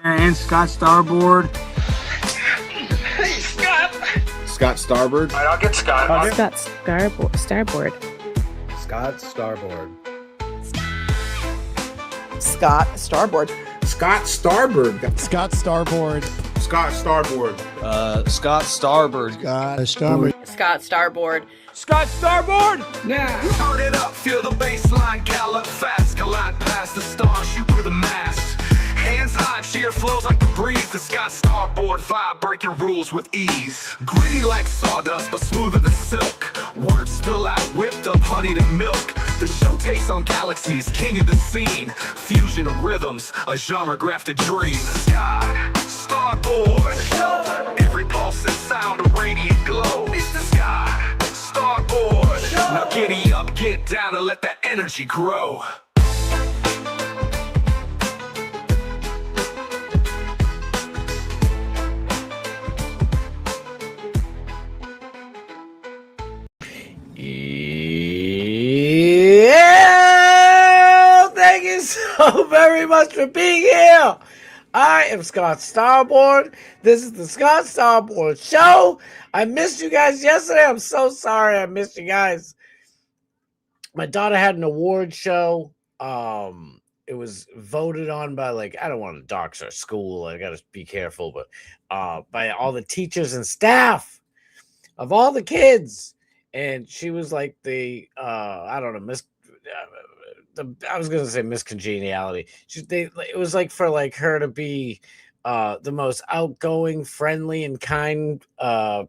And Scott Starboard. Hey, Scott. Scott Starboard. All right, I'll get Scott. Scott Starboard. Scott Starboard. Scott Starboard. Scott Starboard. Scott Starboard. Scott Starboard. Scott Starboard. Scott Starboard. Scott Starboard. Scott Starboard! Now, turn it up, feel the bass line, gallop fast, collide past the stars, shoot through the mast. Hands high, cheer flows like the breeze. The Scott Starboard vibe, breaking rules with ease. Gritty like sawdust, but smoother than silk. Words spill out, whipped up, honeyed and milk. The show takes on galaxies, king of the scene. Fusion of rhythms, a genre-grafted dream. Scott Starboard. Every pulse and sound, a radiant glow. It's the Scott Starboard. Now giddy up, get down, and let that energy grow. Yeah, thank you so very much for being here. I am Scott Starboard. This is the Scott Starboard Show. I missed you guys yesterday. I'm so sorry I missed you guys. My daughter had an award show. It was voted on by, like, I don't want to dox her school. I got to be careful, but by all the teachers and staff of all the kids. And she was like the I don't know, I was gonna say Miss Congeniality. It was like for like her to be the most outgoing, friendly, and kind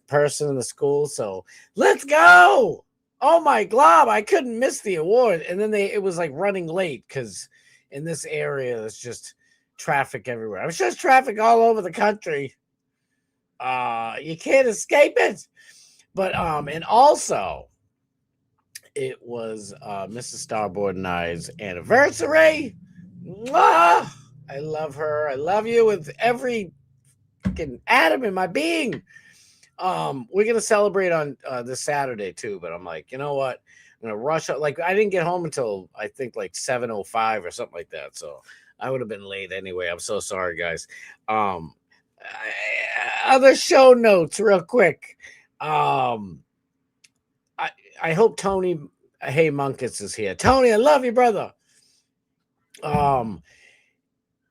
person in the school. So let's go! Oh my glob! I couldn't miss the award. And then it was like running late because in this area there's just traffic everywhere. I'm sure there's traffic all over the country. You can't escape it. But and also it was Mrs. Starboard and I's anniversary. Mwah! I love her. I love you with every fucking atom in my being. We're gonna celebrate on this Saturday too, but I'm like, you know what? I'm gonna rush up. Like, I didn't get home until I think like 7:05 or something like that. So I would have been late anyway. I'm so sorry, guys. Other show notes real quick. I hope Tony Hey Munkus is here. Tony, I love you, brother. Tony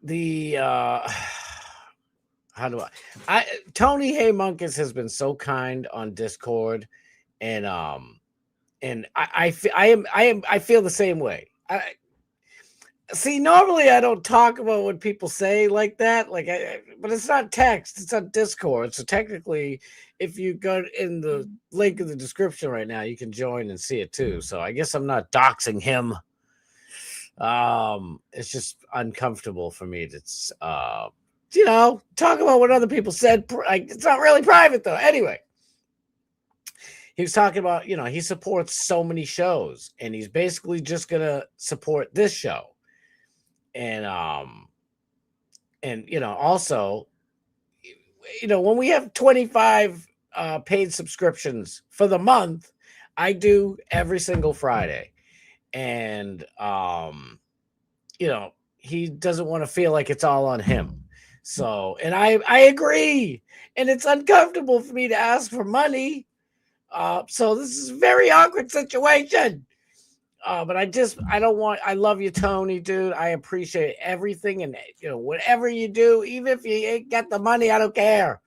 Hey Munkus has been so kind on Discord, and I feel the same way. See, normally I don't talk about what people say like that, but it's not text, it's on Discord. So technically, if you go in the link in the description right now, you can join and see it too. So I guess I'm not doxing him. It's just uncomfortable for me to, talk about what other people said. It's not really private though. Anyway, he was talking about, he supports so many shows, and he's basically just gonna support this show. And also, when we have 25 paid subscriptions for the month, I do every single Friday. And, he doesn't want to feel like it's all on him. So, and I agree. And it's uncomfortable for me to ask for money. So this is a very awkward situation. But I love you, Tony, dude. I appreciate everything. And, whatever you do, even if you ain't got the money, I don't care.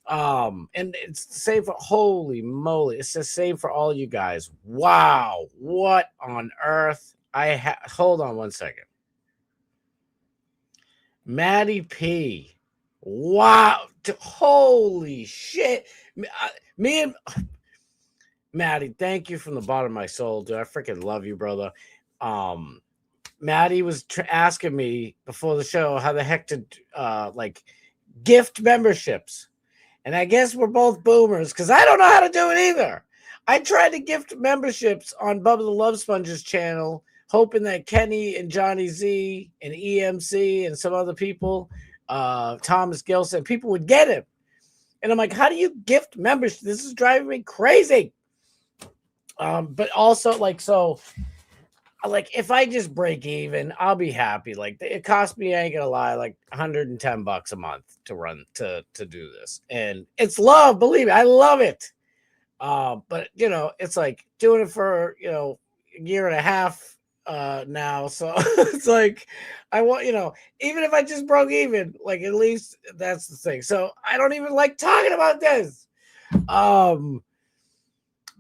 And it's the same for, holy moly, it's the same for all you guys. Wow. What on earth? Hold on one second. Maddie P. Wow. Holy shit. Me and Maddie, thank you from the bottom of my soul, dude. I freaking love you, brother. Maddie was asking me before the show how the heck to gift memberships. And I guess we're both boomers because I don't know how to do it either. I tried to gift memberships on Bubba the Love Sponges channel, hoping that Kenny and Johnny Z and EMC and some other people, Thomas Gilson, people would get it. And I'm like, how do you gift memberships? This is driving me crazy. But also, so like if I just break even, I'll be happy. Like it cost me, I ain't gonna lie, like $110 a month to run to do this, and it's love. Believe me, I love it. But it's like doing it for a year and a half now, so it's like I want even if I just broke even, like at least that's the thing. So I don't even like talking about this.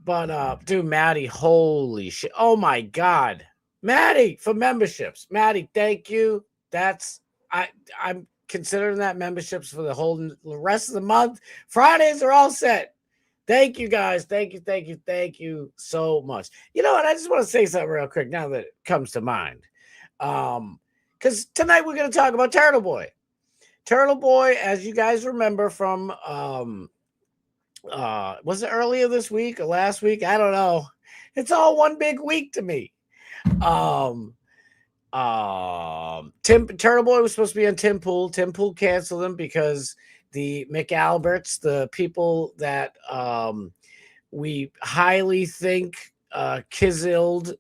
But dude, Maddie, holy shit! Oh my god, Maddie for memberships. Maddie, thank you. I'm considering that memberships for the rest of the month. Fridays are all set. Thank you guys. Thank you so much. And I just want to say something real quick now that it comes to mind. Because tonight we're going to talk about Turtleboy. Turtleboy, as you guys remember from was it earlier this week or last week? I don't know. It's all one big week to me. Turtleboy was supposed to be on Tim Pool. Tim Pool canceled him because the McAlberts, the people that we highly think Kizilled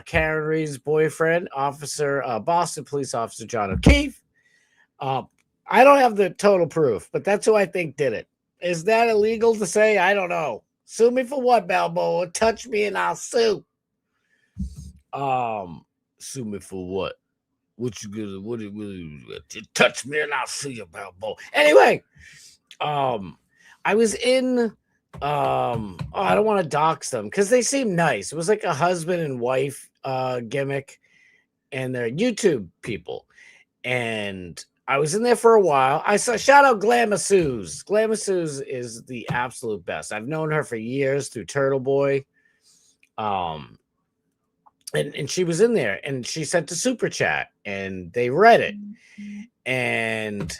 Karen Reed's boyfriend, Boston police officer John O'Keefe. I don't have the total proof, but that's who I think did it. Is that illegal to say? I don't know. Sue me for what, Balboa? Touch me and I'll sue. Sue me for what? What you gonna? What touch me and I'll sue you, Balboa. Anyway, I was in. I don't want to dox them because they seem nice. It was like a husband and wife gimmick, and they're YouTube people, and I was in there for a while. I saw shout out Glamasuse. Glamasuse is the absolute best. I've known her for years through Turtleboy. And she was in there and she sent a super chat and they read it. And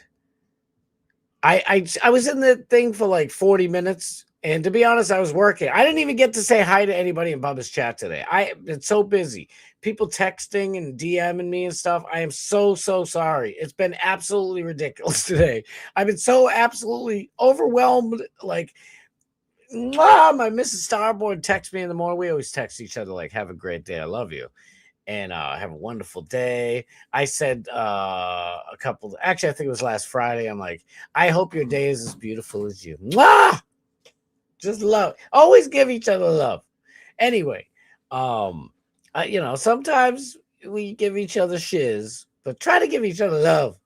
I was in the thing for like 40 minutes. And to be honest, I was working. I didn't even get to say hi to anybody in Bubba's chat today. It's so busy. People texting and DMing me and stuff. I am so sorry. It's been absolutely ridiculous today. I've been so absolutely overwhelmed. Like, my Mrs. Starboard texts me in the morning. We always text each other like, have a great day. I love you. And have a wonderful day. I said actually, I think it was last Friday. I'm like, I hope your day is as beautiful as you. Mwah! Just love. Always give each other love. Anyway, sometimes we give each other shiz, but try to give each other love.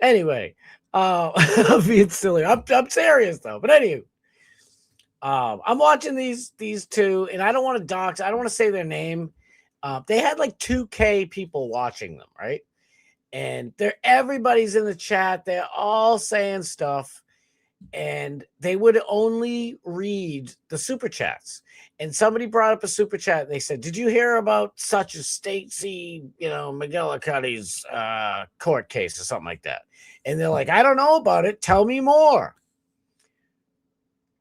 Anyway, I'm being silly. I'm serious though. But anyway, I'm watching these two, and I don't want to dox. I don't want to say their name. They had like 2K people watching them, right? And everybody's in the chat. They're all saying stuff. And they would only read the super chats. And somebody brought up a super chat. They said, did you hear about such as Stacey, McGillicuddy's court case or something like that? And they're like, I don't know about it. Tell me more.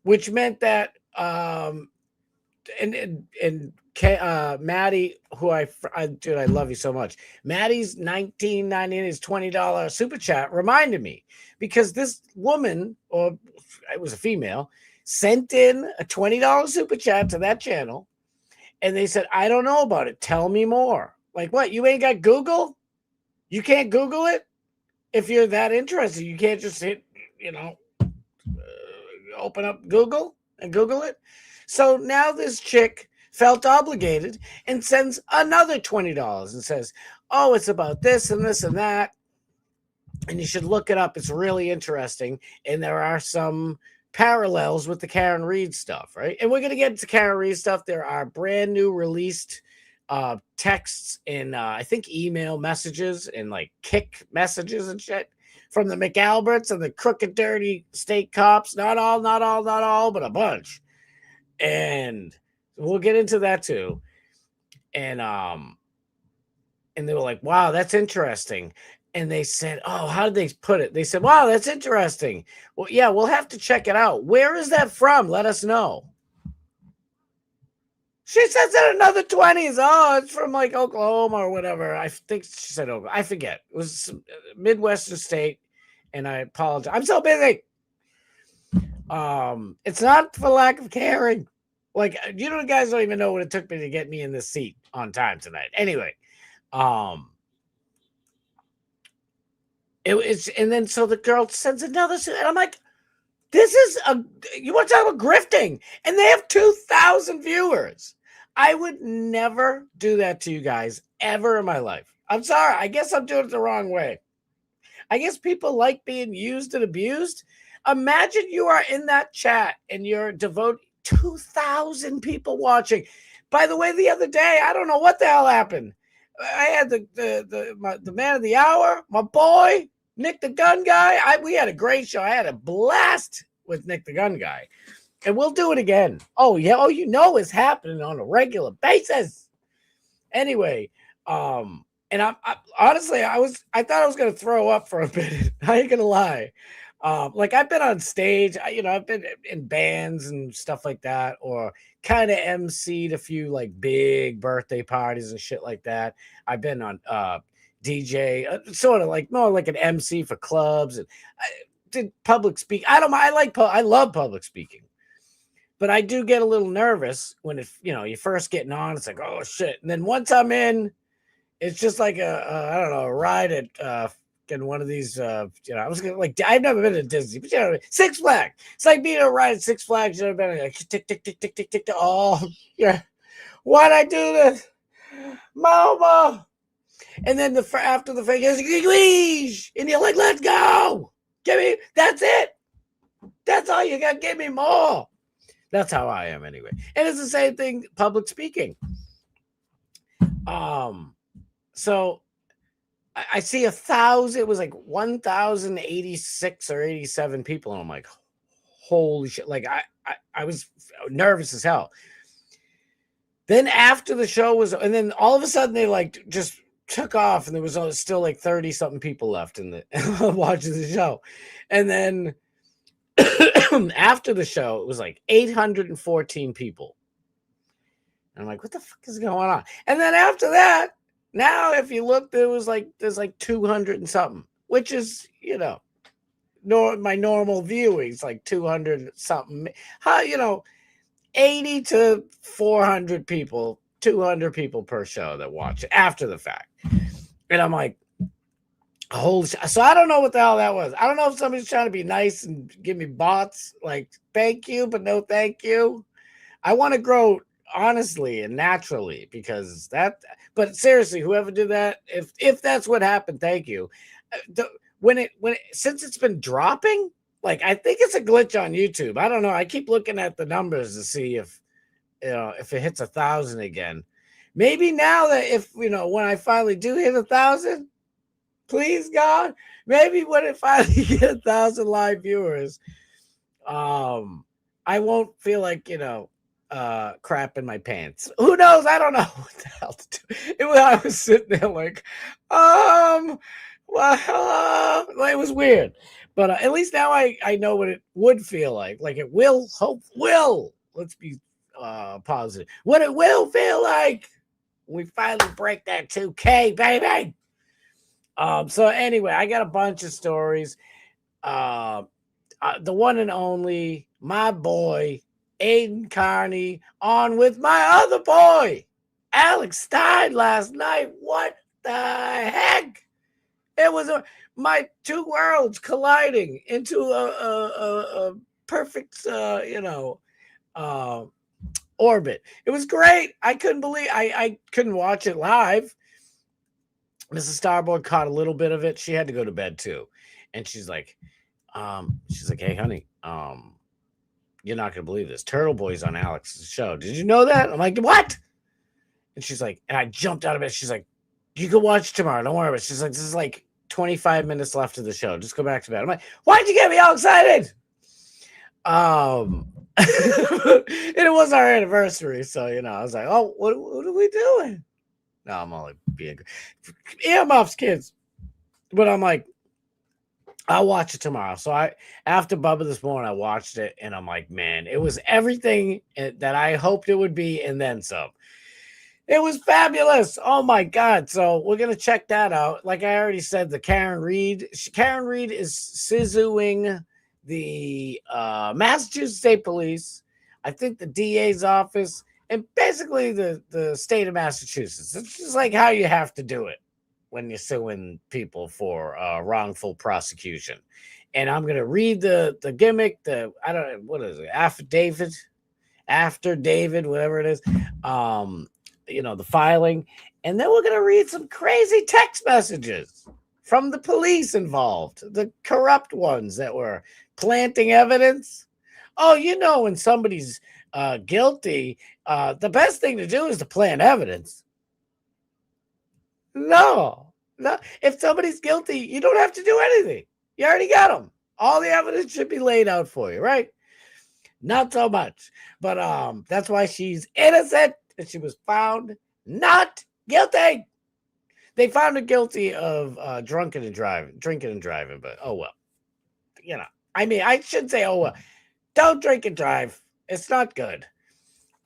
Which meant that Maddie, who I love you so much. Maddie's $19.99 is $20 super chat reminded me because this woman, or it was a female, sent in a $20 super chat to that channel, and they said, I don't know about it. Tell me more. Like what? You ain't got Google? You can't Google it? If you're that interested, you can't just hit, open up Google and Google it. So now this chick felt obligated and sends another $20 and says, oh, it's about this and this and that. And you should look it up. It's really interesting. And there are some parallels with the Karen Reed stuff, right? And we're going to get into Karen Reed stuff. There are brand new released texts and I think email messages and like kick messages and shit from the McAlberts and the crooked, dirty state cops. Not all, but a bunch. And we'll get into that too. And they were like, wow, that's interesting. And they said, oh, how did they put it? They said, wow, that's interesting. Well, yeah, we'll have to check it out. Where is that from? Let us know. She says that another 20s. Oh, it's from like Oklahoma or whatever. I think she said Oklahoma. I forget. It was some Midwestern state. And I apologize. I'm so busy. It's not for lack of caring. Like, you know, guys don't even know what it took me to get me in this seat on time tonight. Anyway, it's and then so the girl sends another, and I'm like, this is you want to talk about grifting, and they have 2,000 viewers. I would never do that to you guys ever in my life. I'm sorry. I guess I'm doing it the wrong way. I guess people like being used and abused. Imagine you are in that chat and you're devoted 2,000 people watching. By the way, the other day, I don't know what the hell happened. I had the man of the hour, my boy, Nick the Gun Guy. We had a great show. I had a blast with Nick the Gun Guy. And we'll do it again. Oh, yeah. Oh, you know it's happening on a regular basis. Anyway, and I honestly, I thought I was gonna throw up for a bit. I ain't gonna lie. Like I've been on stage, I've been in bands and stuff like that, or kind of MC'd a few like big birthday parties and shit like that. I've been on DJ, sort of like more like an MC for clubs, and I did public speak. I love public speaking, but I do get a little nervous when you're first getting on. It's like, oh shit, and then once I'm in, it's just like I don't know, a ride at in one of these, I was gonna like, I've never been to Disney, but Six Flags. It's like being a ride at Six Flags. You've never been like tick, tick, tick, tick, tick, tick. Oh, yeah. Why'd I do this, Mama? And then after the fake is, and you're like, let's go. Give me. That's it. That's all you got. Give me more. That's how I am anyway. And it's the same thing. Public speaking. So I see 1,000. It was like 1,086 or 87 people, and I'm like, holy shit! Like I was nervous as hell. Then after the show was, and then all of a sudden they like just took off, and there was still like 30 something people left in the watching the show, and then after the show it was like 814 people. And I'm like, what the fuck is going on? And then after that. Now, if you look, there's like 200 and something, which is, my normal viewings, like 200 something. 80 to 400 people, 200 people per show that watch it after the fact. And I'm like, holy shit. So I don't know what the hell that was. I don't know if somebody's trying to be nice and give me bots, like, thank you, but no thank you. I want to grow honestly and naturally, because but seriously, whoever did that, if that's what happened, thank you. Since it's been dropping, like, I think it's a glitch on YouTube. I don't know. I keep looking at the numbers to see if it hits 1,000 again. Maybe now that when I finally do hit 1,000, please God, maybe when it finally get 1,000 live viewers, I won't feel like crap in my pants. Who knows? I don't know what the hell to do. I was sitting there like, well, it was weird, but at least now I know what it would feel like. Like it will, let's be positive, what it will feel like when we finally break that 2K, baby. So anyway, I got a bunch of stories. The one and only, my boy Aiden Carney, on with my other boy, Alex Stein, last night. What the heck? It was my two worlds colliding into a perfect, orbit. It was great. I couldn't believe I couldn't watch it live. Mrs. Starboard caught a little bit of it. She had to go to bed too, and she's like, hey, honey, you're not going to believe this. Turtleboy's on Alex's show. Did you know that? I'm like, what? And she's like, and I jumped out of bed. She's like, you can watch tomorrow. Don't worry about it. She's like, this is like 25 minutes left of the show. Just go back to bed. I'm like, why'd you get me all excited? And it was our anniversary. So, I was like, oh, what are we doing? No, I'm only being good. Earmuffs, kids. But I'm like, I'll watch it tomorrow. So after Bubba this morning, I watched it, and I'm like, man, it was everything that I hoped it would be, and then some. It was fabulous. Oh my God. So we're going to check that out. Like I already said, the Karen Reed is scissoing the Massachusetts State Police I think the DA's office and basically the state of Massachusetts. It's just like how you have to do it when you're suing people for wrongful prosecution. And I'm gonna read the gimmick, I don't know, what is it, affidavit, after David, whatever it is, the filing, and then we're gonna read some crazy text messages from the police involved, the corrupt ones that were planting evidence. Oh, when somebody's guilty, the best thing to do is to plant evidence. No. If somebody's guilty, you don't have to do anything. You already got them. All the evidence should be laid out for you, right? Not so much. But that's why she's innocent, and she was found not guilty. They found her guilty of drinking and driving, but oh well. I should say, oh well. Don't drink and drive. It's not good.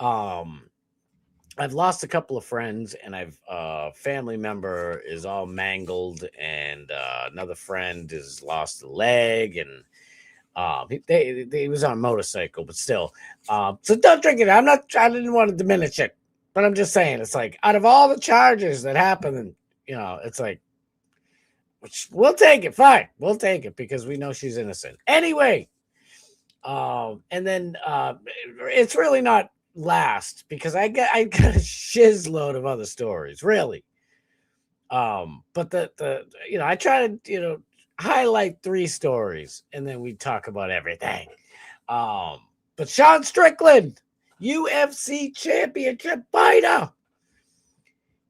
I've lost a couple of friends, and I've family member is all mangled, and another friend has lost a leg, and he was on a motorcycle, but still. So don't drink it. I didn't want to diminish it, but I'm just saying, it's like out of all the charges that happen, and it's like, we'll take it. Fine, we'll take it because we know she's innocent. Anyway, and then it's really not last because I got a shiz load of other stories, really. But I try to highlight 3 stories and then we talk about everything. But Sean Strickland, UFC championship fighter,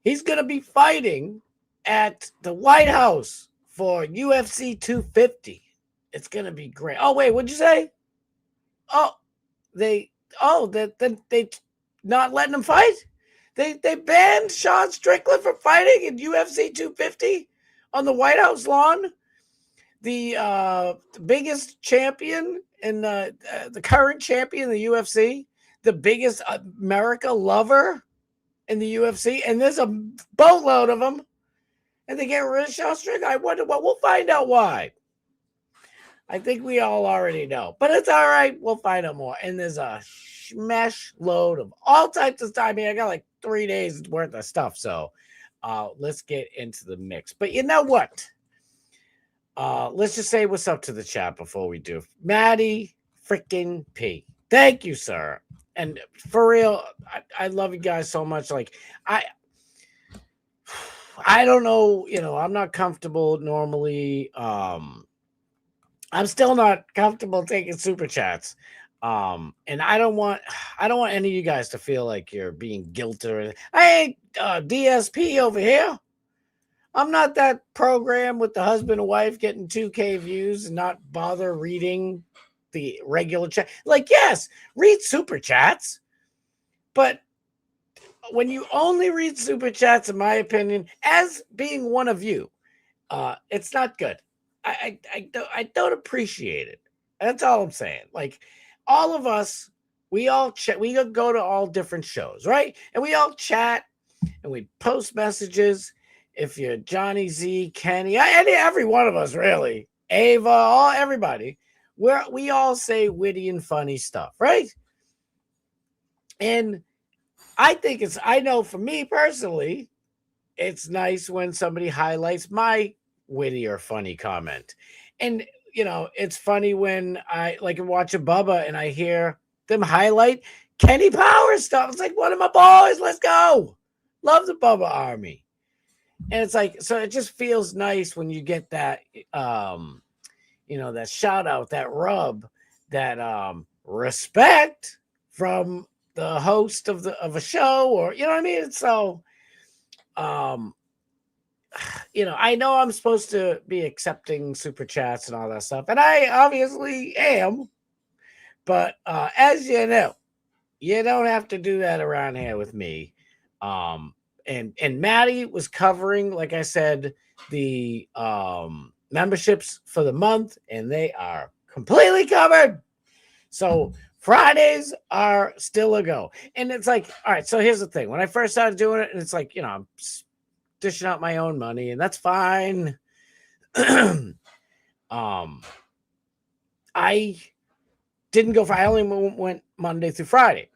he's gonna be fighting at the White House for UFC 250. It's gonna be great. Oh wait, what'd you say? They not letting him fight? They banned Sean Strickland from fighting in UFC 250 on the White House lawn. The biggest champion in the current champion in the UFC, the biggest America lover in the UFC, and there's a boatload of them, and they get rid of Sean Strickland. I wonder what. We'll find out why. I think we all already know, but it's all right. We'll find out more. And there's a smash load of all types of stuff. I mean, I got like 3 days worth of stuff. So let's get into the mix. But you know what? Let's just say what's up to the chat before we do. Maddie freaking P. Thank you, sir. And for real, I love you guys so much. Like, I don't know, I'm not comfortable normally. I'm still not comfortable taking super chats. And I don't want any of you guys to feel like you're being guilty or anything. I ain't DSP over here. I'm not that program with the husband and wife getting 2K views and not bother reading the regular chat. Like, yes, read super chats, but when you only read super chats, in my opinion, as being one of you, it's not good. I don't appreciate it. That's all I'm saying. Like, all of us, we all chat. We go to all different shows, right? And we all chat and we post messages. If you're Johnny Z, Kenny, every one of us, really, Ava, everybody, we all say witty and funny stuff, right? And I know for me personally, it's nice when somebody highlights my witty or funny comment. And, it's funny when I watch a Bubba and I hear them highlight Kenny Power stuff. It's like, one of my boys, let's go. Love the Bubba Army. And it's like, so it just feels nice when you get that, that shout out, that rub, that respect from the host of a show, or, you know what I mean? So, I know I'm supposed to be accepting super chats and all that stuff, and I obviously am. But as you know, you don't have to do that around here with me. And Maddie was covering, like I said, the memberships for the month, and they are completely covered. So Fridays are still a go. And it's like, all right, so here's the thing. When I first started doing it, and it's like, I'm dishing out my own money, and that's fine. I didn't go for. I only went Monday through Friday,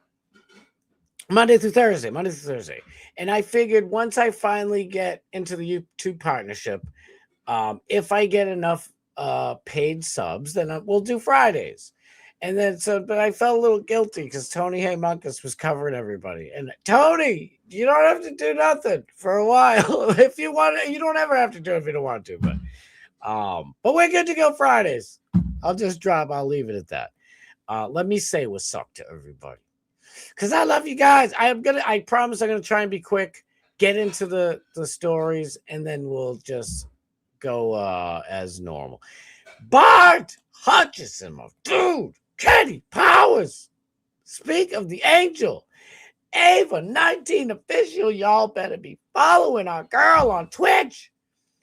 Monday through Thursday, and I figured once I finally get into the YouTube partnership, if I get enough paid subs, then we'll do Fridays. And then but I felt a little guilty because Tony Haymunkus was covering everybody. And Tony, you don't have to do nothing for a while. If you want to, you don't ever have to do it if you don't want to, but we're good to go Fridays. I'll leave it at that. Let me say what's up to everybody. Because I love you guys. I promise I'm gonna try and be quick, get into the stories, and then we'll just go as normal. Bart Hutchison, my dude. Kenny Powers. Speak of the angel. Ava 19 official. Y'all better be following our girl on Twitch.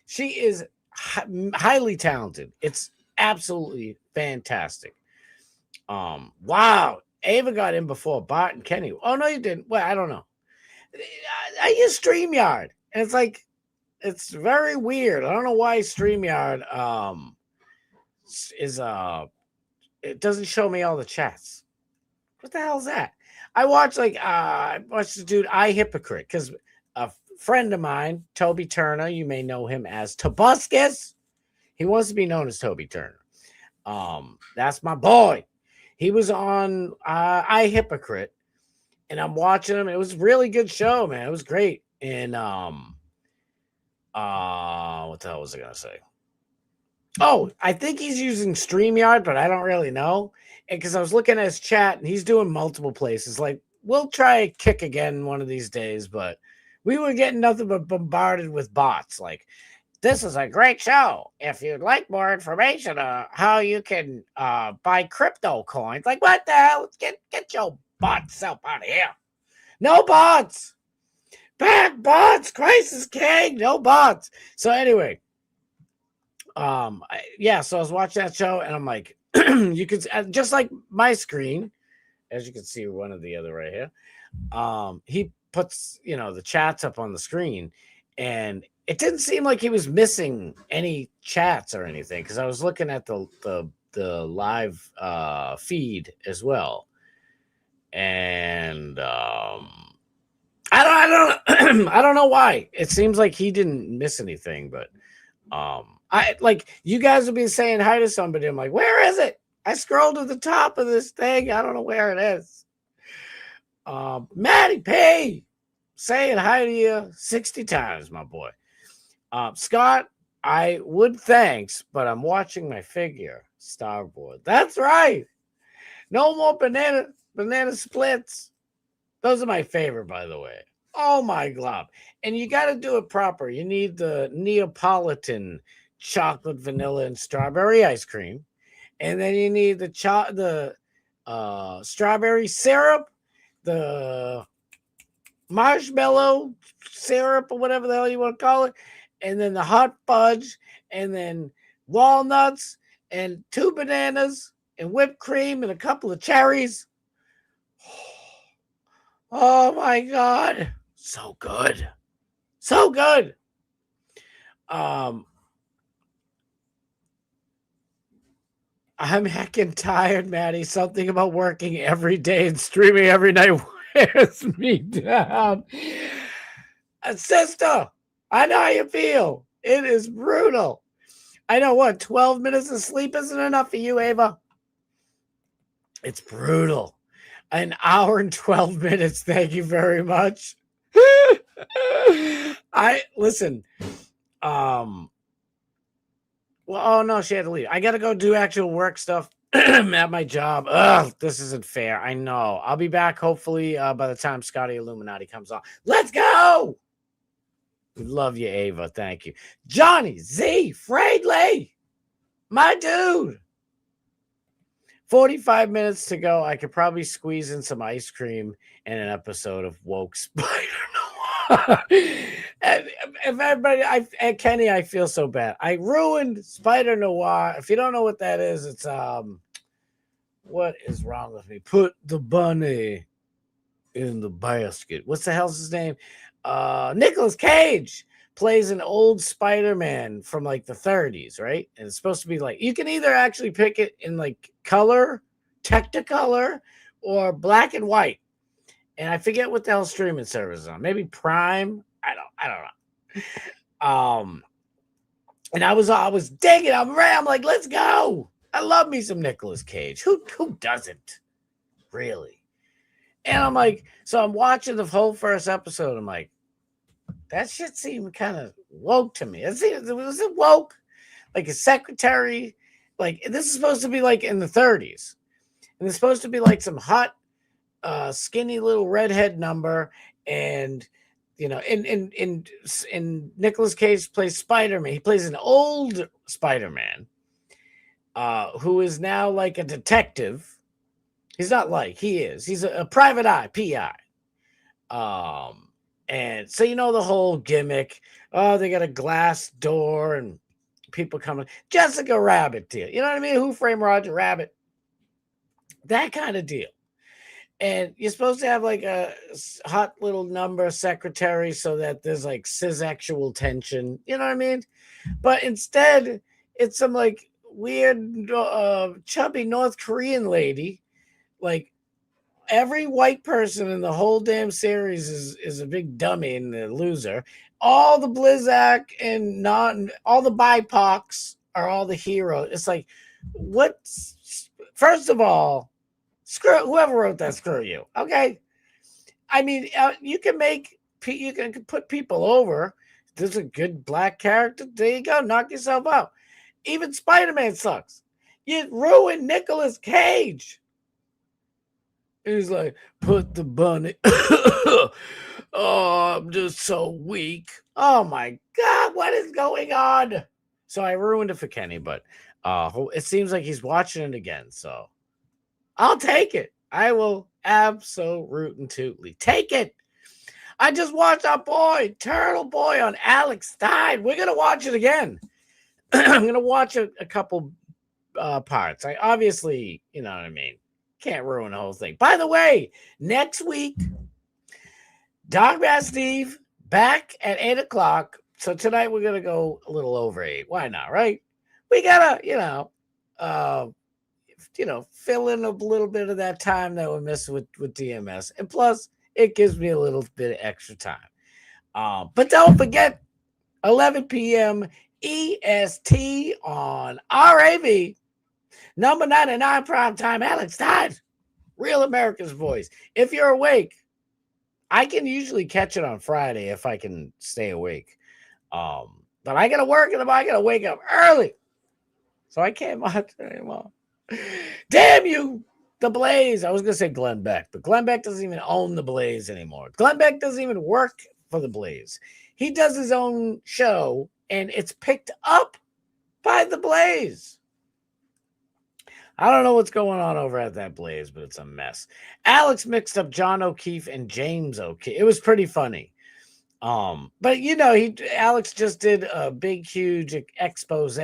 She is highly talented. It's absolutely fantastic. Wow. Ava got in before Bart and Kenny. Oh, no, you didn't. Well, I don't know. I use StreamYard. And it's like, it's very weird. I don't know why StreamYard is it doesn't show me all the chats. What the hell is that? I watched the dude iHypocrite because a friend of mine, Toby Turner, you may know him as Tobuscus. He wants to be known as Toby Turner. That's my boy. He was on iHypocrite, and I'm watching him. It was a really good show, man. It was great. And what the hell was I gonna say? Oh, I think he's using StreamYard, but I don't really know. And because I was looking at his chat, and he's doing multiple places. Like, we'll try Kick again one of these days, but we were getting nothing but bombarded with bots. Like, this is a great show. If you'd like more information on how you can buy crypto coins, like, what the hell? Get your bot self out of here. No bots. Back bots. Christ is king. No bots. So anyway. So I was watching that show, and I'm like, you could just like my screen, as you can see, one or the other right here. He puts the chats up on the screen, and it didn't seem like he was missing any chats or anything because I was looking at the live feed as well, and I don't know why. It seems like he didn't miss anything, but I like you guys will be saying hi to somebody. I'm like, where is it? I scrolled to the top of this thing. I don't know where it is. Matty P saying hi to you 60 times, my boy. Scott, I would thanks, but I'm watching my figure Starboard. That's right. No more banana splits. Those are my favorite, by the way. Oh my God. And you got to do it proper. You need the Neapolitan chocolate, vanilla, and strawberry ice cream. And then you need the strawberry syrup, the marshmallow syrup, or whatever the hell you want to call it. And then the hot fudge, and then walnuts, and 2 bananas, and whipped cream, and a couple of cherries. Oh my God. So good. So good. I'm heckin' tired, Maddie. Something about working every day and streaming every night wears me down. Sister, I know how you feel. It is brutal. I know what, 12 minutes of sleep isn't enough for you, Ava? It's brutal. An hour and 12 minutes. Thank you very much. Listen. Well, oh no, she had to leave. I gotta go do actual work stuff at my job. Ugh, this isn't fair. I know. I'll be back hopefully by the time Scotty Illuminati comes on. Let's go. We love you, Ava. Thank you. Johnny Z. Fradley. My dude. 45 minutes to go. I could probably squeeze in some ice cream and an episode of Woke Spider Noir. And everybody, Kenny, I feel so bad. I ruined Spider Noir. If you don't know what that is, it's what is wrong with me? Put the bunny in the basket. What's the hell's his name? Nicolas Cage plays an old Spider-Man from like the 30s, right? And it's supposed to be like, you can either actually pick it in like color Technicolor or black and white. And I forget what the hell streaming service is on. Maybe Prime. I don't know. And I was digging. I'm ready. I'm like, let's go. I love me some Nicolas Cage. Who doesn't? Really? And I'm like, so I'm watching the whole first episode. I'm like, that shit seemed kind of woke to me. Was it woke? Like a secretary? Like, this is supposed to be like in the 30s. And it's supposed to be like some hot, skinny little redhead number. And, you know, in Nicolas Cage plays Spider-Man. He plays an old Spider-Man who is now like a detective. He's not like, he is. He's a private eye, PI. And so, you know, the whole gimmick. Oh, they got a glass door and people coming. Jessica Rabbit deal. You know what I mean? Who Framed Roger Rabbit? That kind of deal. And you're supposed to have like a hot little number secretary so that there's like cis-sexual tension. You know what I mean? But instead, it's some like weird, chubby North Korean lady. Like, every white person in the whole damn series is a big dummy and a loser. All the Blizzak and all the BIPOCs are all the heroes. It's like, first of all, screw whoever wrote that, screw you. Okay. I mean, you can put people over. There's a good black character. There you go. Knock yourself out. Even Spider-Man sucks. You ruined Nicolas Cage. He's like, put the bunny. Oh, I'm just so weak. Oh my God, what is going on? So I ruined it for Kenny, but it seems like he's watching it again. So I'll take it. I will absolutely take it. I just watched our boy, Turtleboy on Alex Stein. We're going to watch it again. I'm going to watch a couple parts. I obviously, you know what I mean? Can't ruin the whole thing. By the way, next week, Dog Bass Steve back at 8 o'clock. So tonight we're going to go a little over 8. Why not, right? We got to, fill in a little bit of that time that we missed with DMS. And plus, it gives me a little bit of extra time. But don't forget, 11 p.m. EST on RAV. Number 99 primetime, Alex Stein, Real America's Voice. If you're awake, I can usually catch it on Friday if I can stay awake. But I got to work and I got to wake up early. So I can't watch it anymore. Damn you, the Blaze. I was going to say Glenn Beck, but Glenn Beck doesn't even own the Blaze anymore. Glenn Beck doesn't even work for the Blaze. He does his own show, and it's picked up by the Blaze. I don't know what's going on over at that Blaze, but it's a mess. Alex mixed up John O'Keefe and James O'Keefe. It was pretty funny. But you know, Alex just did a big, huge expose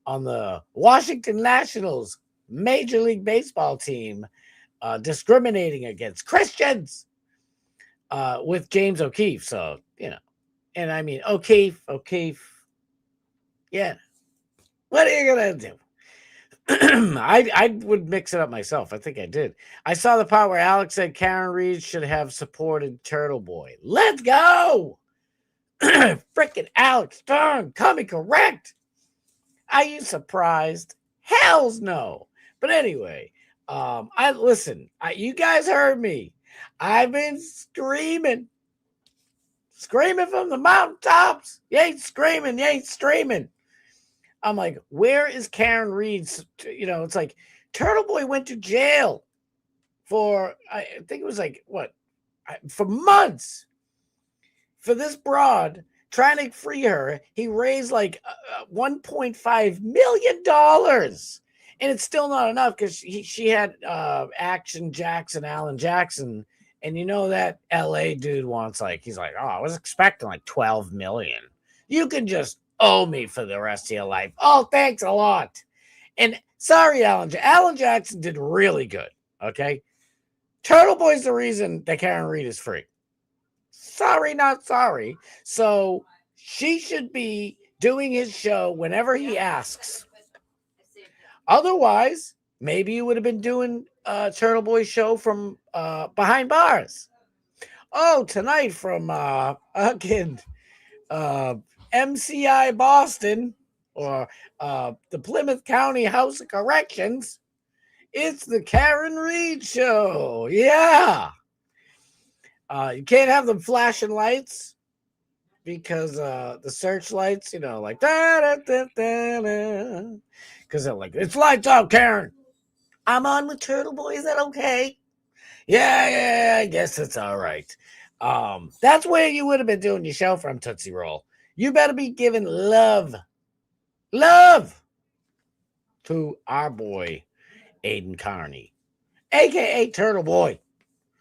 on the Washington Nationals Major League Baseball team discriminating against Christians with James O'Keefe. So, you know, and I mean, O'Keefe. Yeah. What are you going to do? I would mix it up myself. I think I did. I saw the part where Alex said Karen Reed should have supported Turtleboy. Let's go! Freaking Alex Stern, coming correct. Are you surprised? Hell's no. But anyway, you guys heard me. I've been screaming from the mountaintops. You ain't screaming, you ain't streaming. I'm like, where is Karen Reed's? You know, it's like Turtleboy went to jail for, I think it was like, for months for this broad trying to free her. He raised like $1.5 million. And it's still not enough because she had Action Jackson, Alan Jackson. And you know that LA dude wants he's like, oh, I was expecting like 12 million. You can just owe me for the rest of your life. Oh, thanks a lot. And sorry, Alan Jackson did really good. Okay. Turtleboy's the reason that Karen Reed is free. Sorry, not sorry. So she should be doing his show whenever he asks. Otherwise, maybe you would have been doing Turtleboy show from behind bars. Oh, tonight from again, MCI Boston or the Plymouth County House of Corrections. It's the Karen Reed Show. Yeah. You can't have them flashing lights because the searchlights, like da da da da, because they're like, it's lights out, Karen. I'm on with Turtleboy. Is that okay? Yeah, I guess it's all right. That's where you would have been doing your show from, Tootsie Roll. You better be giving love to our boy, Aiden Carney, a.k.a. Turtleboy.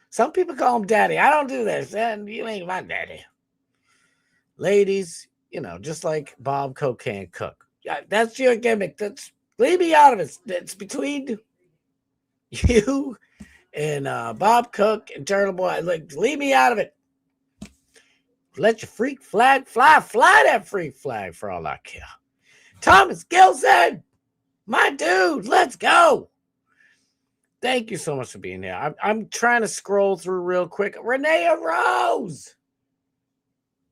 Some people call him daddy. I don't do this. And you ain't my daddy. Ladies, just like Bob Cocaine Cook. Yeah, that's your gimmick. Leave me out of it. It's between you and Bob Cook and Turtleboy. Like, leave me out of it. Let your freak flag fly that freak flag for all I care. Thomas Gilson, my dude, let's go. Thank you so much for being here. I'm trying to scroll through real quick. Renee Rose,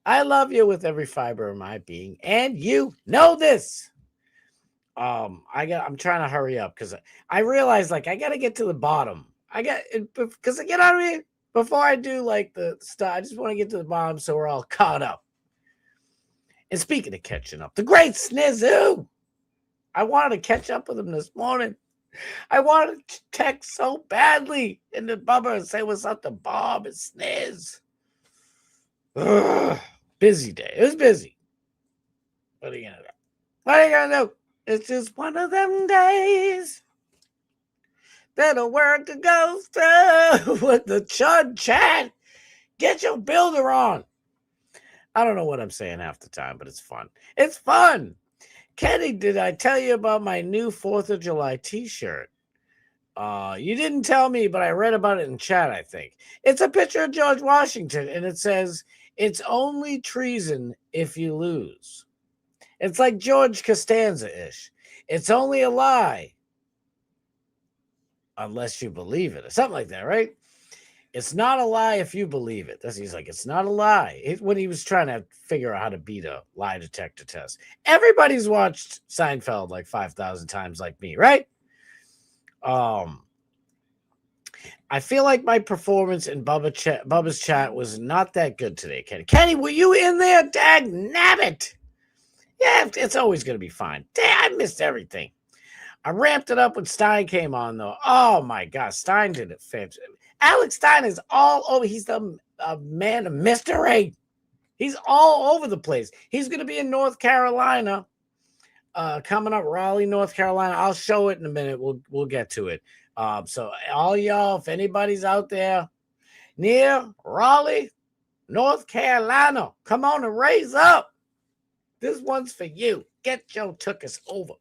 I love you with every fiber of my being, and you know this. I'm trying to hurry up because I realize I got to get to the bottom. Because I get out of here before I do the stuff. I just want to get to the bottom so we're all caught up. And speaking of catching up, the great Snizoo. I wanted to catch up with him this morning. I wanted to text so badly into Bubba and say what's up to Bob and Sniz. Ugh, busy day. It was busy. What are you gonna do? What are you gonna do? It's just one of them days that a worker goes through with the chud chat. Get your builder on. I don't know what I'm saying half the time, but it's fun. It's fun. Kenny, did I tell you about my new 4th of July t-shirt? You didn't tell me, but I read about it in chat, I think. It's a picture of George Washington, and it says, it's only treason if you lose. It's like George Costanza-ish. It's only a lie unless you believe it, or something like that, right? It's not a lie if you believe it. He's like, it's not a lie. When he was trying to figure out how to beat a lie detector test. Everybody's watched Seinfeld 5,000 times like me, right? I feel like my performance in Bubba's chat was not that good today, Kenny. Kenny, were you in there? Dag nabbit. Yeah, it's always going to be fine. Damn, I missed everything. I ramped it up when Stein came on, though. Oh, my God. Stein did it. Alex Stein is all over. He's the man of mystery. He's all over the place. He's going to be in North Carolina coming up, Raleigh, North Carolina. I'll show it in a minute. We'll get to it. So all y'all, if anybody's out there near Raleigh, North Carolina, come on and raise up. This one's for you. Get your tuchus over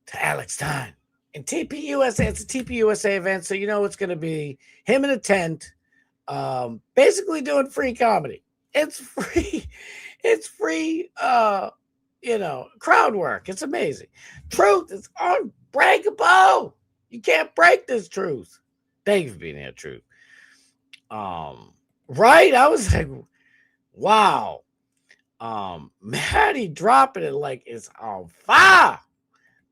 to Alex Stein. And TPUSA, it's a TPUSA event, so you know it's going to be him in a tent, basically doing free comedy. It's free. It's free, crowd work. It's amazing. Truth is unbreakable. You can't break this truth. Thank you for being here, Truth. Right? I was like, wow. Maddie dropping it like it's on fire.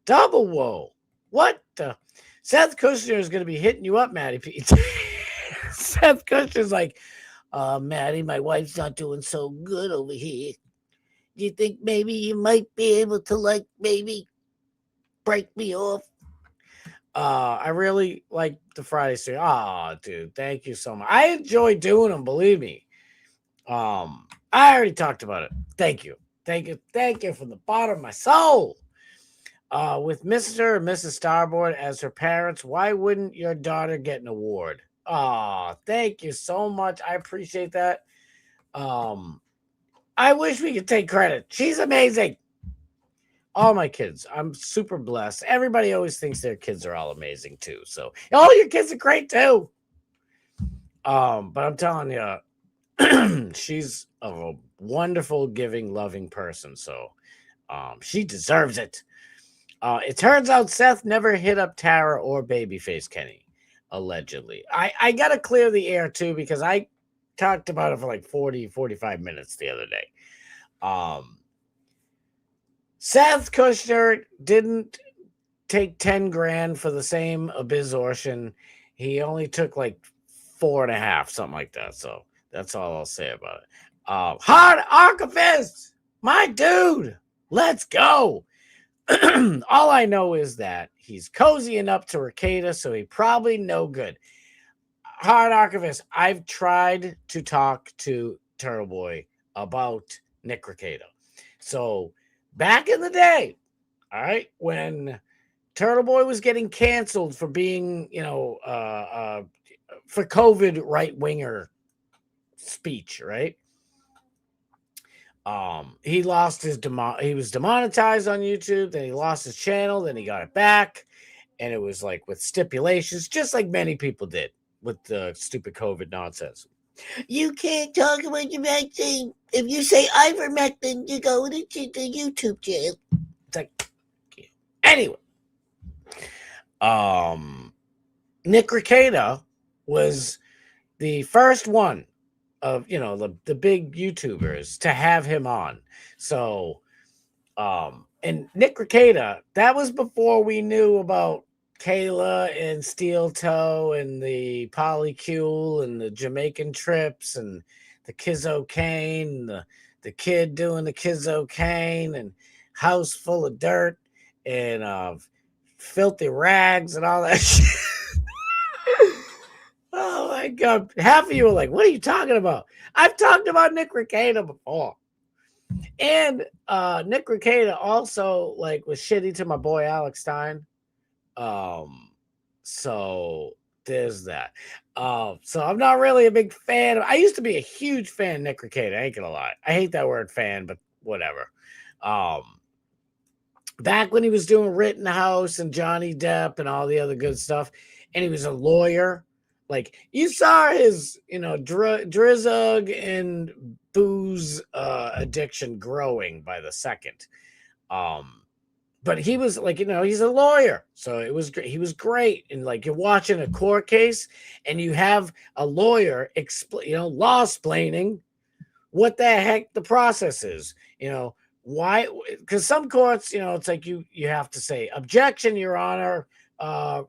Double whoa. What the? Seth Kushner is going to be hitting you up, Maddie Pete. Seth Kushner's like, Maddie, my wife's not doing so good over here. Do you think maybe you might be able to maybe break me off? I really like the Friday stream. Oh, dude, thank you so much. I enjoy doing them, believe me. I already talked about it. Thank you. Thank you from the bottom of my soul. With Mr. and Mrs. Starboard as her parents, why wouldn't your daughter get an award? Oh, thank you so much. I appreciate that. I wish we could take credit. She's amazing. All my kids, I'm super blessed. Everybody always thinks their kids are all amazing too. So, all your kids are great too. But I'm telling you, she's a wonderful, giving, loving person. So, she deserves it. It turns out Seth never hit up Tara or Babyface Kenny, allegedly. I got to clear the air, too, because I talked about it for like 45 minutes the other day. Seth Kushner didn't take 10 grand for the same absorption. He only took like 4.5, something like that. So that's all I'll say about it. Hard Archivist, my dude, let's go. All I know is that he's cozying up to Rekieta, so he probably no good. Hard Archivist, I've tried to talk to Turtleboy about Nick Rekieta. So back in the day, all right, when Turtleboy was getting canceled for being, for COVID right-winger speech, right? He lost his he was demonetized on YouTube, then he lost his channel, then he got it back, and it was like with stipulations, just like many people did with the stupid COVID nonsense. You can't talk about the vaccine. If you say ivermectin, you go to the YouTube jail. It's like, anyway. Nick Rekieta was the first one of, the big YouTubers to have him on. So, and Nick Rekieta, that was before we knew about Kayla and Steel Toe and the polycule and the Jamaican trips and the Kizocaine, the kid doing the Kizocaine and house full of dirt and filthy rags and all that shit. Oh my God. Half of you were like, what are you talking about? I've talked about Nick Rekieta before. And Nick Rekieta also was shitty to my boy Alex Stein. So there's that. So I'm not really a big fan. I used to be a huge fan of Nick Rekieta. I ain't gonna lie. I hate that word fan, but whatever. Back when he was doing Rittenhouse and Johnny Depp and all the other good stuff, and he was a lawyer. Like, you saw his, Drizug and booze addiction growing by the second. But he was he's a lawyer. So he was great. And you're watching a court case and you have a lawyer law-splaining what the heck the process is. Why? Because some courts, it's like you have to say, objection, Your Honor,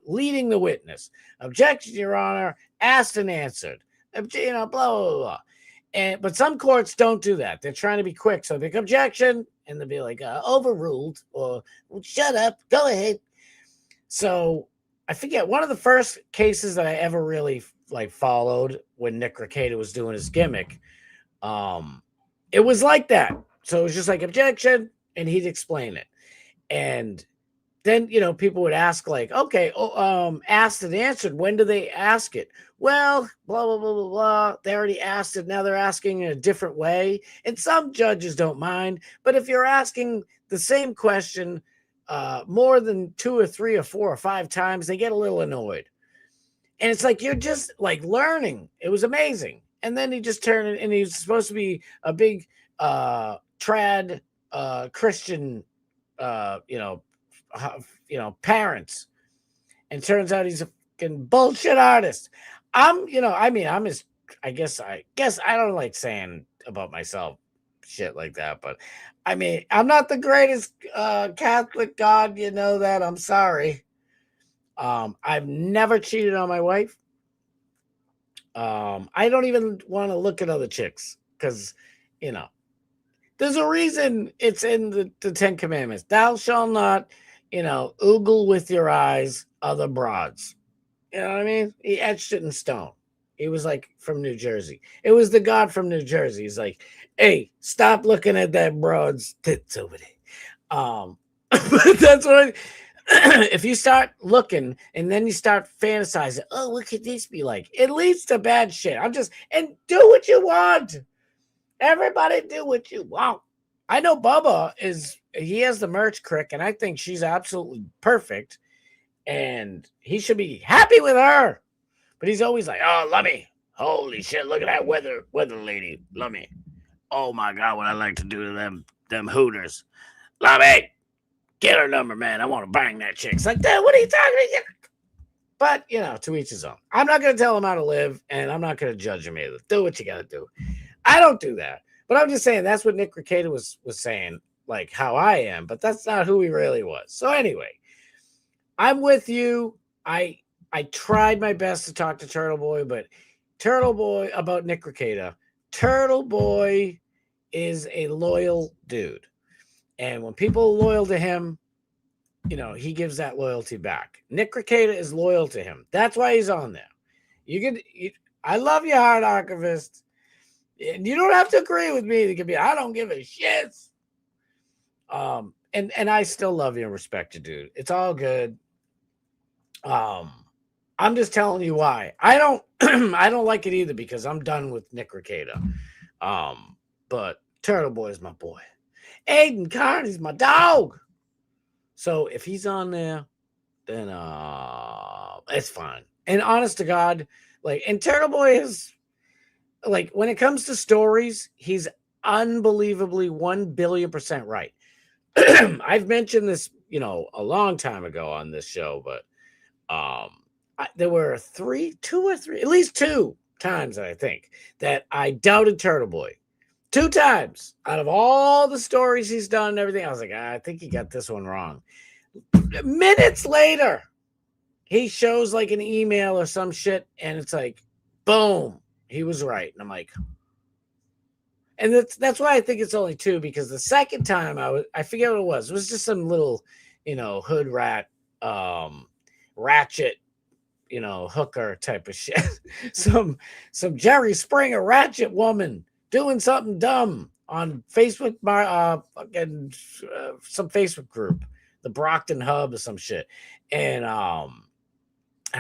leading the witness. Objection, Your Honor, asked and answered. Blah, blah, blah. But some courts don't do that. They're trying to be quick. So they make objection, and they'll be like, overruled, or shut up, go ahead. So I forget, one of the first cases that I ever really followed when Nick Rekieta was doing his gimmick, it was like that. So it was just objection, and he'd explain it. And then, people would ask okay, asked and answered. When do they ask it? Well, blah, blah, blah, blah, blah. They already asked it. Now they're asking in a different way. And some judges don't mind. But if you're asking the same question more than 2 or 3 or 4 or 5 times, they get a little annoyed. And it's you're just learning. It was amazing. And then he just turned it, and he's supposed to be a big trad Christian, parents, and turns out he's a fucking bullshit artist. I guess I don't like saying about myself shit like that, but I'm not the greatest Catholic god, that. I'm sorry. I've never cheated on my wife. I don't even want to look at other chicks because, there's a reason it's in the 10 Commandments. Thou shalt not, oogle with your eyes other broads. You know what I mean? He etched it in stone. He was from New Jersey. It was the god from New Jersey. He's like, hey, stop looking at that broad's tits over there. But that's what if you start looking and then you start fantasizing, oh, what could this be like? It leads to bad shit. And do what you want. Everybody do what you want. I know Bubba he has the merch crick, and I think she's absolutely perfect. And he should be happy with her. But he's always like, oh, Lummy. Holy shit, look at that weather lady. Lummy. Oh my God, what I like to do to them hooters. Lummy, get her number, man. I want to bang that chick. It's like, dude, what are you talking about? But, you know, to each his own. I'm not going to tell him how to live, and I'm not going to judge him either. Do what you got to do. I don't do that. But I'm just saying that's what Nick Rekieta was saying, like how I am. But that's not who he really was. So anyway, I'm with you. I tried my best to talk to Turtleboy, but Turtleboy about Nick Rekieta. Turtleboy is a loyal dude. And when people are loyal to him, you know, he gives that loyalty back. Nick Rekieta is loyal to him. That's why he's on there. I love you, Hard Archivist. And you don't have to agree with me. It could be, I don't give a shit. And I still love you and respect you, dude. It's all good. I'm just telling you why. I don't I don't like it either because I'm done with Nick Rekieta. But Turtleboy is my boy. Aiden Carney's my dog. So if he's on there, then it's fine. And honest to God, like, and Turtleboy is like, when it comes to stories, he's unbelievably 1,000,000,000% right. I've mentioned this, you know, a long time ago on this show, but there were at least two times that I think that I doubted Turtleboy. 2 times out of all the stories he's done and everything. I was like, I think he got this one wrong. Minutes later, he shows like an email or some shit, and it's like, boom, he was right. And I'm like, and that's why I think it's only 2, because the second time I forget what it was. It was just some little, you know, hood rat, ratchet, you know, hooker type of shit. some Jerry Springer ratchet woman doing something dumb on Facebook, some Facebook group, the Brockton Hub or some shit. And I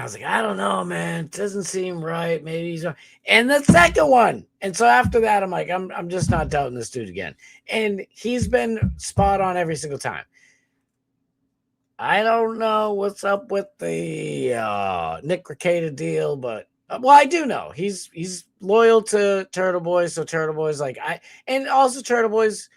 was like, I don't know, man. It doesn't seem right. Maybe he's wrong. And the second one. And so after that, I'm like, I'm just not doubting this dude again. And he's been spot on every single time. I don't know what's up with the Nick Rekieta deal, but well, I do know he's loyal to Turtleboy, so Turtleboy's like and also Turtleboy's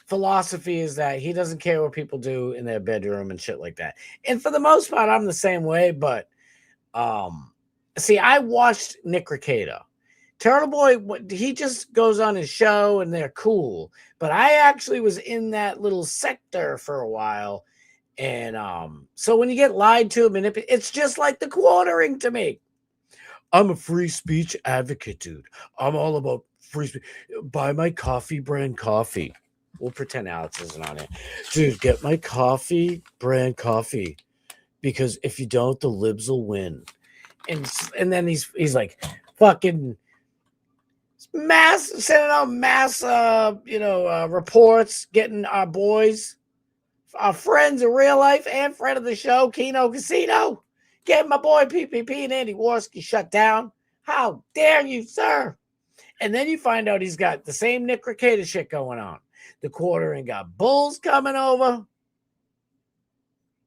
philosophy is that he doesn't care what people do in their bedroom and shit like that. And for the most part, I'm the same way. But see, I watched Nick Rekieta. Turtleboy, he just goes on his show and they're cool. But I actually was in that little sector for a while. And so when you get lied to, it's just like the quartering to me. I'm a free speech advocate, dude. I'm all about free speech. Buy my coffee brand coffee. We'll pretend Alex isn't on it. Dude, get my coffee brand coffee. Because if you don't, the libs will win. And then he's like fucking sending out mass reports, getting our boys, our friends in real life and friend of the show, Keno Casino, getting my boy PPP and Andy Warski shut down. How dare you, sir? And then you find out he's got the same Nick Rekieta shit going on. The quartering got bulls coming over,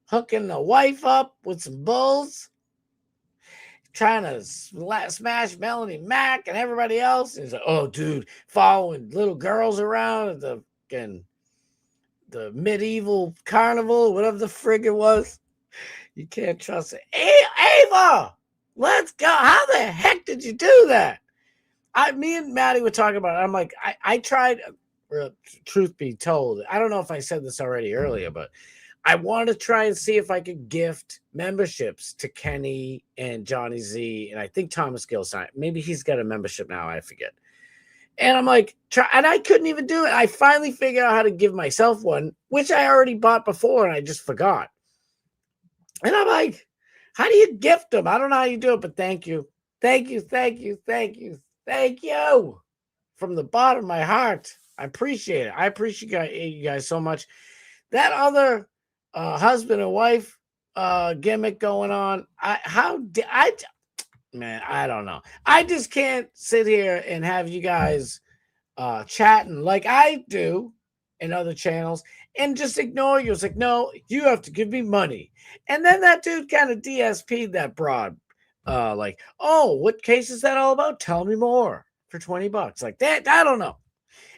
hooking the wife up with some bulls, trying to smash Melanie Mack and everybody else. He's like, oh, dude, following little girls around at the medieval carnival, whatever the frig it was. You can't trust it. Hey, Ava, let's go. How the heck did you do that? Me and Maddie were talking about it. I'm like, I tried, truth be told, I don't know if I said this already earlier, but I want to try and see if I could gift memberships to Kenny and Johnny Z, and I think Thomas Gill signed. Maybe he's got a membership now. I forget. And I'm like, and I couldn't even do it. I finally figured out how to give myself one, which I already bought before, and I just forgot. And I'm like, how do you gift them? I don't know how you do it, but thank you. Thank you, thank you, thank you, thank you. From the bottom of my heart. I appreciate it. I appreciate you guys so much. That other husband and wife gimmick going on, man, I don't know. I just can't sit here and have you guys chatting like I do in other channels and just ignore you. It's like, no, you have to give me money. And then that dude kind of DSP'd that broad. Like, oh, what case is that all about? Tell me more for $20. Like that, I don't know.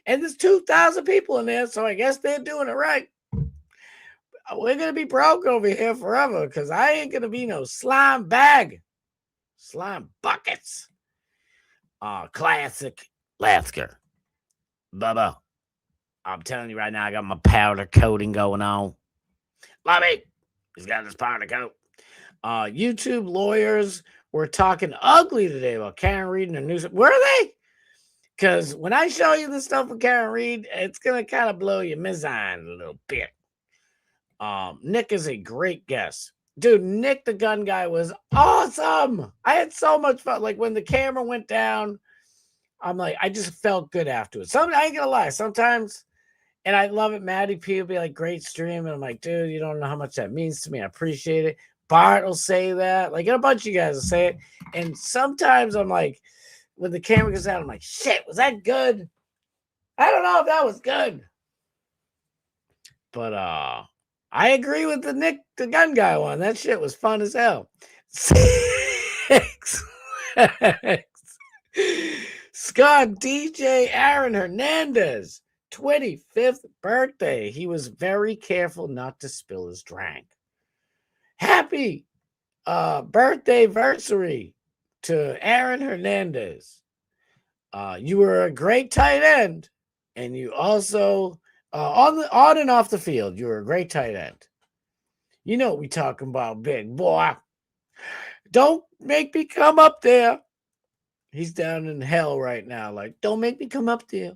And there's 2,000 people in there, so I guess they're doing it right. we're gonna be broke over here forever because I ain't gonna be no slime bag, slime buckets. Classic Lasker. Bubba, I'm telling you right now, I got my powder coating going on. Lobby, he's got his powder coat. YouTube lawyers were talking ugly today about Karen Reed and the news. Were they? Because when I show you the stuff with Karen Reed, it's gonna kind of blow your mind a little bit. Nick is a great guest. Dude, Nick the gun guy was awesome. I had so much fun. Like when the camera went down, I'm like, I just felt good afterwards. I ain't gonna lie, sometimes, and I love it. Maddie P will be like, great stream. And I'm like, dude, you don't know how much that means to me. I appreciate it. Bart will say that. Like, and a bunch of you guys will say it. And sometimes I'm like, when the camera goes out, I'm like, shit, was that good? I don't know if that was good. But I agree with the Nick the gun guy one. That shit was fun as hell. 6. Scott DJ Aaron Hernandez, 25th birthday. He was very careful not to spill his drink. Happy birthday anniversary to Aaron Hernandez. You were a great tight end, and you also on and off the field, you were a great tight end. You know what we talking about, big boy. Don't make me come up there. He's down in hell right now. Like, don't make me come up there.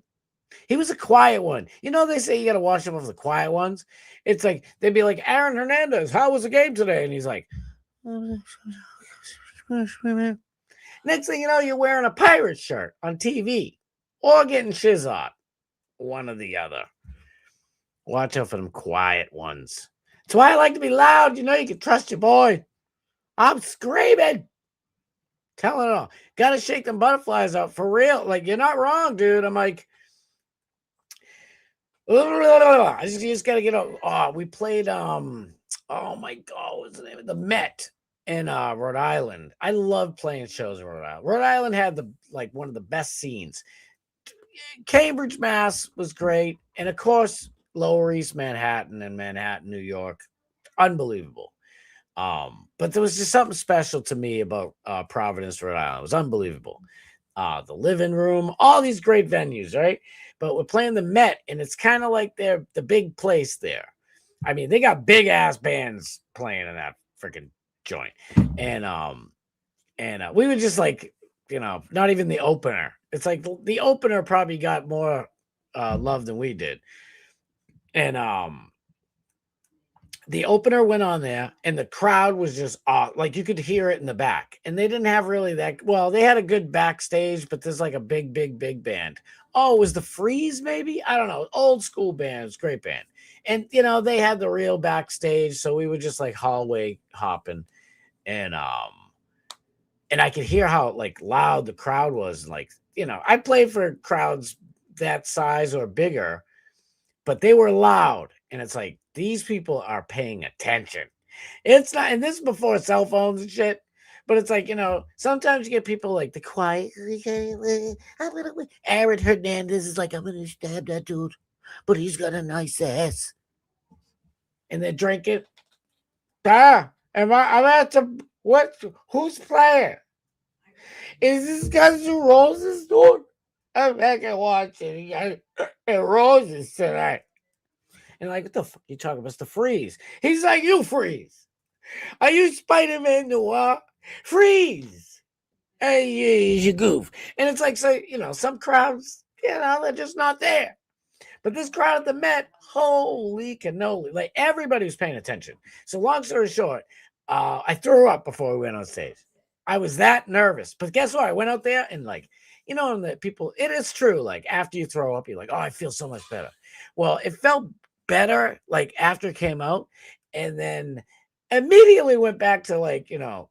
He was a quiet one. You know, they say you got to watch him of the quiet ones. It's like, they'd be like, Aaron Hernandez, how was the game today? And he's like, next thing you know, you're wearing a pirate shirt on TV or getting shiz on. One or the other. Watch out for them quiet ones. That's why I like to be loud. You know, you can trust your boy. I'm screaming. Telling it all. Gotta shake them butterflies out for real. Like, you're not wrong, dude. I'm like, I just gotta get out. Oh, we played oh my god, what's the name of the Met in Rhode Island. I love playing shows in Rhode Island. Rhode Island had one of the best scenes. Cambridge, Mass was great. And of course, Lower East Manhattan and Manhattan, New York. Unbelievable. But there was just something special to me about Providence, Rhode Island. It was unbelievable. The living room, all these great venues, right? But we're playing the Met, and it's kind of like they're the big place there. I mean, they got big ass bands playing in that freaking joint, and we were just like, you know, not even the opener. It's like the opener probably got more love than we did, and the opener went on there, and the crowd was just like you could hear it in the back. And they didn't have really that. Well, they had a good backstage, but there's like a big band. Oh, it was the Freeze, maybe? I don't know. Old school bands, great band. And, you know, they had the real backstage, so we were just like hallway hopping. And I could hear how like loud the crowd was. Like, you know, I played for crowds that size or bigger, but they were loud. And it's like, these people are paying attention. It's not, and this is before cell phones and shit, but it's like, you know, sometimes you get people like the quiet. Aaron Hernandez is like, I'm going to stab that dude, but he's got a nice ass. And they're drinking. I'm at the, who's playing? Is this Guns N' Roses, dude? I'm back and watching Roses tonight. And like, what the fuck you talking about? It's the Freeze. He's like, you Freeze. Are you Spider-Man Noir? Freeze. Hey, you goof. And it's like, so, you know, some crowds, you know, they're just not there. But this crowd at the Met, holy cannoli. Like, everybody was paying attention. So long story short, I threw up before we went on stage. I was that nervous. But guess what? I went out there and like, you know, and the people, it is true. Like, after you throw up, you're like, oh, I feel so much better. Well, it felt better like after it came out, and then immediately went back to like, you know,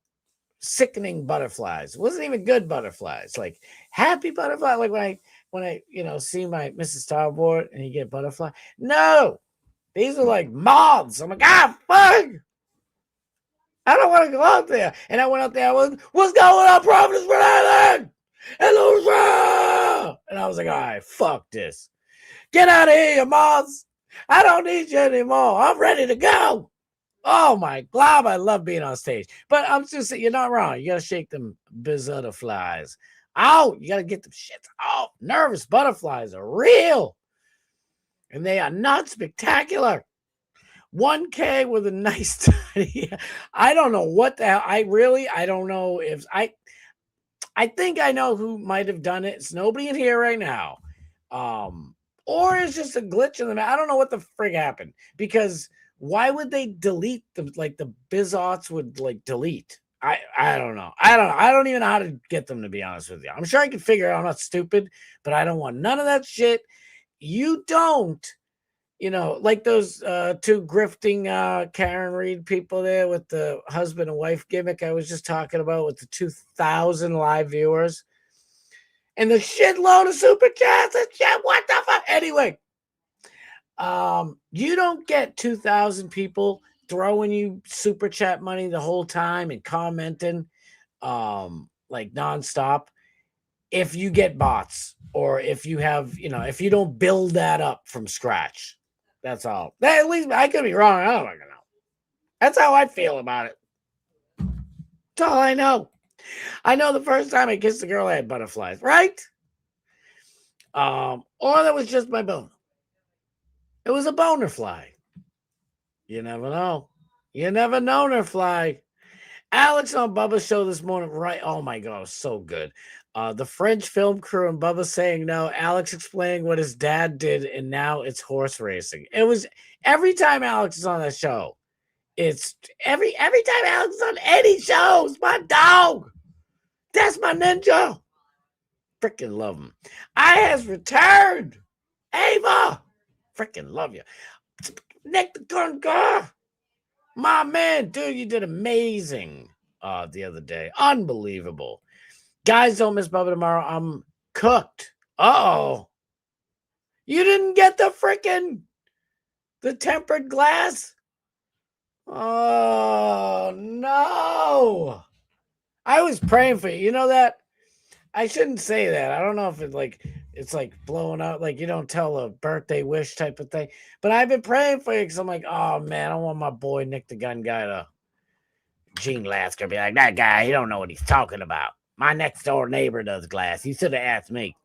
sickening butterflies. It wasn't even good butterflies, like happy butterfly. Like when I you know, see my Mrs. Starboard and you get butterfly. No, these are like moths. I'm like, fuck, I don't want to go out there. And I went out there. What's going on, Providence, Rhode Island? Hello, and I was like, all right, fuck this. Get out of here, you moths. I don't need you anymore. I'm ready to go. Oh my God, I love being on stage. But I'm just saying, you're not wrong. You got to shake them butterflies out. You got to get them shits off. Nervous butterflies are real. And they are not spectacular. 1K with a nice tiny. I don't know what the hell. I don't know if I think I know who might have done it. It's nobody in here right now. Or it's just a glitch in the I don't know what the frig happened, because why would they delete them? Like the Bizots would like delete. I don't know. I don't even know how to get them, to be honest with you. I'm sure I can figure it out. I'm not stupid, but I don't want none of that shit. You don't, like those two grifting Karen Reed people there with the husband and wife gimmick I was just talking about with the 2,000 live viewers and the shitload of super chats and shit. What the fuck? Anyway, you don't get 2,000 people throwing you super chat money the whole time and commenting like nonstop if you get bots, or if you have, if you don't build that up from scratch. That's all. At least I could be wrong. I don't fucking know. That's how I feel about it. That's all I know. I know the first time I kissed a girl, I had butterflies, right? Or that was just my boner. It was a boner fly. You never know. You never know, her fly. Alex on Bubba's show this morning, right? Oh my God, it was so good. The French film crew and Bubba saying no. Alex explaining what his dad did, and now it's horse racing. It was every time Alex is on that show. It's every time Alex is on any show. It's my dog. That's my ninja. Freaking love him. I has returned. Ava. Freaking love you. Nick the Gun Guy. My man, dude, you did amazing the other day. Unbelievable. Guys, don't miss Bubba tomorrow. I'm cooked. Uh-oh. You didn't get the tempered glass? Oh, no. I was praying for you. You know that? I shouldn't say that. I don't know if it's like blowing out, like you don't tell a birthday wish type of thing. But I've been praying for you because I'm like, oh, man, I want my boy Nick the Gun Guy to Gene Lasker be like, that guy, he don't know what he's talking about. My next door neighbor does glass. You should have asked me.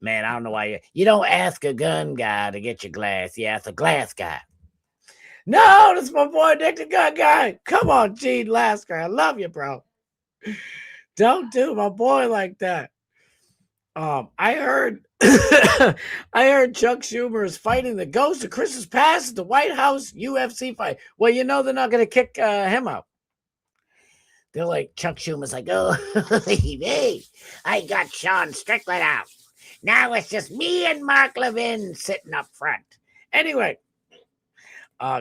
Man, I don't know why you don't ask a gun guy to get your glass. You ask a glass guy. No, that's my boy Nick the Gun Guy. Come on, Gene Lasker. I love you, bro. Don't do my boy like that. I heard Chuck Schumer is fighting the ghost of Christmas past at the White House UFC fight. Well, they're not going to kick him out. They're like, Chuck Schumer's like, oh, hey, I got Sean Strickland out. Now it's just me and Mark Levin sitting up front. Anyway,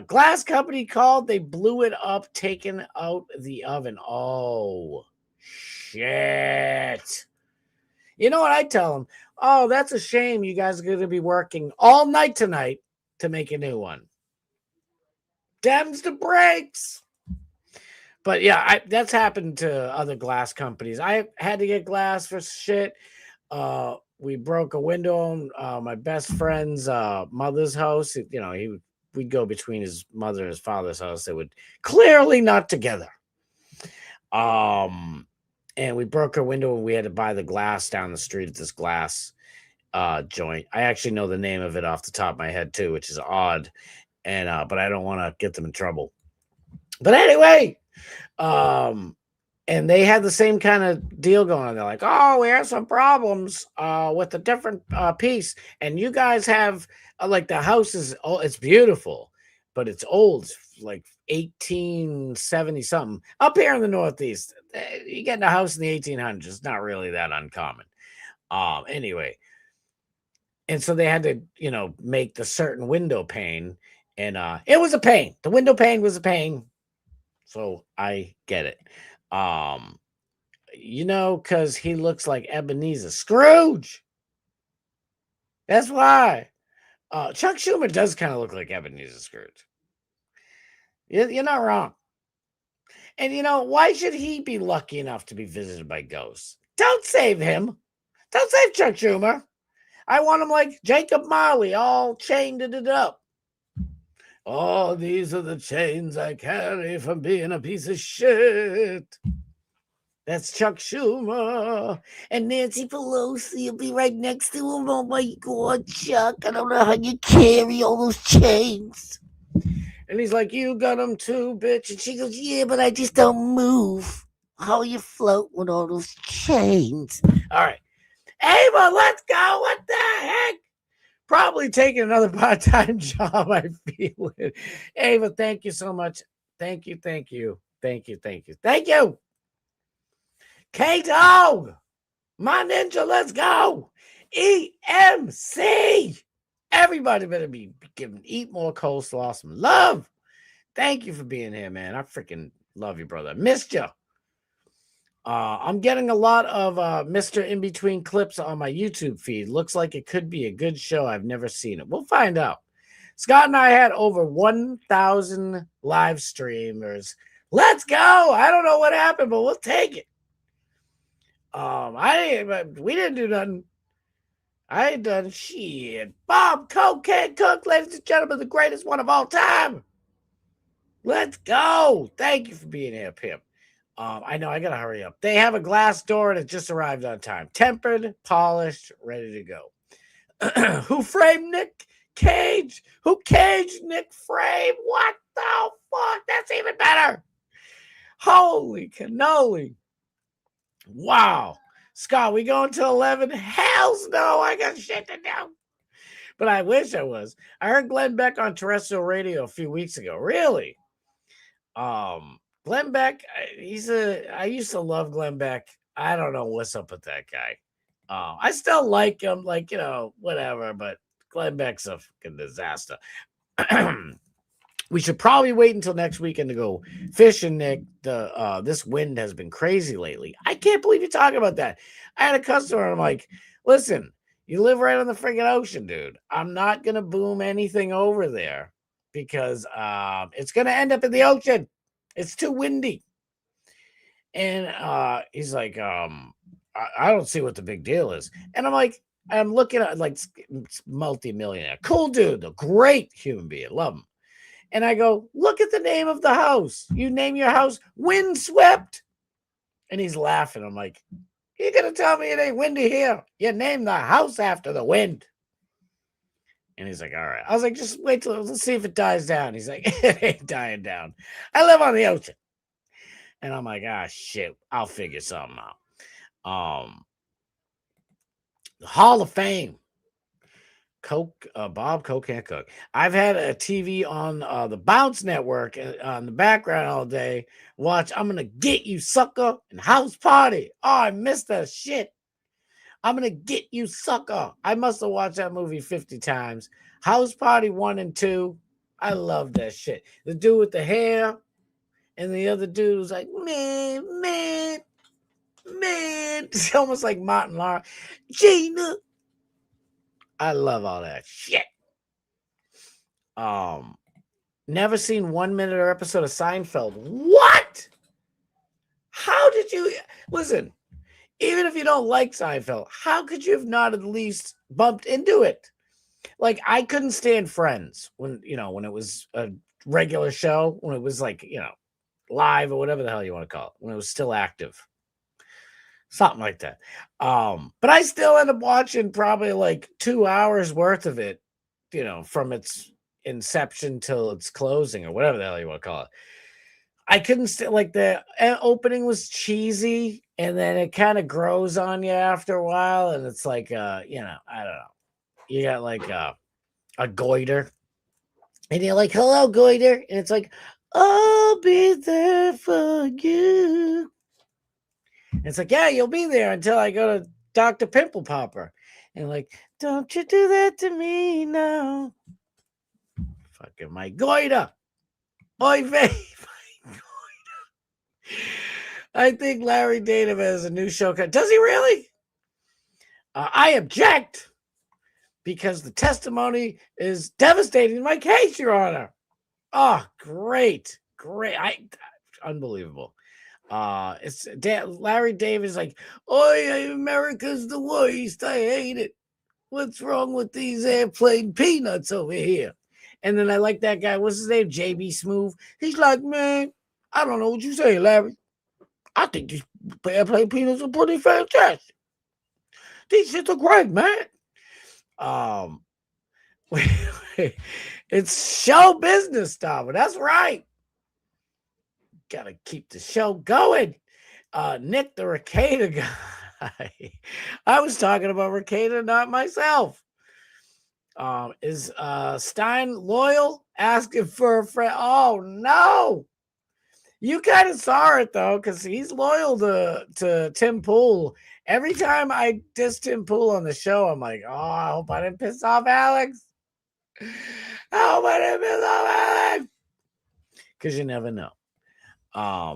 glass company called. They blew it up, taking out the oven. Oh, shit. You know what I tell them? Oh, that's a shame. You guys are going to be working all night tonight to make a new one. Dems the brakes. But yeah, that's happened to other glass companies. I had to get glass for shit. We broke a window on my best friend's mother's house. We'd go between his mother and his father's house. They would clearly not together. And we broke her window, and we had to buy the glass down the street at this glass joint. I actually know the name of it off the top of my head too, which is odd. And but I don't want to get them in trouble. But anyway, and they had the same kind of deal going on. They're like, oh, we have some problems with a different piece. And you guys have, like, the house is, it's beautiful, but it's old. It's like 1870 something. Up here in the Northeast, you get in a house in the 1800s. It's not really that uncommon. Anyway. And so they had to, make the certain window pane. And it was a pain. The window pane was a pain. So I get it. Because he looks like Ebenezer Scrooge. That's why. Chuck Schumer does kind of look like Ebenezer Scrooge. You're not wrong. And why should he be lucky enough to be visited by ghosts? Don't save him. Don't save Chuck Schumer. I want him like Jacob Marley, all chained it up. Oh, these are the chains I carry from being a piece of shit. That's Chuck Schumer. And Nancy Pelosi will be right next to him. Oh my God, Chuck, I don't know how you carry all those chains. And he's like, you got them too, bitch. And she goes, yeah, but I just don't move. How you float with all those chains? All right. Ava, let's go. What the heck? Probably taking another part-time job, I feel it. Ava, thank you so much. Thank you. K-Dog, my ninja, let's go. EMC. Everybody better be giving Eat More Coleslaw some love. Thank you for being here, man. I freaking love you, brother. Missed you. I'm getting a lot of Mr. In Between clips on my YouTube feed. Looks like it could be a good show. I've never seen it. We'll find out. Scott and I had over 1,000 live streamers. Let's go. I don't know what happened, but we'll take it. We didn't do nothing. I ain't done shit. Bob Cocaine Cook, ladies and gentlemen, the greatest one of all time. Let's go. Thank you for being here, Pimp. I know I gotta hurry up. They have a glass door and it just arrived on time. Tempered, polished, ready to go. Who framed Nick Cage? Who caged Nick Frame? What the fuck? That's even better. Holy cannoli. Wow. Scott, we going to 11? Hells no, I got shit to do. But I wish I was. I heard Glenn Beck on terrestrial radio a few weeks ago. Really? Glenn Beck, I used to love Glenn Beck. I don't know what's up with that guy. I still like him, like, whatever, but Glenn Beck's a fucking disaster. We should probably wait until next weekend to go fishing, Nick. This wind has been crazy lately. I can't believe you're talking about that. I had a customer, and I'm like, listen, you live right on the friggin' ocean, dude. I'm not going to boom anything over there because it's going to end up in the ocean. It's too windy. And he's like, I don't see what the big deal is. And I'm like, I'm looking at like multi-millionaire. Cool dude, a great human being. Love him. And I go, look at the name of the house. You name your house Windswept. And he's laughing. I'm like, you're going to tell me it ain't windy here? You name the house after the wind. And he's like, all right. I was like, just wait till let's see if it dies down. He's like, it ain't dying down. I live on the ocean. And I'm like, shit, I'll figure something out. Hall of Fame. Bob Cocaine Cook. I've had a TV on the Bounce Network on the background all day. Watch I'm Gonna Get You, Sucker, and House Party. Oh, I missed that shit. I'm Gonna Get You, Sucker. I must have watched that movie 50 times. House Party 1 and 2. I love that shit. The dude with the hair and the other dude was like, man. It's almost like Martin Lawrence. Gina. I love all that shit. Never seen 1 minute or episode of Seinfeld. What? How did you listen? Even if you don't like Seinfeld, how could you have not at least bumped into it? Like I couldn't stand Friends when it was a regular show, when it was like, live or whatever the hell you want to call it, when it was still active. Something like that. But I still end up watching probably like 2 hours worth of it, from its inception till its closing or whatever the hell you want to call it. I couldn't like the opening was cheesy and then it kind of grows on you after a while. And it's like, I don't know. You got like a goiter and you're like, hello, goiter. And it's like, I'll be there for you. It's like, yeah, you'll be there until I go to Dr. Pimple Popper. And like, don't you do that to me now. Fucking my goiter. Oy vey. My goiter. I think Larry David has a new show. Does he really? I object because the testimony is devastating my case, Your Honor. Oh, great. Unbelievable. It's Larry David's like, oh, America's the worst. I hate it. What's wrong with these airplane peanuts over here? And then I like that guy. What's his name? JB Smooth. He's like, man, I don't know what you say, Larry. I think these airplane peanuts are pretty fantastic. These shits are great, man. It's show business stuff. That's right. Gotta keep the show going. Nick the Ricada guy. I was talking about Ricada, not myself. Is Stein loyal? Asking for a friend. Oh no. You kind of saw it though, because he's loyal to Tim Pool. Every time I diss Tim Pool on the show, I'm like, oh, I hope I didn't piss off Alex. I hope I didn't piss off Alex. Because you never know. I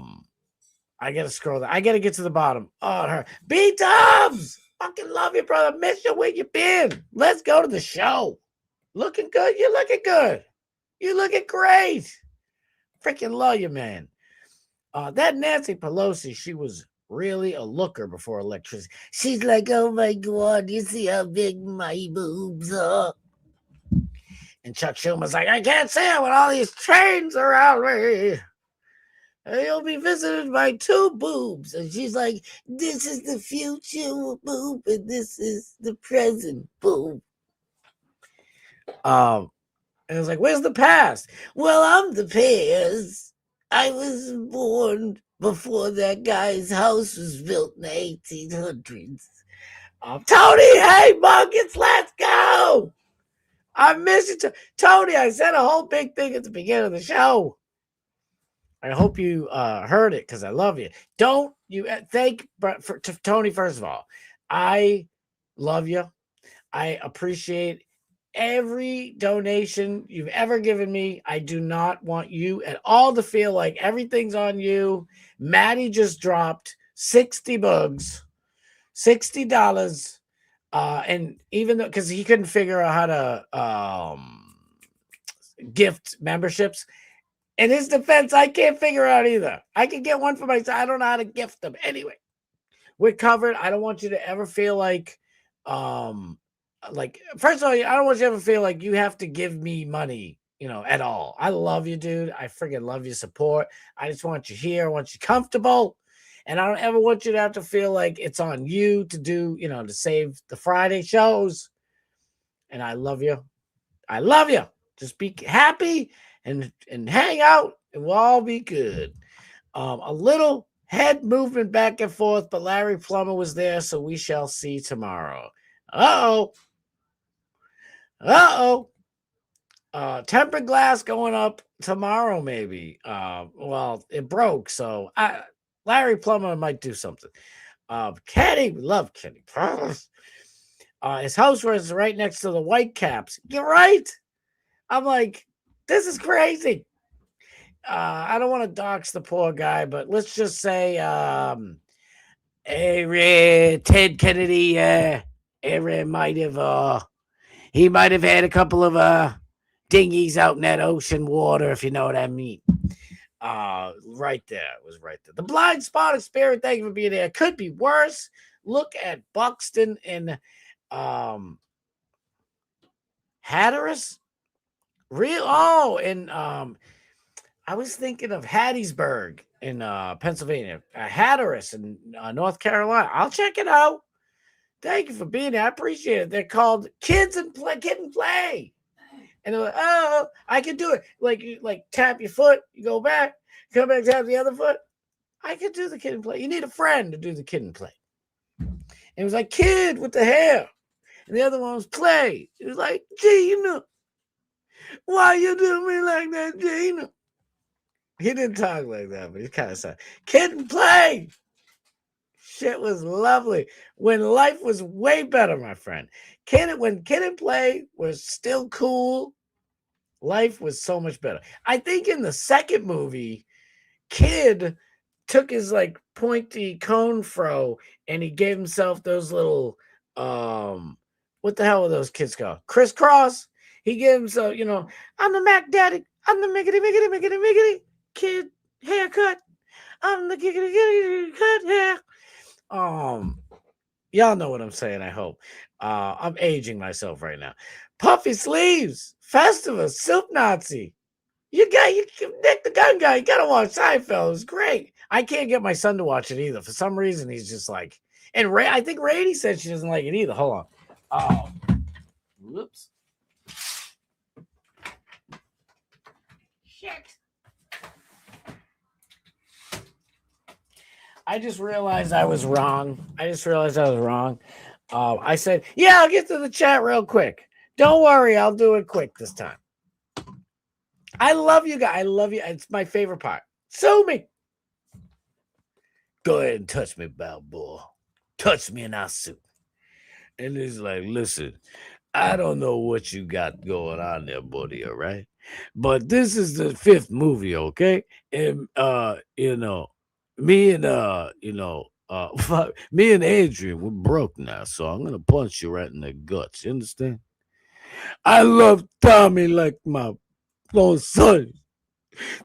gotta scroll that. I gotta get to the bottom. Oh, her B-Dubs! Fucking love you, brother. Miss you. Where you been? Let's go to the show. Looking good. You're looking good. You're looking great. Freaking love you, man. That Nancy Pelosi, she was really a looker before electricity. She's like, oh my God, you see how big my boobs are? And Chuck Schumer's like, I can't see it when all these trains around me. And you'll be visited by two boobs. And she's like, this is the future boob, and this is the present boob. And I was like, where's the past? Well, I'm the past. I was born before that guy's house was built in the 1800s. Tony, hey, Muggins, let's go. I miss you. Tony, I said a whole big thing at the beginning of the show. I hope you heard it because I love you. Don't you thank Tony, first of all. I love you. I appreciate every donation you've ever given me. I do not want you at all to feel like everything's on you. Maddie just dropped 60 bugs, $60. And even though, because he couldn't figure out how to gift memberships. In his defense, I can't figure out either. I can get one for myself. I don't know how to gift them. Anyway, we're covered. I don't want you to ever feel like first of all, I don't want you to ever feel like you have to give me money, at all. I love you, dude. I freaking love your support. I just want you here. I want you comfortable. And I don't ever want you to have to feel like it's on you to do, to save the Friday shows. And I love you. I love you. Just be happy and hang out, and we'll all be good. A little head movement back and forth, but Larry Plummer was there, so we shall see tomorrow. Tempered glass going up tomorrow, maybe. Well, it broke, so Larry Plummer might do something. Kenny, we love Kenny. His house was right next to the Whitecaps. You're right. I'm like, this is crazy. I don't want to dox the poor guy, but let's just say, Ted Kennedy, might have, he might have had a couple of dinghies out in that ocean water, if you know what I mean. Right there. It was right there. The blind spot of spirit, thank you for being there. Could be worse. Look at Buxton and Hatteras. I was thinking of Hattiesburg in Pennsylvania, Hatteras in North Carolina. I'll check it out. Thank you for being there. I appreciate it. They're called Kid and Play. And they're like, oh, I can do it. Like you tap your foot, you go back, come back, tap the other foot. I could do the Kid and Play. You need a friend to do the Kid and Play. And it was like Kid with the hair. And the other one was Play. It was like, Gina, why you do me like that, Gina? He didn't talk like that, but he kind of said, Kid and Play. Shit was lovely. When life was way better, my friend. When Kid and Play was still cool, life was so much better. I think in the second movie, Kid took his pointy cone fro and he gave himself those little what the hell are those kids called? Crisscross. He gave himself, I'm the Mac Daddy. I'm the miggity kid haircut. I'm the giggity cut hair. Y'all know what I'm saying, I hope. I'm aging myself right now. Puffy Sleeves, Festivus, Soup Nazi. You Nick the Gun Guy, you gotta watch Seinfeld. It was great. I can't get my son to watch it either. For some reason, he's just like, and I think Rady said she doesn't like it either. Hold on. Whoops. Shit. I just realized I was wrong. I said, yeah, I'll get to the chat real quick. Don't worry, I'll do it quick this time. I love you guys. I love you. It's my favorite part. Sue me. Go ahead and touch me, Balboa. Touch me and I'll sue. And he's like, listen, I don't know what you got going on there, buddy, all right? But this is the 5th movie, okay? And me and me and Adrian, we're broke now, so I'm gonna punch you right in the guts. You understand? I love Tommy like my own son.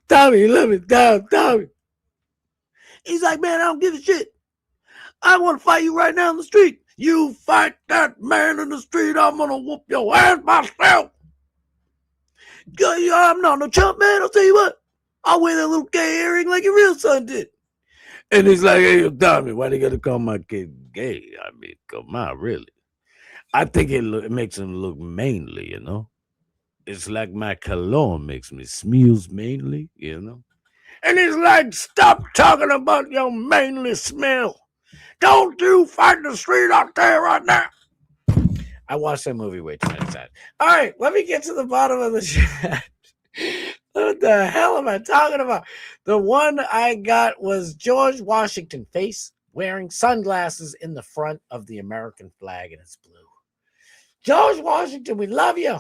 Tommy, let me down, Tommy. He's like, man, I don't give a shit. I want to fight you right now in the street. You fight that man in the street, I'm gonna whoop your ass myself. I'm not no chump, man. I'll tell you what. I'll wear that little gay earring like your real son did. And he's like, hey, Tommy, why they gotta call my kid gay? I mean, come on, really. I think it makes him look manly, you know? It's like my cologne makes me smells manly, you know? And he's like, stop talking about your manly smell. Don't you fight the street out there right now. I watched that movie way too many times. All right, let me get to the bottom of the chat. What the hell am I talking about? The one I got was George Washington face wearing sunglasses in the front of the American flag, and it's blue. George Washington, we love you.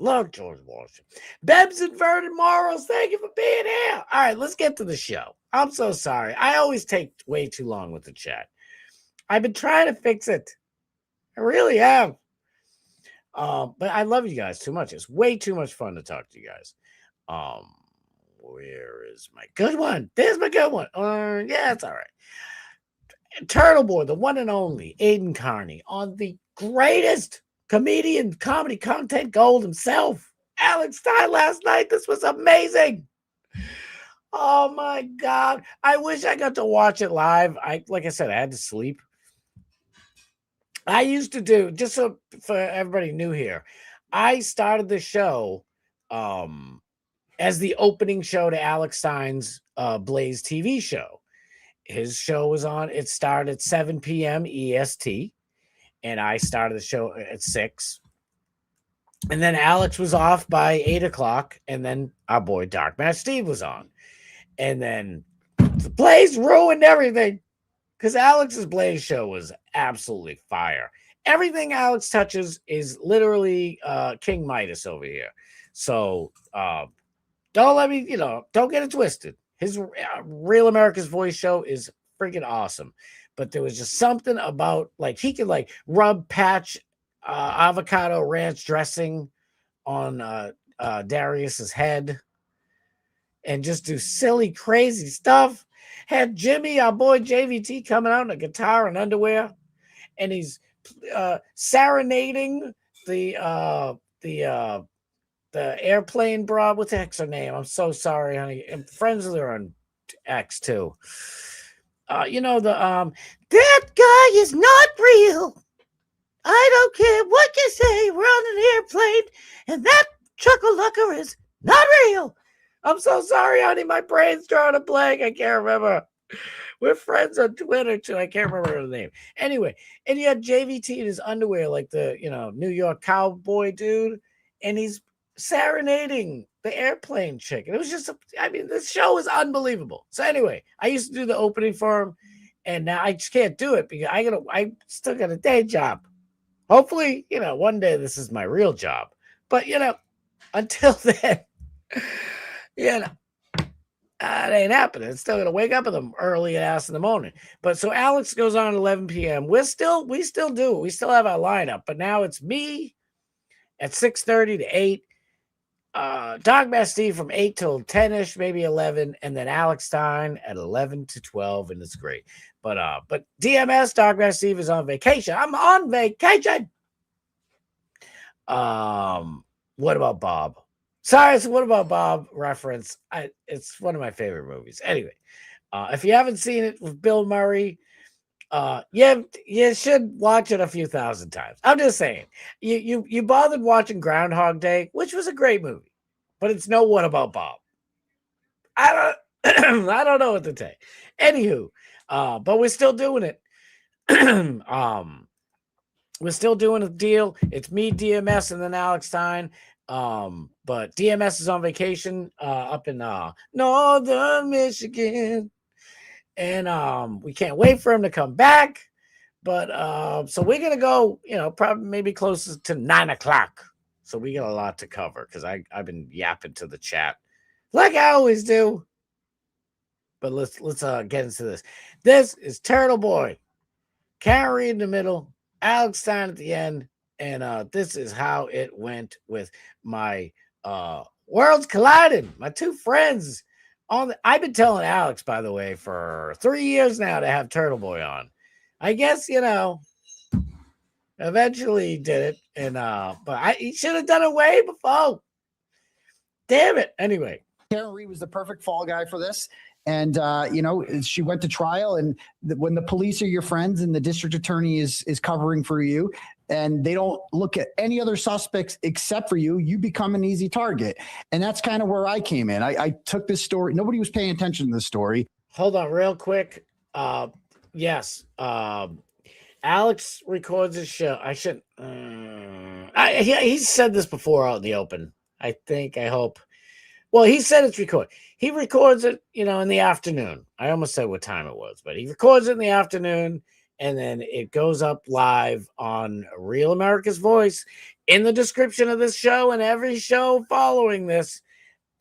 Love George Washington. Beb's Inverted Morals, thank you for being here. All right, let's get to the show. I'm so sorry. I always take way too long with the chat. I've been trying to fix it. I really have. But I love you guys too much. It's way too much fun to talk to you guys. Where is my good one? There's my good one. Yeah, it's all right. Turtleboy, the one and only Aiden Carney, on the greatest comedian comedy content gold himself, Alex Stein, last night. This was amazing. Oh my God. I wish I got to watch it live. Like I said, I had to sleep. I used to do, just so for everybody new here, I started the show as the opening show to Alex Stein's Blaze TV show. His show was on, it started at 7 p.m. EST, and I started the show at 6. And then Alex was off by 8 o'clock, and then our boy Dark Match Steve was on. And then the Blaze ruined everything. Because Alex's Blaze show was absolutely fire. Everything Alex touches is literally King Midas over here. So don't let me, don't get it twisted. His Real America's Voice show is freaking awesome. But there was just something about, like, he could, like, rub patch avocado ranch dressing on Darius's head and just do silly, crazy stuff. Had Jimmy, our boy JVT, coming out in a guitar and underwear, and he's serenading the airplane broad. What the heck's her name? I'm so sorry, honey. I'm friends with her on X too. That guy is not real. I don't care what you say. We're on an airplane, and that chuckle-lucker is not real. I'm so sorry, honey. My brain's drawing a blank. I can't remember. We're friends on Twitter, too. I can't remember her name. Anyway, and you had JVT in his underwear, like the, New York cowboy dude, and he's serenading the airplane chick. And it was just, this show is unbelievable. So anyway, I used to do the opening for him, and now I just can't do it because I still got a day job. Hopefully, one day this is my real job. But, until then, it ain't happening. It's still gonna wake up in the early ass in the morning. But so Alex goes on at 11 p.m. We still do it. We still have our lineup, but now it's me at 6:30 to 8. Dogmaster Steve from 8 till 10ish, maybe 11, and then Alex Stein at 11 to 12, and it's great. But DMS, Dogman Steve, is on vacation. I'm on vacation. What about Bob? Sorry, it's What About Bob reference. It's one of my favorite movies. Anyway, if you haven't seen it with Bill Murray, you should watch it a few thousand times. I'm just saying, you bothered watching Groundhog Day, which was a great movie, but it's no What About Bob. I don't know what to say. Anywho, but we're still doing it. We're still doing a deal. It's me, DMS, and then Alex Stein. But DMS is on vacation up in northern Michigan. And we can't wait for him to come back. But so we're gonna go, probably maybe close to 9 o'clock. So we got a lot to cover because I've been yapping to the chat like I always do. But let's get into this. This is Turtleboy, Karen Reed in the middle, Alex Stein at the end, and this is how it went with my worlds colliding. My two friends I've been telling Alex, by the way, for 3 years now to have Turtleboy on. I guess eventually he did it, and but he should have done it way before. Damn it. Anyway, Karen Reed was the perfect fall guy for this. And, she went to trial, and when the police are your friends and the district attorney is covering for you and they don't look at any other suspects except for you, you become an easy target. And that's kind of where I came in. I took this story. Nobody was paying attention to this story. Hold on real quick. Yes. Alex records his show. I should. He's said this before out in the open. I hope. Well, he said it's recorded. He records it, in the afternoon. I almost said what time it was, but he records it in the afternoon, and then it goes up live on Real America's Voice. In the description of this show and every show following this,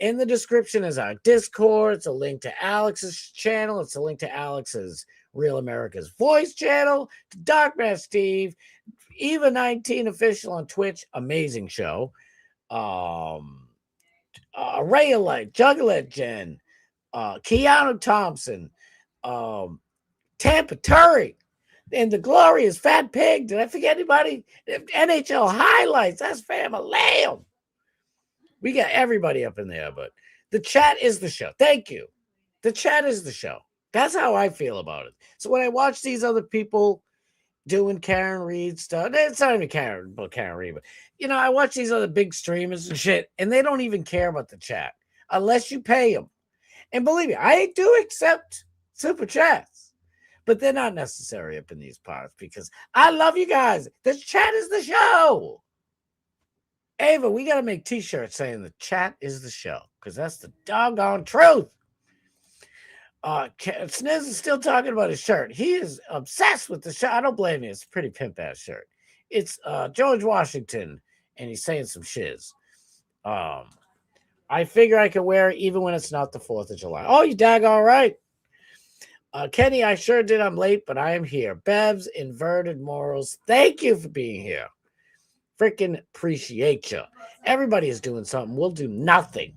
in the description is our Discord. It's a link to Alex's channel. It's a link to Alex's Real America's Voice channel, to Darkman Steve, Eva 19 official on Twitch. Amazing show. Raylight, Jugglet Jen, Keanu Thompson, Tampa Turry, and the glorious Fat Pig. Did I forget anybody? NHL Highlights. That's family. We got everybody up in there, but the chat is the show. Thank you. The chat is the show. That's how I feel about it. So when I watch these other people doing Karen Reed stuff, it's not even Karen Reed, but I watch these other big streamers and shit, and they don't even care about the chat unless you pay them. And believe me, I do accept super chats, but they're not necessary up in these parts because I love you guys. The chat is the show. Ava, we got to make t-shirts saying the chat is the show because that's the doggone truth. Sniz is still talking about his shirt. He is obsessed with the shirt. I don't blame you. It's a pretty pimp-ass shirt. It's George Washington, and he's saying some shiz. I figure I can wear it even when it's not the 4th of July. Oh, you daggone right. Kenny, I sure did. I'm late, but I am here. Bev's Inverted Morals, thank you for being here. Freaking appreciate you. Everybody is doing something. We'll do nothing.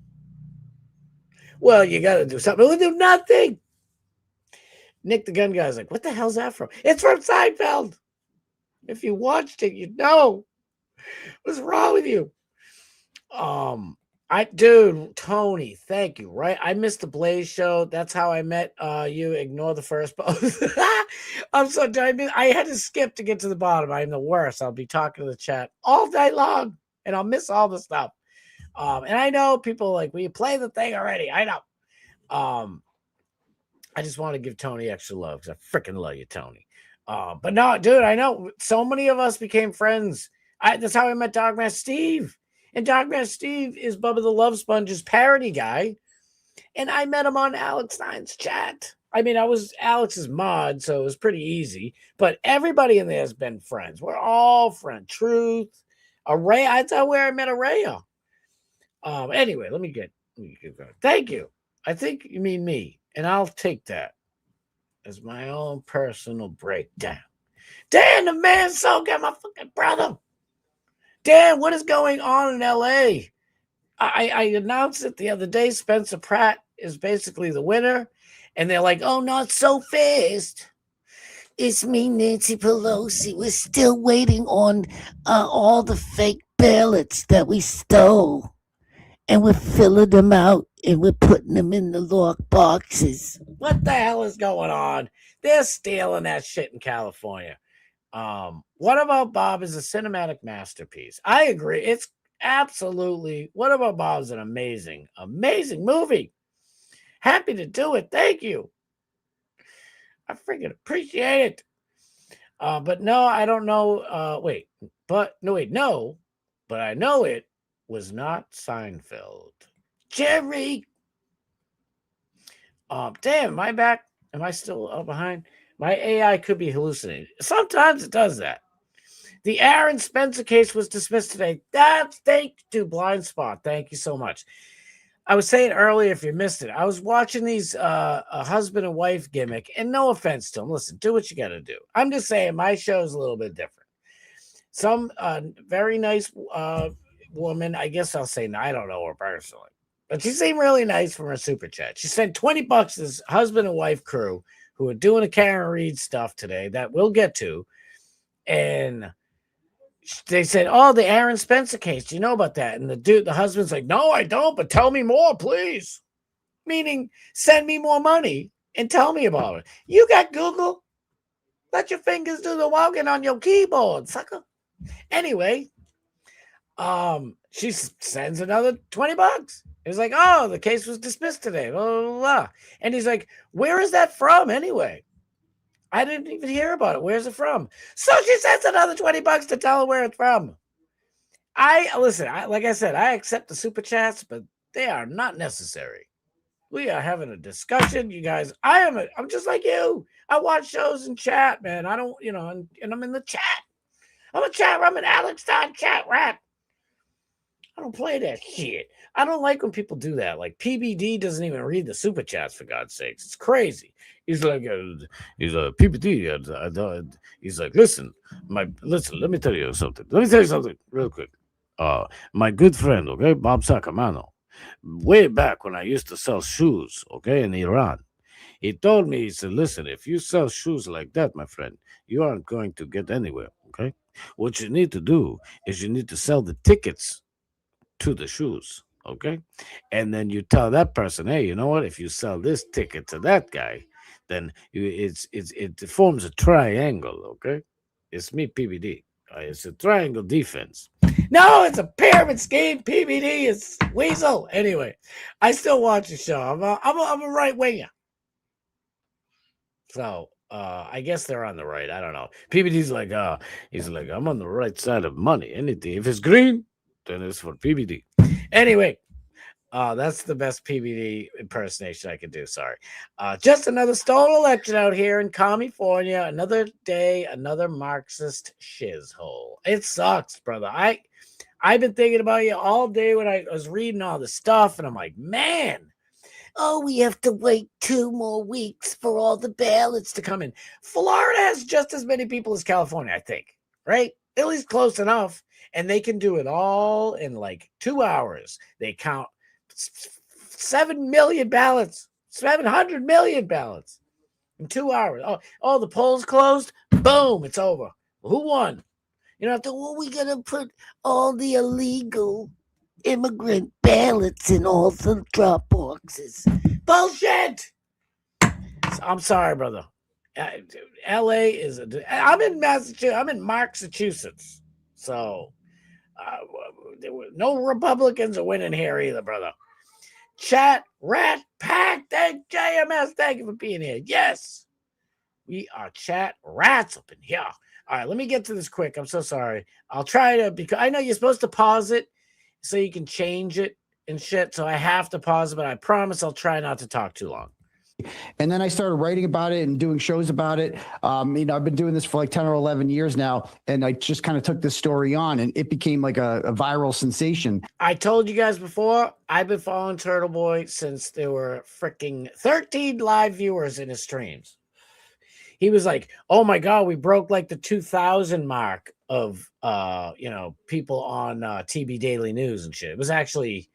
Well, you got to do something. We'll do nothing. Nick the Gun Guy's like, what the hell's that from? It's from Seinfeld. If you watched it, you'd know. What's wrong with you? Dude, Tony, thank you. Right, I missed the Blaze show. That's how I met you. Ignore the first post. I'm so tired. I had to skip to get to the bottom. I'm the worst. I'll be talking to the chat all day long, and I'll miss all the stuff. And I know people like, will you play the thing already? I know. I just want to give Tony extra love because I freaking love you, Tony. But no, dude, I know so many of us became friends. That's how I met Dogman Steve. And Dogman Steve is Bubba the Love Sponge's parody guy. And I met him on Alex Stein's chat. I mean, I was Alex's mod, so it was pretty easy. But everybody in there has been friends. We're all friends. Truth. Array. That's where I met Araya. Anyway, let me get going. Thank you. I think you mean me. And I'll take that as my own personal breakdown. Dan, the man so got my fucking brother. Dan, what is going on in LA? I announced it the other day. Spencer Pratt is basically the winner. And they're like, oh, not so fast. It's me, Nancy Pelosi. We're still waiting on all the fake ballots that we stole. And we're filling them out and we're putting them in the locked boxes. What the hell is going on? They're stealing that shit in California. What About Bob is a cinematic masterpiece. I agree. It's absolutely, What About Bob is an amazing, amazing movie. Happy to do it. Thank you. I freaking appreciate it. But no, I don't know. But I know it was not Seinfeld. Jerry. Damn, am I back? Am I still behind? My AI could be hallucinating. Sometimes it does that. The Aaron Spencer case was dismissed today. That's thanks to Blind Spot. Thank you so much. I was saying earlier, if you missed it, I was watching these a husband and wife gimmick, and no offense to them. Listen, do what you got to do. I'm just saying my show is a little bit different. Some very nice woman, I guess I'll say, I don't know her personally, but she seemed really nice from her super chat. She sent $20 to this husband and wife crew who are doing a Karen Reed stuff today that we'll get to, and they said, "Oh, the Aaron Spencer case. Do you know about that?" And the husband's like, "No, I don't, but tell me more, please." Meaning, send me more money and tell me about it. You got Google. Let your fingers do the walking on your keyboard, sucker. Anyway, she sends another $20. It's like, "Oh, the case was dismissed today." Blah, blah, blah. And he's like, "Where is that from anyway? I didn't even hear about it. Where's it from?" So she sends another $20 to tell her where it's from. Like I said, I accept the super chats, but they are not necessary. We are having a discussion, you guys. I'm just like you. I watch shows and chat, man. I don't, and I'm in the chat. I'm an Alex Dodd chat rat. I don't play that shit. I don't like when people do that. Like PBD doesn't even read the super chats, for God's sakes. It's crazy. He's like, PBD. He's like, listen, let me tell you something. Let me tell you something real quick. My good friend, okay, Bob Sacamano, way back when I used to sell shoes, okay, in Iran, he told me, he said, listen, if you sell shoes like that, my friend, you aren't going to get anywhere, okay? What you need to do is you need to sell the tickets to the shoes, okay? And then you tell that person, hey, you know what? If you sell this ticket to that guy, then it forms a triangle, okay? It's me, PBD. It's a triangle defense. No, it's a pyramid scheme. PBD is Weasel. Anyway, I still watch the show. I'm a right winger. So I guess they're on the right. I don't know. PBD's like, he's like, I'm on the right side of money. Anything. If it's green, then it's for PBD. Anyway, that's the best PBD impersonation I could do. Sorry. Just another stolen election out here in California. Another day, another Marxist shiz hole. It sucks, brother. I've been thinking about you all day when I was reading all the stuff, and I'm like, man, we have to wait 2 more weeks for all the ballots to come in. Florida has just as many people as California, I think, right? At least close enough. And they can do it all in like 2 hours. They count 7 million ballots, 700 million ballots in 2 hours. Oh, the polls closed. Boom, it's over. Who won? We're going to put all the illegal immigrant ballots in all the drop boxes. Bullshit. I'm sorry, brother. LA is I'm in Massachusetts. I'm in Massachusetts. So no Republicans are winning here either, brother. Chat Rat Pack. Thank JMS. Thank you for being here. Yes, we are chat rats up in here. All right, let me get to this quick. I'm so sorry. I'll try to, because I know you're supposed to pause it so you can change it and shit. So I have to pause it, but I promise I'll try not to talk too long. And then I started writing about it and doing shows about it. I've been doing this for like 10 or 11 years now. And I just kind of took this story on and it became like a viral sensation. I told you guys before, I've been following Turtleboy since there were freaking 13 live viewers in his streams. He was like, oh my God, we broke like the 2,000 mark of, people on TB Daily News and shit. It was actually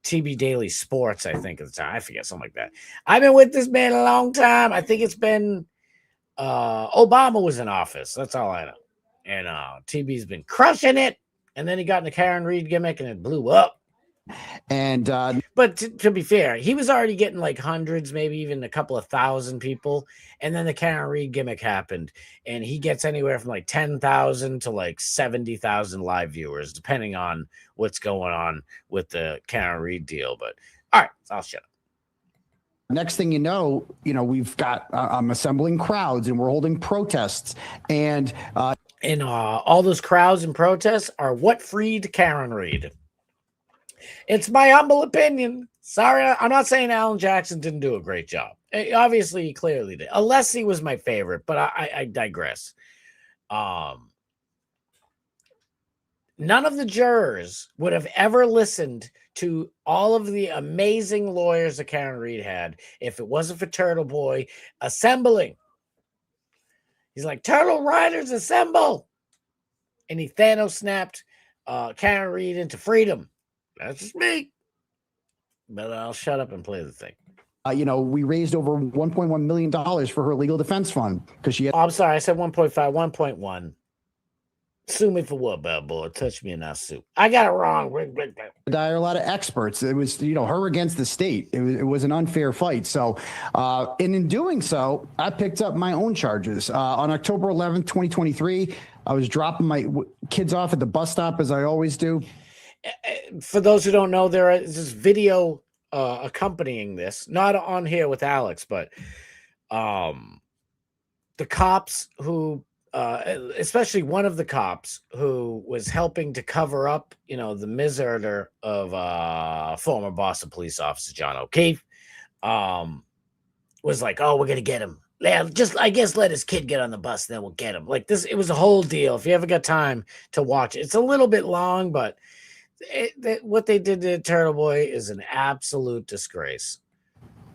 TB Daily Sports, I think, at the time. I forget, something like that. I've been with this man a long time. I think it's been Obama was in office. That's all I know. And TB's been crushing it. And then he got in the Karen Reed gimmick and it blew up. And But to be fair, he was already getting like hundreds, maybe even a couple of thousand people. And then the Karen Reed gimmick happened. And he gets anywhere from like 10,000 to like 70,000 live viewers, depending on what's going on with the Karen Reed deal. But all right, I'll shut up. next thing you know, we've got I'm assembling crowds and we're holding protests, and all those crowds and protests are what freed Karen Reed. It's my humble opinion. Sorry, I'm not saying Alan Jackson didn't do a great job. Obviously, he clearly did. Alessi was my favorite, but I digress. None of the jurors would have ever listened to all of the amazing lawyers that Karen Reed had if it wasn't for Turtleboy assembling. He's like, Turtle Riders, assemble! And he Thanos snapped Karen Reed into freedom. That's just me. But I'll shut up and play the thing. We raised over $1.1 million for her legal defense fund because she had. Oh, I'm sorry. I said 1.5, 1.1. Sue me for what, bad boy? Touch me and I'll sue. I got it wrong. There are a lot of experts. It was, her against the state. It was an unfair fight. So, and in doing so, I picked up my own charges. On October 11th, 2023, I was dropping my kids off at the bus stop, as I always do. For those who don't know, there is this video accompanying this, not on here with Alex, but the cops who, especially one of the cops who was helping to cover up, the murder of former Boston police officer John O'Keefe, was like, "Oh, we're gonna get him. Yeah, just I guess let his kid get on the bus, then we'll get him." Like this, it was a whole deal. If you ever got time to watch it, it's a little bit long, but what they did to Turtleboy is an absolute disgrace.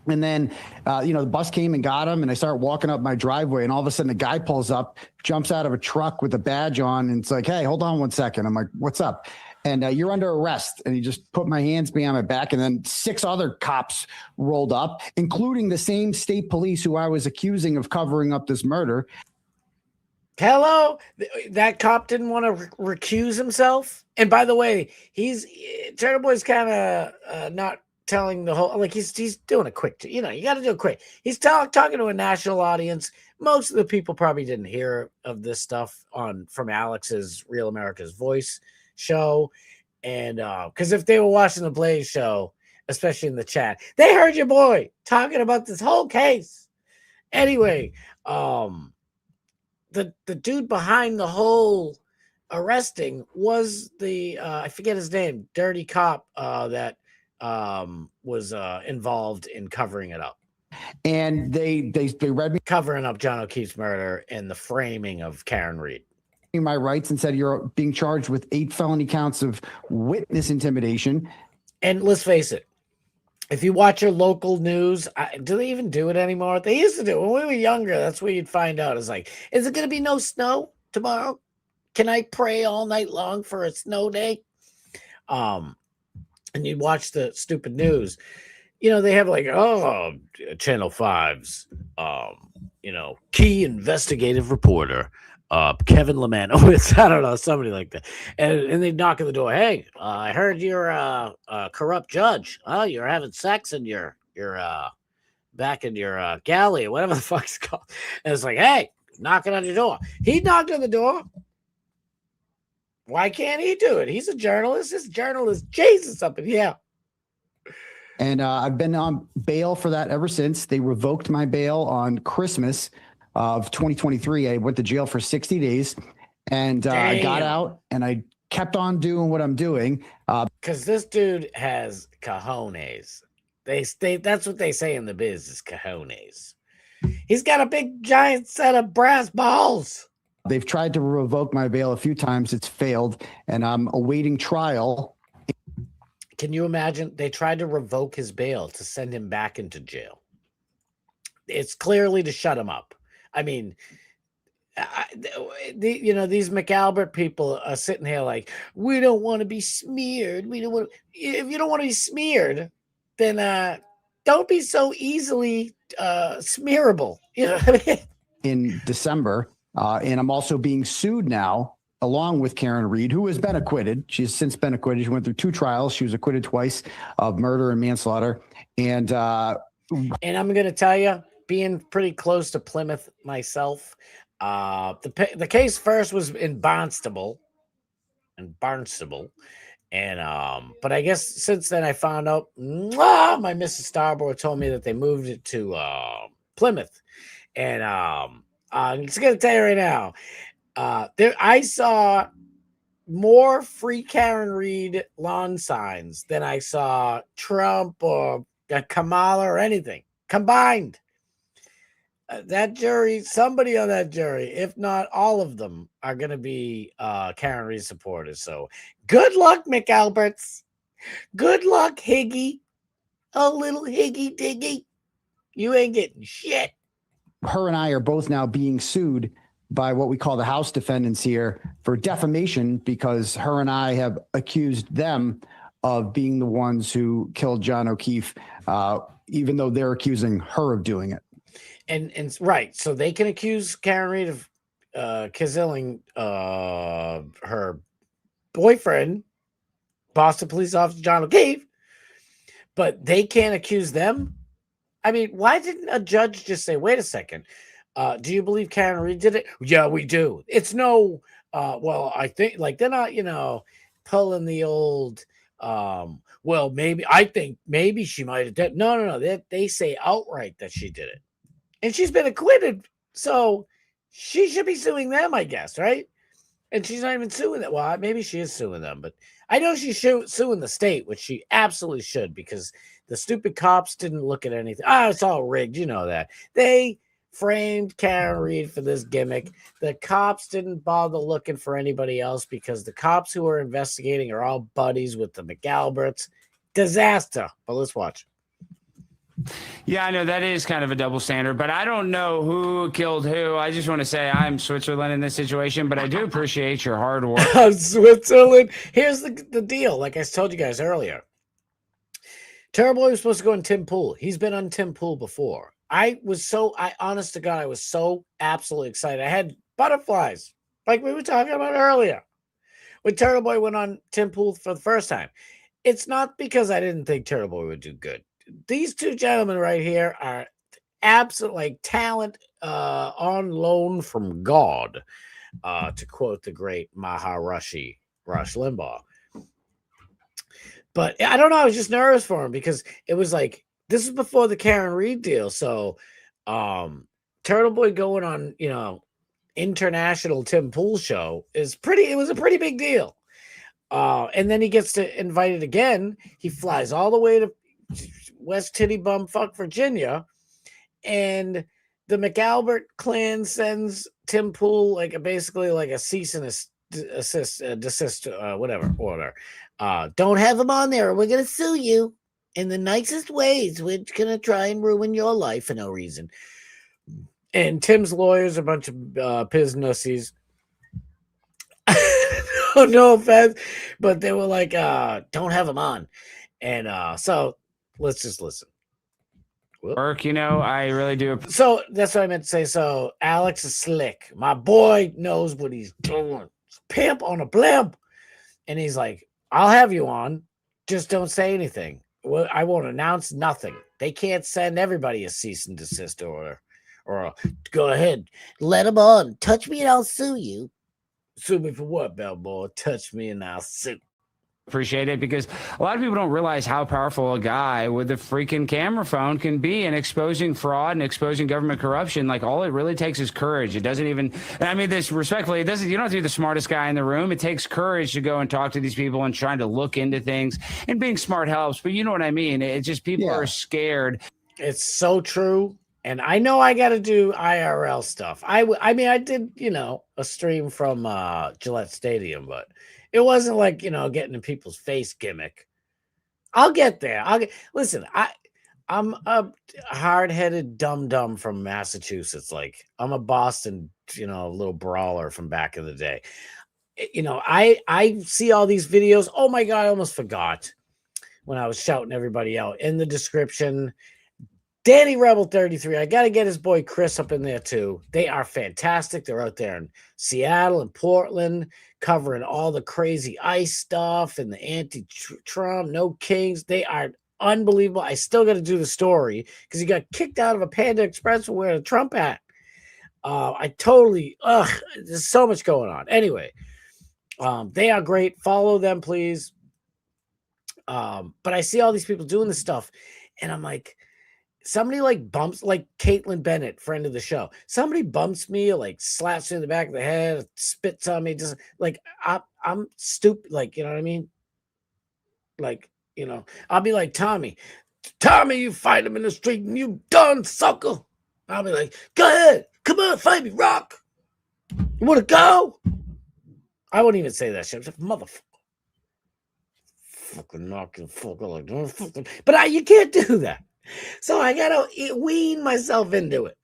And then, the bus came and got him, and I started walking up my driveway, and all of a sudden, a guy pulls up, jumps out of a truck with a badge on, and it's like, "Hey, hold on 1 second." I'm like, "What's up?" And you're under arrest. And he just put my hands behind my back, and then 6 other cops rolled up, including the same state police who I was accusing of covering up this murder. Hello, that cop didn't want to recuse himself. And by the way, Turtleboy's kind of not telling the whole, like he's doing a quick, you got to do it quick. He's talking to a national audience. Most of the people probably didn't hear of this stuff from Alex's Real America's Voice show. And because if they were watching the Blaze show, especially in the chat, they heard your boy talking about this whole case. Anyway, the dude behind the whole arresting was the I forget his name, dirty cop that was involved in covering it up. And they read me covering up John O'Keefe's murder and the framing of Karen Reed. My rights and said you're being charged with 8 felony counts of witness intimidation. And let's face it, if you watch your local news, do they even do it anymore? They used to do it when we were younger. That's where you'd find out. It's like, is it going to be no snow tomorrow? Can I pray all night long for a snow day? And you'd watch the stupid news. They have like, Channel 5's, key investigative reporter, Kevin Lemanowitz. I don't know, somebody like that. And they knock on the door. Hey, I heard you're a corrupt judge. Oh, you're having sex in your back in your galley or whatever the fuck it's called. And it's like, hey, knocking on your door. He knocked on the door. Why can't he do it? He's a journalist. This journalist Jesus up in here. And I've been on bail for that ever since. They revoked my bail on Christmas of 2023. I went to jail for 60 days and I got out and I kept on doing what I'm doing. Because this dude has cojones. That's what they say in the biz is cojones. He's got a big giant set of brass balls. They've tried to revoke my bail a few times. It's failed. And I'm awaiting trial. Can you imagine? They tried to revoke his bail to send him back into jail. It's clearly to shut him up. I mean, these McAlbert people are sitting here like, we don't want to be smeared. We don't want. If you don't want to be smeared, then don't be so easily smearable. You know what I mean? in December. And I'm also being sued now, along with Karen Reed, who has been acquitted. She has since been acquitted. She went through 2 trials. She was acquitted twice of murder and manslaughter. And I'm going to tell you, being pretty close to Plymouth myself, the case first was in Barnstable. And but I guess since then I found out my Mrs. Starboard told me that they moved it to Plymouth. And I'm just gonna tell you right now, I saw more free Karen Reed lawn signs than I saw Trump or Kamala or anything combined. That jury, somebody on that jury, if not all of them, are going to be Karen Reed supporters. So good luck, McAlberts. Good luck, Higgy. Oh, little Higgy Diggy. You ain't getting shit. Her and I are both now being sued by what we call the House defendants here for defamation, because her and I have accused them of being the ones who killed John O'Keefe, even though they're accusing her of doing it. And right, so they can accuse Karen Reed of killing her boyfriend, Boston police officer John O'Keefe, but they can't accuse them. I mean, why didn't a judge just say, "Wait a second, do you believe Karen Reed did it?" Yeah, we do. It's no, well, I think like they're not, pulling the old. Well, maybe I think maybe she might have done. No. They say outright that she did it. And she's been acquitted, so she should be suing them, I guess, right? And she's not even suing them. Well, maybe she is suing them, but I know she's suing the state, which she absolutely should, because the stupid cops didn't look at anything. Oh, it's all rigged. You know that. They framed Karen Reed for this gimmick. The cops didn't bother looking for anybody else because the cops who are investigating are all buddies with the McAlberts. Disaster. But let's watch. Yeah, I know that is kind of a double standard, but I don't know who killed who. I just want to say I'm Switzerland in this situation, but I do appreciate your hard work. Switzerland. Here's the deal. Like I told you guys earlier, Turtleboy was supposed to go on Tim Pool. He's been on Tim Pool before. Honest to God, I was so absolutely excited. I had butterflies, like we were talking about earlier, when Turtleboy went on Tim Pool for the first time. It's not because I didn't think Turtleboy would do good. These two gentlemen right here are absolute like talent on loan from God, to quote the great Maharishi Rush Limbaugh. But I don't know. I was just nervous for him because it was like this was before the Karen Reed deal. So Turtleboy going on, international Tim Pool show it was a pretty big deal. And then he gets to invited again. He flies all the way to West Titty Bumfuck, Virginia, and the McAlbert clan sends Tim Pool basically a cease and desist, whatever order. Don't have him on there. We're gonna sue you in the nicest ways. We're gonna try and ruin your life for no reason. And Tim's lawyers, a bunch of piz nussies. No offense, but they were like, don't have him on. And so let's just listen. Work, I really do. So that's what I meant to say. So Alex is slick. My boy knows what he's doing. It's pimp on a blimp. And he's like, I'll have you on. Just don't say anything. Well, I won't announce nothing. They can't send everybody a cease and desist order. Or go ahead. Let them on. Touch me and I'll sue you. Sue me for what, bellboy? Touch me and I'll sue. Appreciate it, because a lot of people don't realize how powerful a guy with a freaking camera phone can be in exposing fraud and exposing government corruption. Like, all it really takes is courage. It doesn't even, and I mean this respectfully, you don't have to be the smartest guy in the room. It takes courage to go and talk to these people and trying to look into things, and being smart helps, but you know what I mean? It's just people are scared. It's so true. And I know I got to do IRL stuff. I mean, I did, a stream from Gillette Stadium, but it wasn't like, getting in people's face gimmick. I'll get there. Listen, I'm a hard-headed dum-dum from Massachusetts. Like, I'm a Boston, little brawler from back in the day. I see all these videos. Oh my God, I almost forgot when I was shouting everybody out in the description. Danny Rebel 33. I got to get his boy Chris up in there too. They are fantastic. They're out there in Seattle and Portland covering all the crazy ICE stuff and the anti-Trump, no kings. They are unbelievable. I still got to do the story because he got kicked out of a Panda Express for wearing a Trump hat. There's so much going on. Anyway, they are great. Follow them, please. But I see all these people doing this stuff, and I'm like, somebody like bumps, like Caitlin Bennett, friend of the show. Somebody bumps me, or like slaps me in the back of the head, spits on me, just like I'm stupid. Like, you know what I mean? Like, you know, I'll be like, Tommy, you fight him in the street and you done, sucker. I'll be like, go ahead, come on, fight me, Rock. You want to go? I wouldn't even say that shit. I'm like, motherfucker. Fucking knocking, fucker, like, fucking. But you can't do that. So I gotta wean myself into it.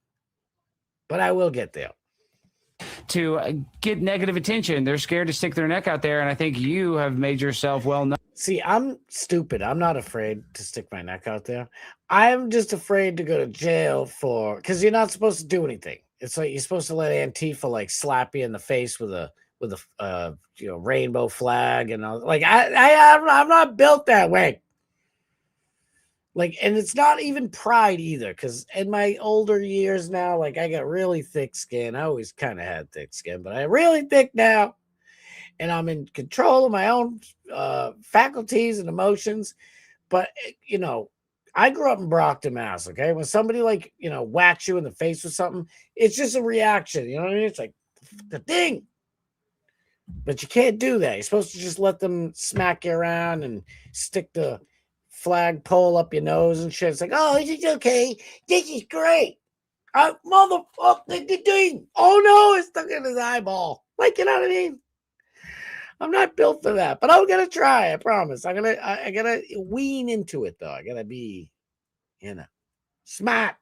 But I will get there. To get negative attention, they're scared to stick their neck out there, and I think you have made yourself well known. See, I'm stupid. I'm not afraid to stick my neck out there. I'm just afraid to go to jail because you're not supposed to do anything. It's like you're supposed to let Antifa like slap you in the face with a rainbow flag and all. Like I'm not built that way. Like, and it's not even pride either, because in my older years now, like I got really thick skin. I always kind of had thick skin, but I'm really thick now, and I'm in control of my own faculties and emotions. But you know, I grew up in Brockton, Mass. Okay, when somebody like whacks you in the face with something, it's just a reaction. You know what I mean? It's like the thing. But you can't do that. You're supposed to just let them smack you around and stick the flagpole up your nose and shit. It's like, oh, this is okay. This is great. Motherfucker, the thing. Oh no, it's stuck in his eyeball. Like, you know what I mean? I'm not built for that, but I'm gonna try. I promise. I gotta wean into it though. I gotta be, smart.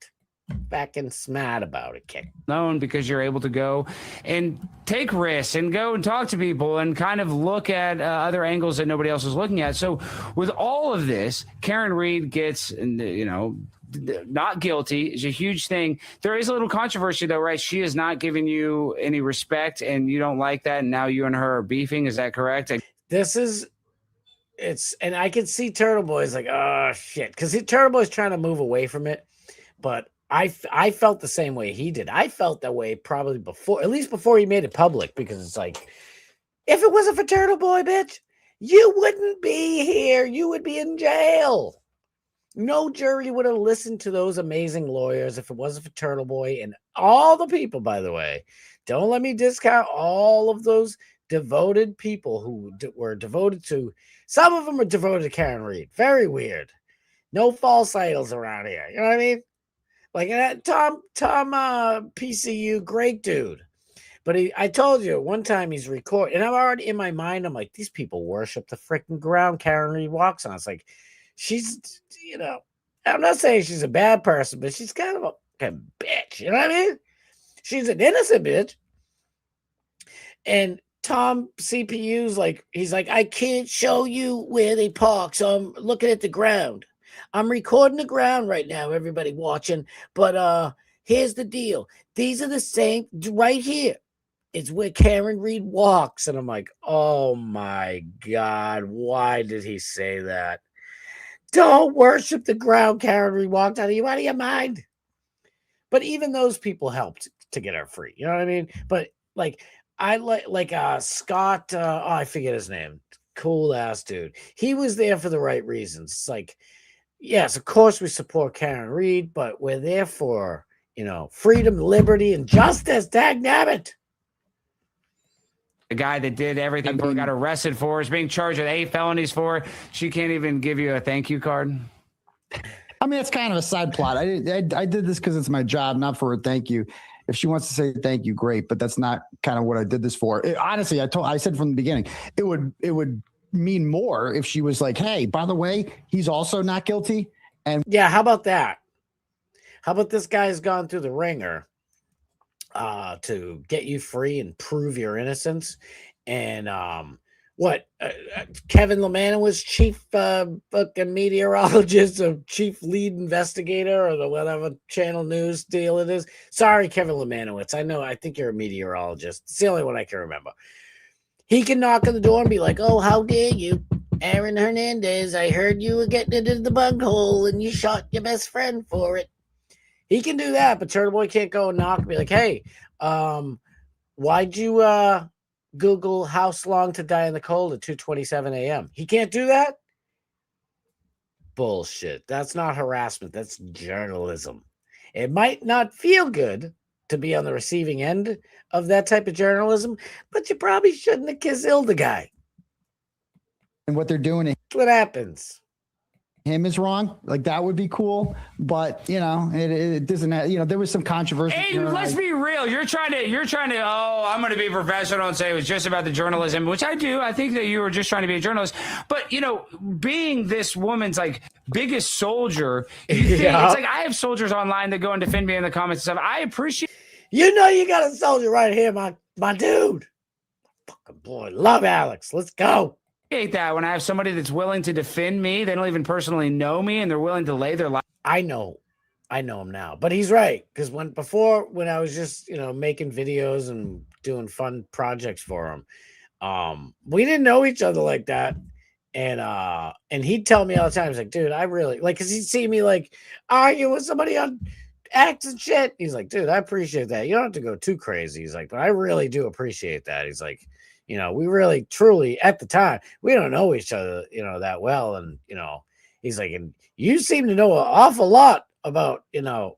Back and smart about it, kid. Known because you're able to go and take risks and go and talk to people and kind of look at other angles that nobody else is looking at. So with all of this, Karen Reed gets, not guilty is a huge thing. There is a little controversy though, right? She is not giving you any respect and you don't like that. And now you and her are beefing. Is that correct? And I can see Turtleboy's like, oh shit. Cause Turtleboy's trying to move away from it. But I felt the same way he did. I felt that way probably before, at least before he made it public, because it's like, if it wasn't for Turtleboy, bitch, you wouldn't be here. You would be in jail. No jury would have listened to those amazing lawyers if it wasn't for Turtleboy and all the people, by the way. Don't let me discount all of those devoted people who were devoted to, some of them are devoted to Karen Reed. Very weird. No false idols around here. You know what I mean? Like Tom PCU, great dude. But I told you one time he's recording, and I'm already in my mind, I'm like, these people worship the freaking ground Karen Reed walks on. It's like, she's, I'm not saying she's a bad person, but she's kind of a bitch. You know what I mean? She's an innocent bitch. And Tom CPU's like, he's like, I can't show you where they park, so I'm looking at the ground. I'm recording the ground right now, everybody watching. But here's the deal. These are the same right here. It's where Karen Reed walks. And I'm like, oh my God, why did he say that? Don't worship the ground Karen Reed walked on. Are you out of your mind? But even those people helped to get her free. You know what I mean? But like, I like Scott, I forget his name. Cool ass dude. He was there for the right reasons. It's like, yes, of course we support Karen Reed, but we're there for, freedom, liberty, and justice. Dagnabbit. The guy that did everything got arrested for is being charged with 8 felonies for. She can't even give you a thank you card. I mean, it's kind of a side plot. I did this because it's my job, not for a thank you. If she wants to say thank you, great, but that's not kind of what I did this for. Honestly, I said from the beginning, it would mean more if she was like, hey, by the way, he's also not guilty. And yeah, how about that? How about this guy's gone through the ringer to get you free and prove your innocence? And what Kevin Lemanowitz, chief fucking meteorologist or chief lead investigator or the whatever channel news deal it is. Sorry, Kevin Lemanowitz. I think you're a meteorologist. It's the only one I can remember. He can knock on the door and be like, "Oh, how dare you, Aaron Hernandez? I heard you were getting into the bug hole and you shot your best friend for it." He can do that, but Turtleboy can't go and knock and be like, "Hey, why'd you Google house long to die in the cold at 2:27 a.m.?" He can't do that? Bullshit. That's not harassment. That's journalism. It might not feel good to be on the receiving end of that type of journalism, but you probably shouldn't have killed the guy. And what they're doing to That's what happens. him is wrong. Like, that would be cool, but it doesn't have, there was some controversy. Hey, let's be real. You're trying to, oh, I'm going to be professional and say it was just about the journalism, which I do. I think that you were just trying to be a journalist. But, being this woman's like biggest soldier, it's like I have soldiers online that go and defend me in the comments and stuff. I appreciate. You got a soldier right here, my dude. Fucking boy. Love Alex. Let's go. That when I have somebody that's willing to defend me, they don't even personally know me, and they're willing to lay their life. I know him now, but he's right, because when I was just making videos and doing fun projects for him, we didn't know each other like that, and he'd tell me all the time, he's like, "Dude, I really like," because he'd see me like argue with somebody on X and shit. He's like, "Dude, I appreciate that. You don't have to go too crazy." He's like, "But I really do appreciate that." He's like, we really, truly, at the time, we don't know each other, that well. And, he's like, "And you seem to know an awful lot about,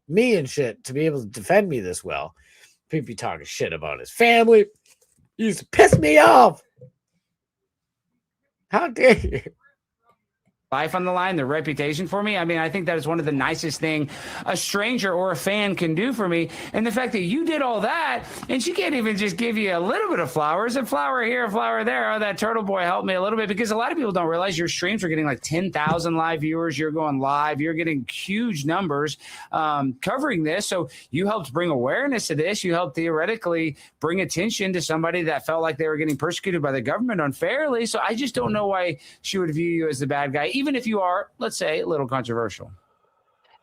me and shit to be able to defend me this well." People be talking shit about his family. He used to piss me off. How dare you? Life on the line, their reputation for me. I mean, I think that is one of the nicest thing a stranger or a fan can do for me. And the fact that you did all that, and she can't even just give you a little bit of flowers, a flower here, a flower there. Oh, that Turtleboy helped me a little bit, because a lot of people don't realize your streams are getting like 10,000 live viewers. You're going live. You're getting huge numbers covering this. So you helped bring awareness to this. You helped theoretically bring attention to somebody that felt like they were getting persecuted by the government unfairly. So I just don't know why she would view you as the bad guy, even if you are, let's say, a little controversial.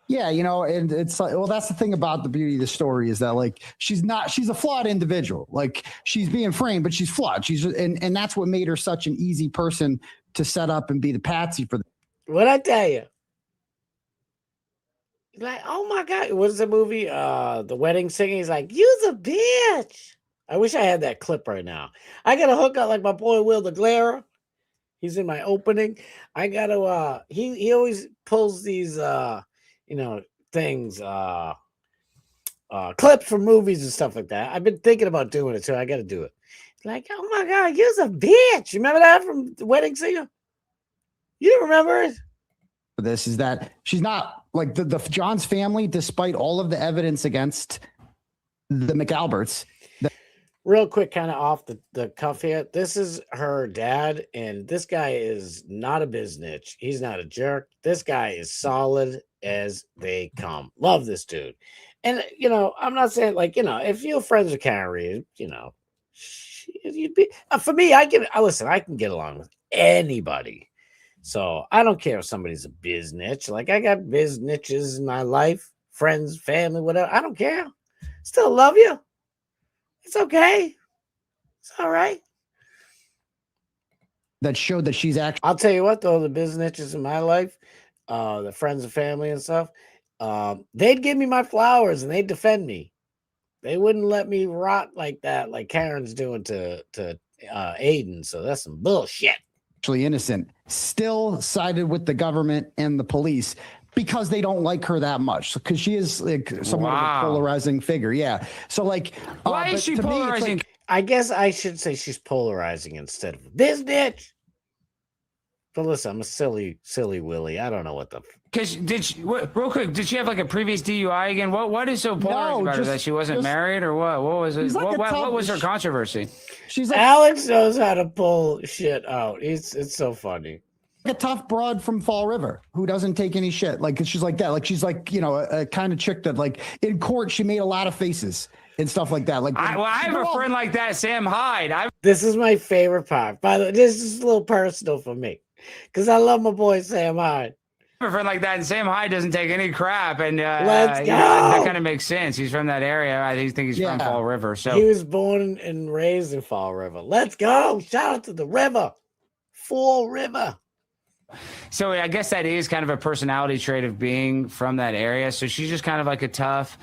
Yeah, and it's like, well, that's the thing about the beauty of the story, is that like she's a flawed individual. Like, she's being framed, but she's flawed. And that's what made her such an easy person to set up and be the patsy for. What'd I tell you? Like, oh my God, what is the movie? The Wedding Singer. He's like, "You's a bitch." I wish I had that clip right now. I got to hook up like my boy Will the Glare. He's in my opening. I got to, he always pulls these, things, clips from movies and stuff like that. I've been thinking about doing it, so I got to do it. Like, oh my God, you're a bitch. You remember that from The Wedding Singer? You don't remember it? This is that she's not like the John's family, despite all of the evidence against the McAlberts. Real quick, kind of off the cuff here. This is her dad, and this guy is not a biznitch. He's not a jerk. This guy is solid as they come. Love this dude. And, I'm not saying, like, if you're friends with Karen Reed, you'd be, for me, I can get along with anybody. So I don't care if somebody's a biznitch. Like, I got biznitches in my life, friends, family, whatever. I don't care. Still love you. It's okay. It's all right. That showed that she's actually. I'll tell you what, though, the biznitches in my life, the friends and family and stuff, they'd give me my flowers and they'd defend me. They wouldn't let me rot like that, like Karen's doing to Aiden. So that's some bullshit. Actually innocent, still sided with the government and the police, because they don't like her that much, because she is like somewhat of a polarizing figure. Yeah. So like, why is she polarizing? Like, I guess I should say she's polarizing instead of this bitch. But listen, I'm a silly Willie. I don't know what the. Because real quick, did she have like a previous DUI again? What is so polarizing about her, that she wasn't married, or what? What was it? Like what was her controversy? She's like, Alex knows how to pull shit out. It's so funny. A tough broad from Fall River who doesn't take any shit. Like, she's like that. Like, she's like, a kind of chick that, like, in court she made a lot of faces, and stuff like that. Like, I have a friend like that, Sam Hyde. This is my favorite part. By the way, this is a little personal for me because I love my boy Sam Hyde. I have a friend like that, and Sam Hyde doesn't take any crap, and Let's go. That kind of makes sense. He's from that area. I think he's from Fall River. So he was born and raised in Fall River. Let's go! Shout out to the river, Fall River. So I guess that is kind of a personality trait of being from that area. So she's just kind of like a tough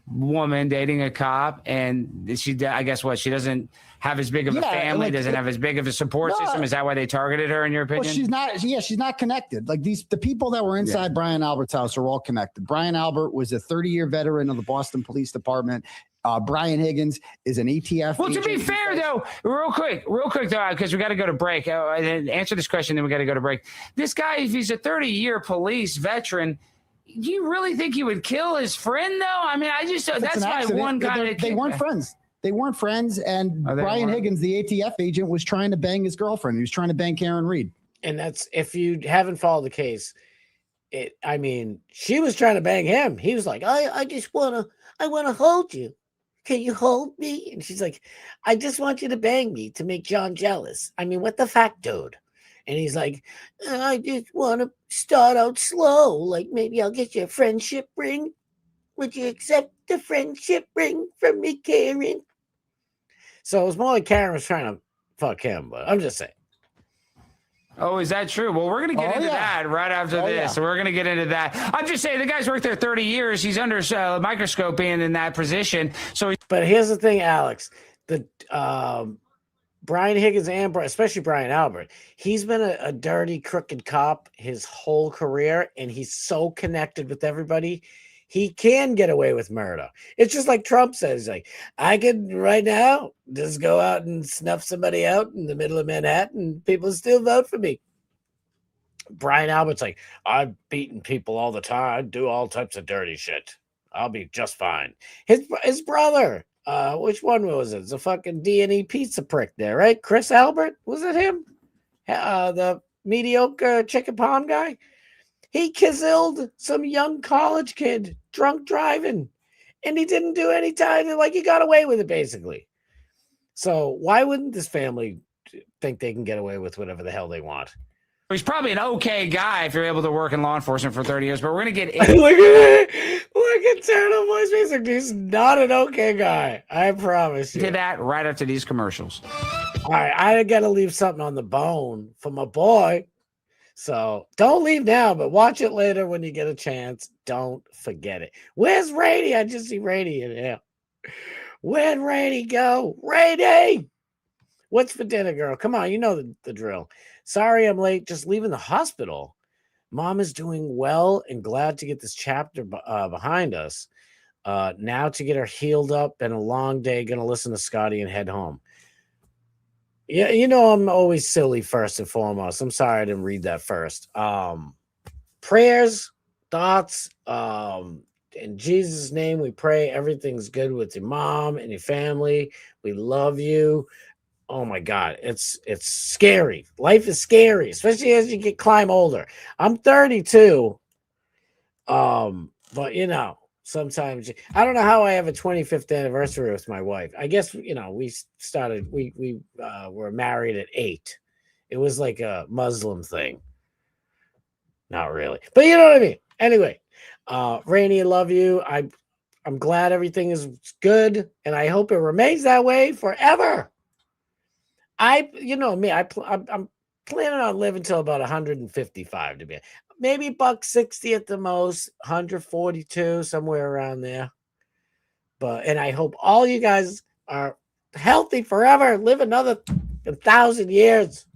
woman dating a cop, and I guess she doesn't have as big of a family, doesn't have as big of a support system. Is that why they targeted her, in your opinion? Well, she's not connected. Like the people that were inside Brian Albert's house are all connected. Brian Albert was a 30-year veteran of the Boston Police Department. Brian Higgins is an ATF. Well, to be fair, though, real quick, though, because we got to go to break. Answer this question, then we got to go to break. This guy, if he's a 30-year police veteran, do you really think he would kill his friend, though? I mean, that's my one kind of. They weren't friends. They weren't friends, and Brian Higgins, the ATF agent, was trying to bang his girlfriend. He was trying to bang Karen Reed. And that's, if you haven't followed the case, she was trying to bang him. He was like, I want to hold you. Can you hold me? And she's like, I just want you to bang me to make John jealous. I mean, what the fuck, dude? And he's like, I just want to start out slow. Like, maybe I'll get you a friendship ring. Would you accept the friendship ring from me, Karen? So it was more like Karen was trying to fuck him, but I'm just saying. Oh, is that true? Well, we're going to get into that right after this. Yeah. So we're going to get into that. I'm just saying, the guy's worked there 30 years. He's under a microscope being in that position. But here's the thing, Alex. The Brian Higgins and especially Brian Albert, he's been a dirty, crooked cop his whole career, and he's so connected with everybody. He can get away with murder. It's just like Trump says, like, I could right now just go out and snuff somebody out in the middle of Manhattan. People still vote for me. Brian Albert's like, I've beaten people all the time. I do all types of dirty shit. I'll be just fine. His brother, which one was it? The fucking D&E pizza prick there, right? Chris Albert? Was it him? The mediocre chicken palm guy? He killed some young college kid drunk driving, and he didn't do any time. Like, he got away with it, basically. So why wouldn't this family think they can get away with whatever the hell they want? He's probably an okay guy if you're able to work in law enforcement for 30 years, but we're going to get look at Turtleboy's face. He's not an okay guy. I promise you. To that right after these commercials. All right, I got to leave something on the bone for my boy. So don't leave now, but watch it later when you get a chance. Don't forget it. Where's Rady? I just see Rady in here. Where'd Rady go? Rady! What's for dinner, girl? Come on, you know the drill. Sorry I'm late. Just leaving the hospital. Mom is doing well and glad to get this chapter behind us. Now to get her healed up and a long day, going to listen to Scotty and head home. Yeah, you know I'm always silly first and foremost. I'm sorry I didn't read that first. Prayers, thoughts, in Jesus' name we pray everything's good with your mom and your family. We love you. Oh my God, it's scary. Life is scary, especially as you climb older. I'm 32. But you know, sometimes I don't know how I have a 25th anniversary with my wife. I guess, you know, we were married at 8. It was like a Muslim thing. Not really, but you know what I mean. Anyway, Rainey, I love you. I'm glad everything is good, and I hope it remains that way forever. You know me, I'm planning on living till about 155 to be. Maybe $160 at the most, 142, somewhere around there. And I hope all you guys are healthy forever. Live another 1,000 years.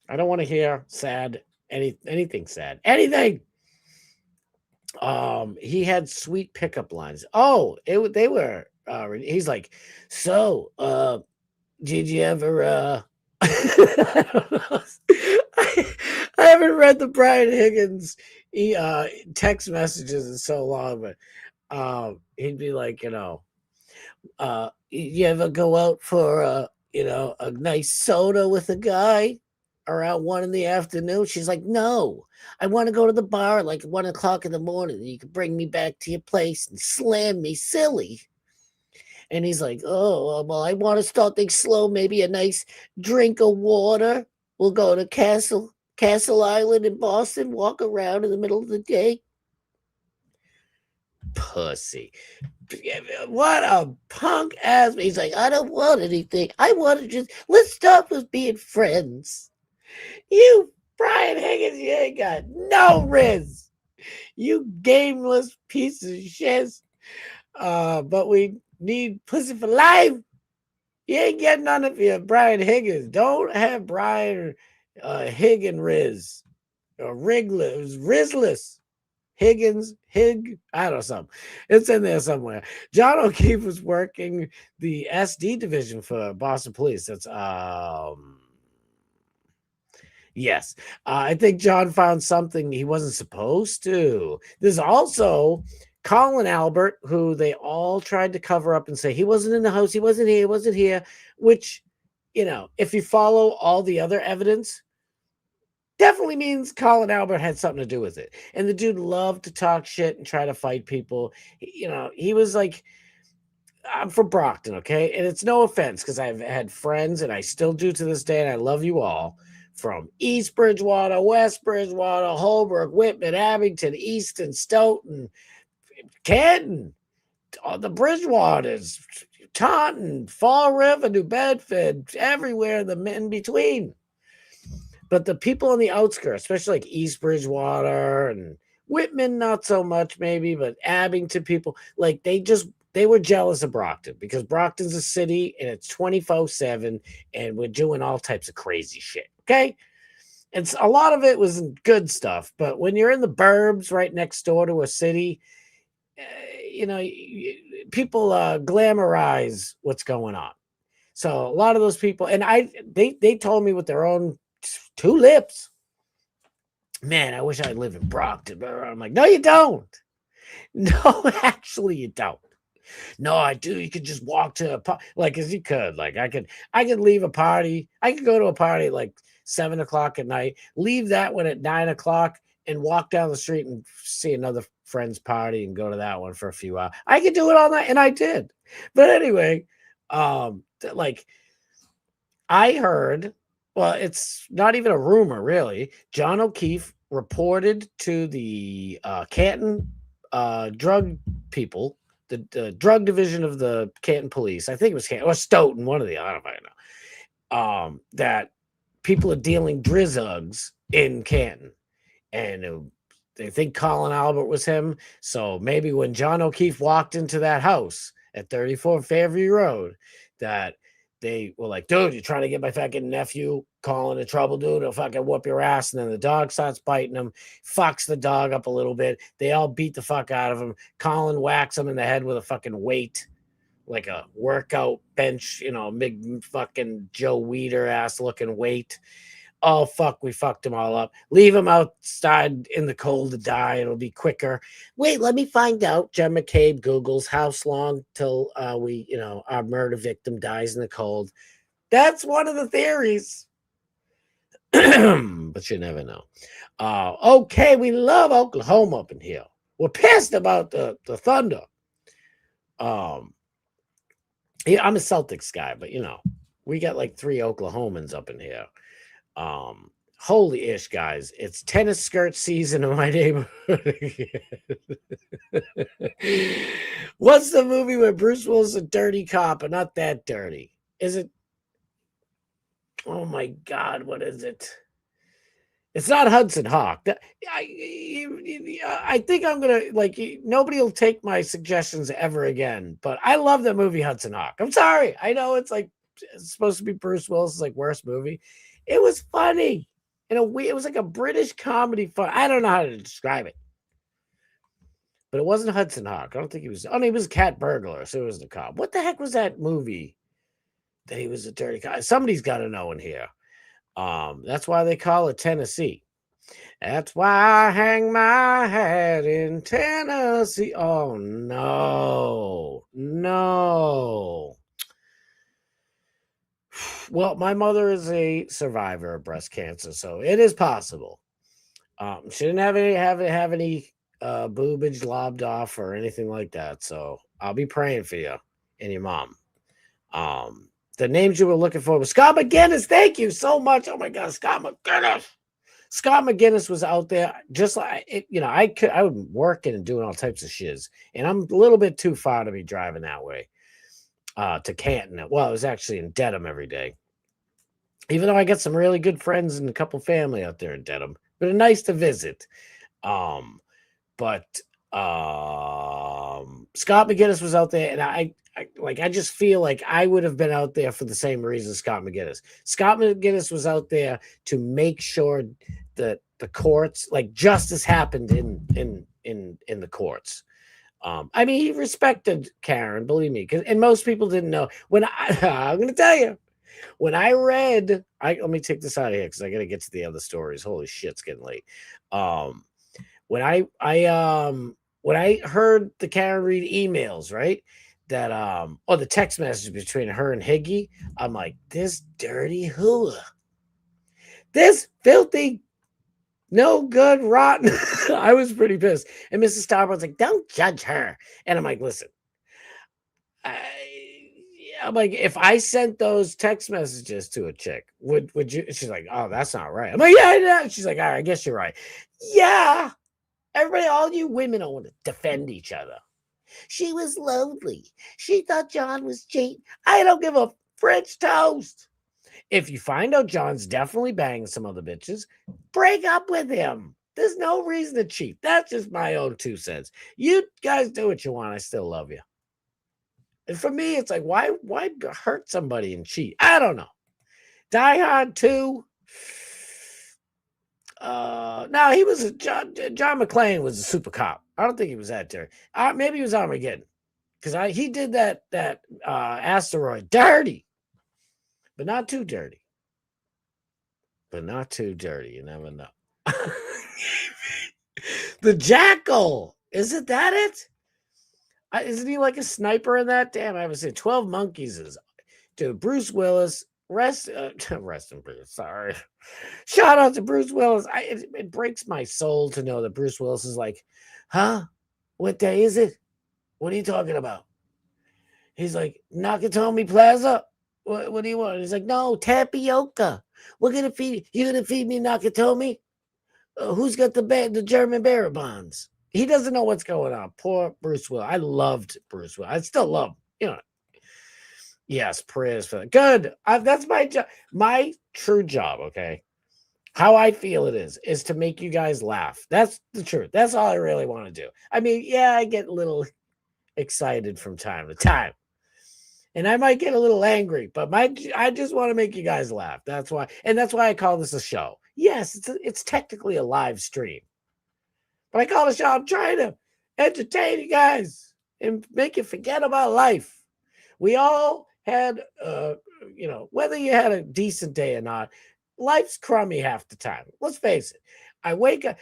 I don't want to hear sad, anything sad. Anything. He had sweet pickup lines. Oh, they were. He's like, so, did you ever? I haven't read the Brian Higgins text messages in so long, but he'd be like, you know, you ever go out for a nice soda with a guy? around 1 in the afternoon. She's like, no, I want to go to the bar at like 1 o'clock in the morning. You can bring me back to your place and slam me silly. And he's like, oh, well, I want to start things slow. Maybe a nice drink of water. We'll go to Castle Island in Boston, walk around in the middle of the day. Pussy. What a punk ass. He's like, I don't want anything. I want to just, let's start with being friends. You, Brian Higgins, you ain't got no riz. You gameless piece of shit. But we need pussy for life. You ain't getting none of you, Brian Higgins. Don't have Brian Higgin Riz or Rizless. Higgins, I don't know, something. It's in there somewhere. John O'Keefe was working the SD division for Boston Police. That's yes. I think John found something he wasn't supposed to. There's also Colin Albert, who they all tried to cover up and say he wasn't in the house, he wasn't here, which, you know, if you follow all the other evidence, definitely means Colin Albert had something to do with it. And the dude loved to talk shit and try to fight people. You know, he was like, I'm from Brockton, okay? And it's no offense because I've had friends and I still do to this day, and I love you all, from East Bridgewater, West Bridgewater, Holbrook, Whitman, Abington, Easton, Stoughton, Canton, the Bridgewaters, Taunton, Fall River, New Bedford, everywhere in between. But the people on the outskirts, especially like East Bridgewater and Whitman, not so much maybe, but Abington people, like they were jealous of Brockton because Brockton's a city and it's 24/7 and we're doing all types of crazy shit. Okay. And a lot of it was good stuff. But when you're in the burbs right next door to a city, you know, people glamorize what's going on. So a lot of those people, and they told me with their own two lips, man, I wish I lived in Brockton. I'm like, no, you don't. No, actually, you don't. No, I do. You could just walk to a party, like, as you could. Like, I could leave a party. I could go to a party at like 7 o'clock at night, leave that one at 9 o'clock, and walk down the street and see another friend's party and go to that one for a few hours. I could do it all night, and I did. But anyway, like, I heard, well, it's not even a rumor, really. John O'Keefe reported to the Canton drug people, the drug division of the Canton police. I think it was Canton or Stoughton, one of the, I don't know, that people are dealing drizzugs in Canton. And they think Colin Albert was him. So maybe when John O'Keefe walked into that house at 34 Fairview Road, that they were like, dude, you're trying to get my fucking nephew calling in trouble, dude. He'll fucking whoop your ass. And then the dog starts biting him, fucks the dog up a little bit. They all beat the fuck out of him. Colin whacks him in the head with a fucking weight, like a workout bench, you know, big fucking Joe Weider ass looking weight. Oh, fuck, we fucked him all up. Leave him outside in the cold to die. It'll be quicker. Wait, let me find out. Jen McCabe Googles how long till our murder victim dies in the cold. That's one of the theories. But you never know. Okay, we love Oklahoma up in here. We're pissed about the Thunder. Yeah, I'm a Celtics guy, but we got like 3 Oklahomans up in here. Holy ish, guys, it's tennis skirt season in my neighborhood. What's the movie where Bruce Willis is a dirty cop but not that dirty? Is it? Oh my God, what is it? It's not Hudson Hawk. I think I'm gonna nobody will take my suggestions ever again. But I love that movie Hudson Hawk. I'm sorry, I know it's supposed to be Bruce Willis' worst movie. It was funny. It was like a British comedy fun. I don't know how to describe it. But it wasn't Hudson Hawk. I don't think he was. Oh, no, he was a cat burglar, so it was the cop. What the heck was that movie that he was a dirty cop? Somebody's got to know in here. That's why they call it Tennessee. That's why I hang my hat in Tennessee. Oh, no. No. Well, my mother is a survivor of breast cancer, so it is possible. She didn't have any boobage lobbed off or anything like that. So I'll be praying for you and your mom. The names you were looking for was Scott McGinnis. Thank you so much. Oh my God, Scott McGinnis. Scott McGinnis was out there just like it, I would working and doing all types of shiz, and I'm a little bit too far to be driving that way to Canton. Well, it was actually in Dedham every day. Even though I got some really good friends and a couple family out there in Dedham, but it's nice to visit. But Scott McGinnis was out there, and I just feel like I would have been out there for the same reason Scott McGinnis. Scott McGinnis was out there to make sure that the courts, like justice happened in the courts. I mean, he respected Karen, believe me, and most people didn't know. I'm going to tell you, when I read, let me take this out of here because I got to get to the other stories. Holy shit, it's getting late. When I heard the Karen Reed emails, right? That or the text message between her and Higgy, I'm like, this dirty hula, this filthy, no good, rotten. I was pretty pissed. And Mrs. Starboard's like, don't judge her. And I'm like, listen, I'm like, if I sent those text messages to a chick, would you? She's like, oh, that's not right. I'm like, yeah. She's like, all right, I guess you're right. Yeah. Everybody, all you women don't want to defend each other. She was lonely. She thought John was cheating. I don't give a French toast. If you find out John's definitely banging some other bitches, break up with him. There's no reason to cheat. That's just my own 2 cents. You guys do what you want. I still love you. And for me, it's like, why hurt somebody and cheat? I don't know. Die Hard 2. No, he was John McClane was a super cop. I don't think he was that dirty. Maybe he was Armageddon, because he did that asteroid dirty, but not too dirty. You never know. The Jackal, isn't that it? Isn't he like a sniper in that? Damn, I haven't seen 12 Monkeys. Dude, Bruce Willis. Rest in peace. Sorry. Shout out to Bruce Willis. It breaks my soul to know that Bruce Willis is like, huh? What day is it? What are you talking about? He's like, Nakatomi Plaza? What do you want? He's like, no, tapioca. We're going to feed you. Going to feed me Nakatomi? Who's got the German bearer bonds? He doesn't know what's going on. Poor Bruce Willis. I loved Bruce Willis. I still love him. Yes, prayers for that. Good. That's my job. My true job, okay? How I feel it is to make you guys laugh. That's the truth. That's all I really want to do. I mean, yeah, I get a little excited from time to time. And I might get a little angry, but I just want to make you guys laugh. That's why I call this a show. Yes, it's technically a live stream. But I call it a show. I'm trying to entertain you guys and make you forget about life. We all had, whether you had a decent day or not, life's crummy half the time. Let's face it. I wake up,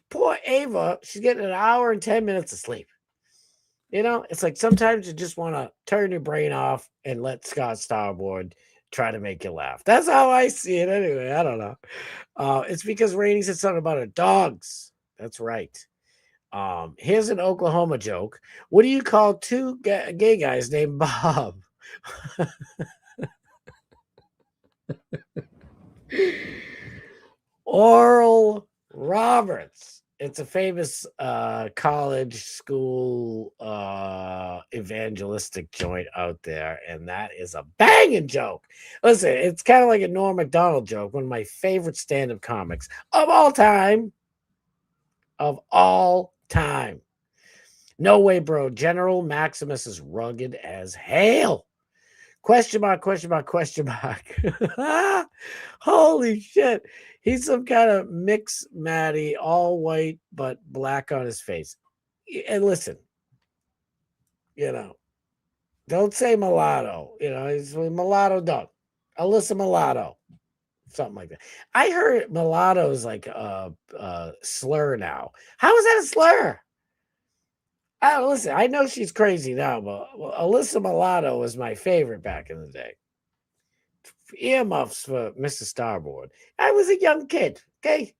poor Ava, she's getting an hour and 10 minutes of sleep. It's like sometimes you just want to turn your brain off and let Scott Starboard try to make you laugh. That's how I see it anyway. I don't know. It's because Rainey said something about her dogs. That's right. Here's an Oklahoma joke. What do you call 2 gay guys named Bob? Oral Roberts. It's a famous college school evangelistic joint out there, and that is a banging joke. Listen, it's kind of like a Norm Macdonald joke, one of my favorite stand-up comics of all time. No way, bro. General Maximus is rugged as hell. Question mark. Holy shit. He's some kind of mix Matty, all white, but black on his face. And listen, don't say mulatto. He's a mulatto dog. Alyssa Mulatto. Something like that. I heard mulatto is like a slur now. How is that a slur? Listen, I know she's crazy now, but Alyssa Mulatto was my favorite back in the day. Earmuffs for Mr. Starboard. I was a young kid, okay?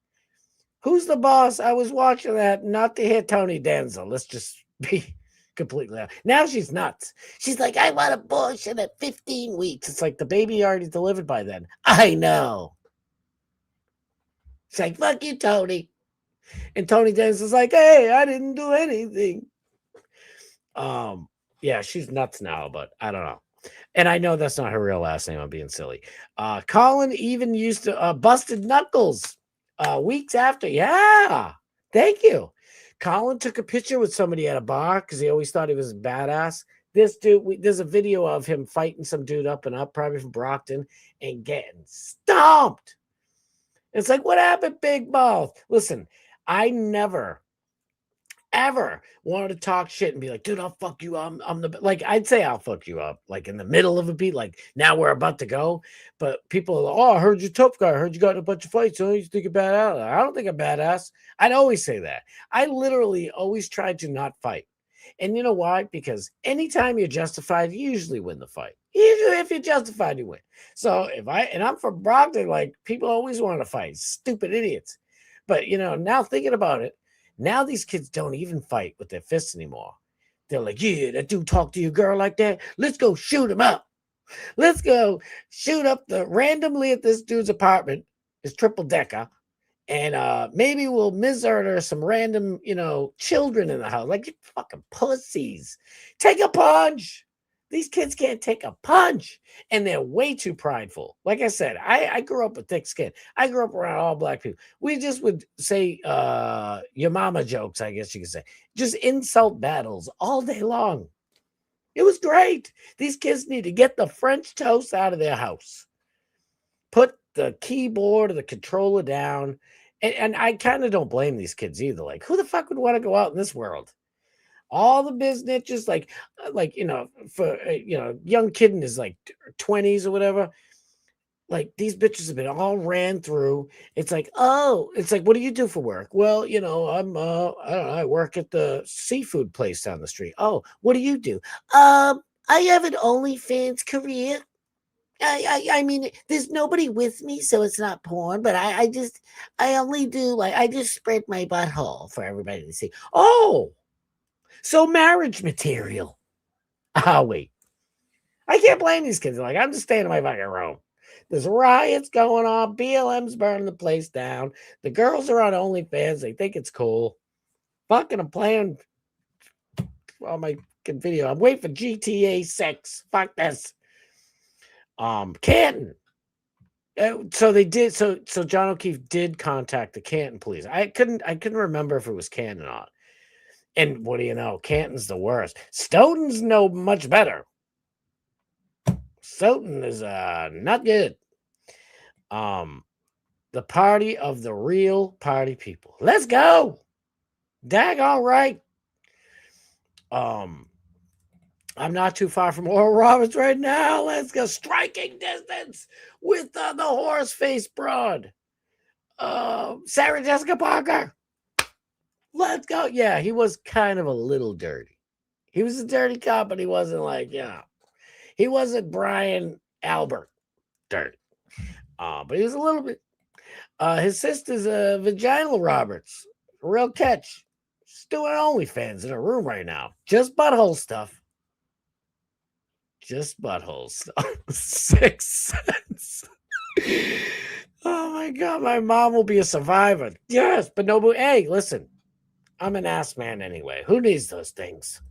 Who's the boss? I was watching that not to hear Tony Danza. Let's just be completely honest. Now she's nuts. She's like, I want abortion at 15 weeks. It's like the baby already delivered by then. I know. She's like, fuck you, Tony. And Tony Danza's like, hey, I didn't do anything. Yeah, she's nuts now, but I don't know. And I know that's not her real last name. I'm being silly. Colin even used to busted knuckles weeks after. Yeah, thank you. Colin took a picture with somebody at a bar because he always thought he was badass. This dude, there's a video of him fighting some dude up and up, probably from Brockton, and getting stomped. It's like, what happened, big mouth? Listen, I never ever wanted to talk shit and be like, dude, I'll fuck you. I'm the, like, I'd say I'll fuck you up, like in the middle of a beat, like now we're about to go. But people are like, oh, I heard you're a tough guy. I heard you got in a bunch of fights. So you think you're badass? I don't think I'm badass. I'd always say that. I literally always tried to not fight. And you know why? Because anytime you're justified, you usually win the fight. Usually if you're justified, you win. So I'm from Brockton, like people always want to fight. Stupid idiots. But you know, now thinking about it, now these kids don't even fight with their fists anymore. They're like, yeah, that dude talk to your girl like that. Let's go shoot him up. Let's go shoot up randomly at this dude's apartment, his triple decker, and maybe we'll murder some random, children in the house. Like, you fucking pussies. Take a punch. These kids can't take a punch, and they're way too prideful. Like I said, I grew up with thick skin. I grew up around all black people. We just would say your mama jokes, I guess you could say. Just insult battles all day long. It was great. These kids need to get the French toast out of their house. Put the keyboard or the controller down. And I kind of don't blame these kids either. Like, who the fuck would want to go out in this world? All the business, for young kid in his like 20s or whatever, like these bitches have been all ran through. It's like, what do you do for work? Well, I'm I don't know, I work at the seafood place down the street. Oh, what do you do? I have an OnlyFans career. I mean, there's nobody with me, so it's not porn, but I only do I just spread my butthole for everybody to see. Oh. So marriage material. Wait. I can't blame these kids. They're like, I'm just staying in my fucking room. There's riots going on. BLM's burning the place down. The girls are on OnlyFans. They think it's cool. Fucking, I'm playing on my video. I'm waiting for GTA 6. Fuck this. Canton. So they did. So John O'Keefe did contact the Canton police. I couldn't remember if it was Canton or not. And what do you know? Canton's the worst. Stoughton's no much better. Stoughton is not good. The party of the real party people. Let's go. Daggone right. I'm not too far from Oral Roberts right now. Let's go. Striking distance with the horse face broad. Sarah Jessica Parker. Let's go. Yeah, he was kind of a little dirty. He was a dirty cop, but he wasn't he wasn't Brian Albert dirty. But he was a little bit. His sister's Vaginal Roberts. Real catch. She's doing OnlyFans in her room right now. Just butthole stuff. Just butthole stuff. 6 cents. Oh my God, my mom will be a survivor. Yes, but no, hey, listen. I'm an ass man anyway. Who needs those things?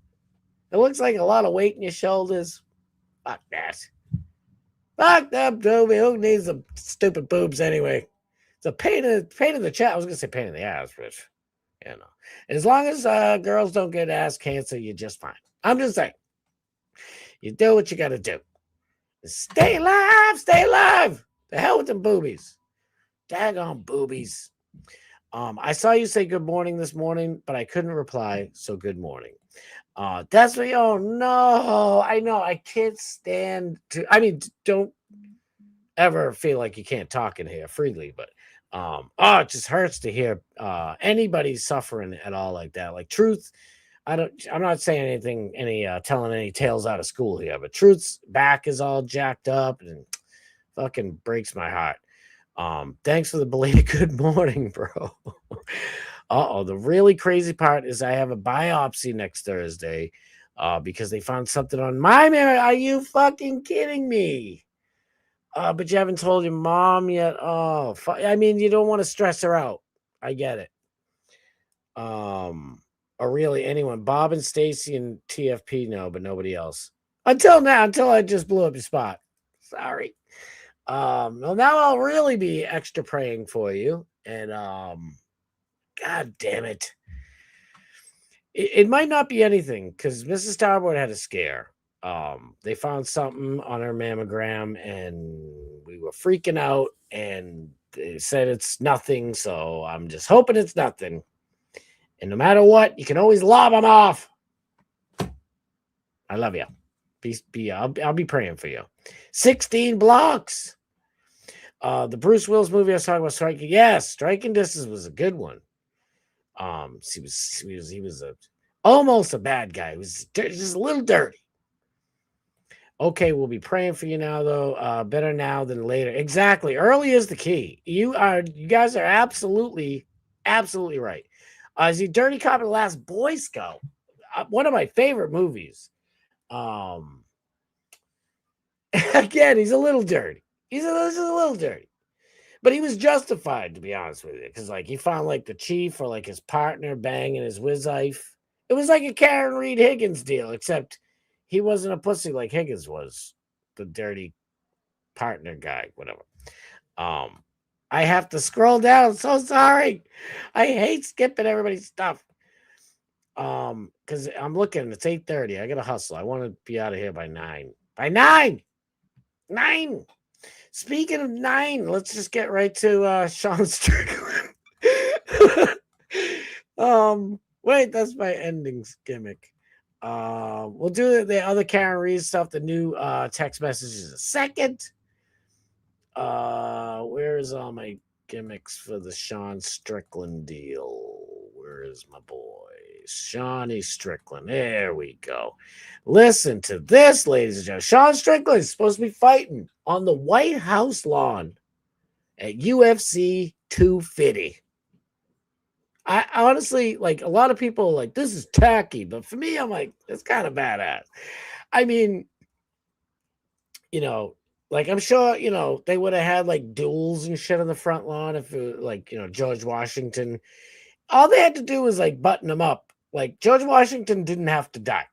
It looks like a lot of weight in your shoulders. Fuck that. Fuck them, Toby. Who needs the stupid boobs anyway? It's a pain in the chat. I was gonna say pain in the ass, but as long as girls don't get ass cancer, you're just fine. I'm just saying. You do what you gotta do. Stay alive, stay alive. The hell with them boobies. Daggone boobies. I saw you say good morning this morning, but I couldn't reply, so good morning. That's what, oh no, I know, I can't stand to, don't ever feel like you can't talk in here freely, but it just hurts to hear anybody suffering at all like that. Like Truth, I'm not saying anything, telling any tales out of school here, but Truth's back is all jacked up, and Fucking breaks my heart. Thanks for the belated good morning, bro. Uh-oh. The really crazy part is I have a biopsy next Thursday because they found something on my man. Are you fucking kidding me? But you haven't told your mom yet. Oh, I mean, you don't want to stress her out. I get it. Or really anyone. Bob and Stacy and TFP know, but nobody else. Until now, until I just blew up your spot. Sorry. Well, now I'll really be extra praying for you. And God damn it. It might not be anything because Mrs. Starboard had a scare. They found something on her mammogram and we were freaking out and they said it's nothing. So I'm just hoping it's nothing. And no matter what, you can always lob them off. I love you. I'll be praying for you. 16 blocks. The Bruce Willis movie I was talking about, Striking. Yes, Striking Distance was a good one. He was almost a bad guy. He was just a little dirty. Okay, we'll be praying for you now, though. Better now than later. Exactly. Early is the key. You guys are absolutely right. Is he Dirty Cop and the Last Boy Scout? One of my favorite movies. Again, he's a little dirty. He's a little dirty. But he was justified, to be honest with you, because like he found like the chief or like his partner banging his wife. It was like a Karen Reed Higgins deal, except he wasn't a pussy like Higgins was, the dirty partner guy, whatever. I have to scroll down. So sorry. I hate skipping everybody's stuff. Because I'm looking, it's 8:30. I gotta hustle. I want to be out of here by 9. By 9. Speaking of 9, let's just get right to Sean Strickland. Wait, that's my endings gimmick. We'll do the other Karen Reed stuff, the new text messages a second. Where is all my gimmicks for the Sean Strickland deal? Where is my boy? Shawnee Strickland. There we go. Listen to this, ladies and gentlemen. Sean Strickland is supposed to be fighting on the White House lawn at UFC 250. I honestly, like, a lot of people are like, this is tacky, but for me, I'm like, it's kind of badass. I mean, you know, like, I'm sure, you know, they would have had like duels and shit on the front lawn if it was like, you know, George Washington. All they had to do was like button them up. Like, George Washington didn't have to die.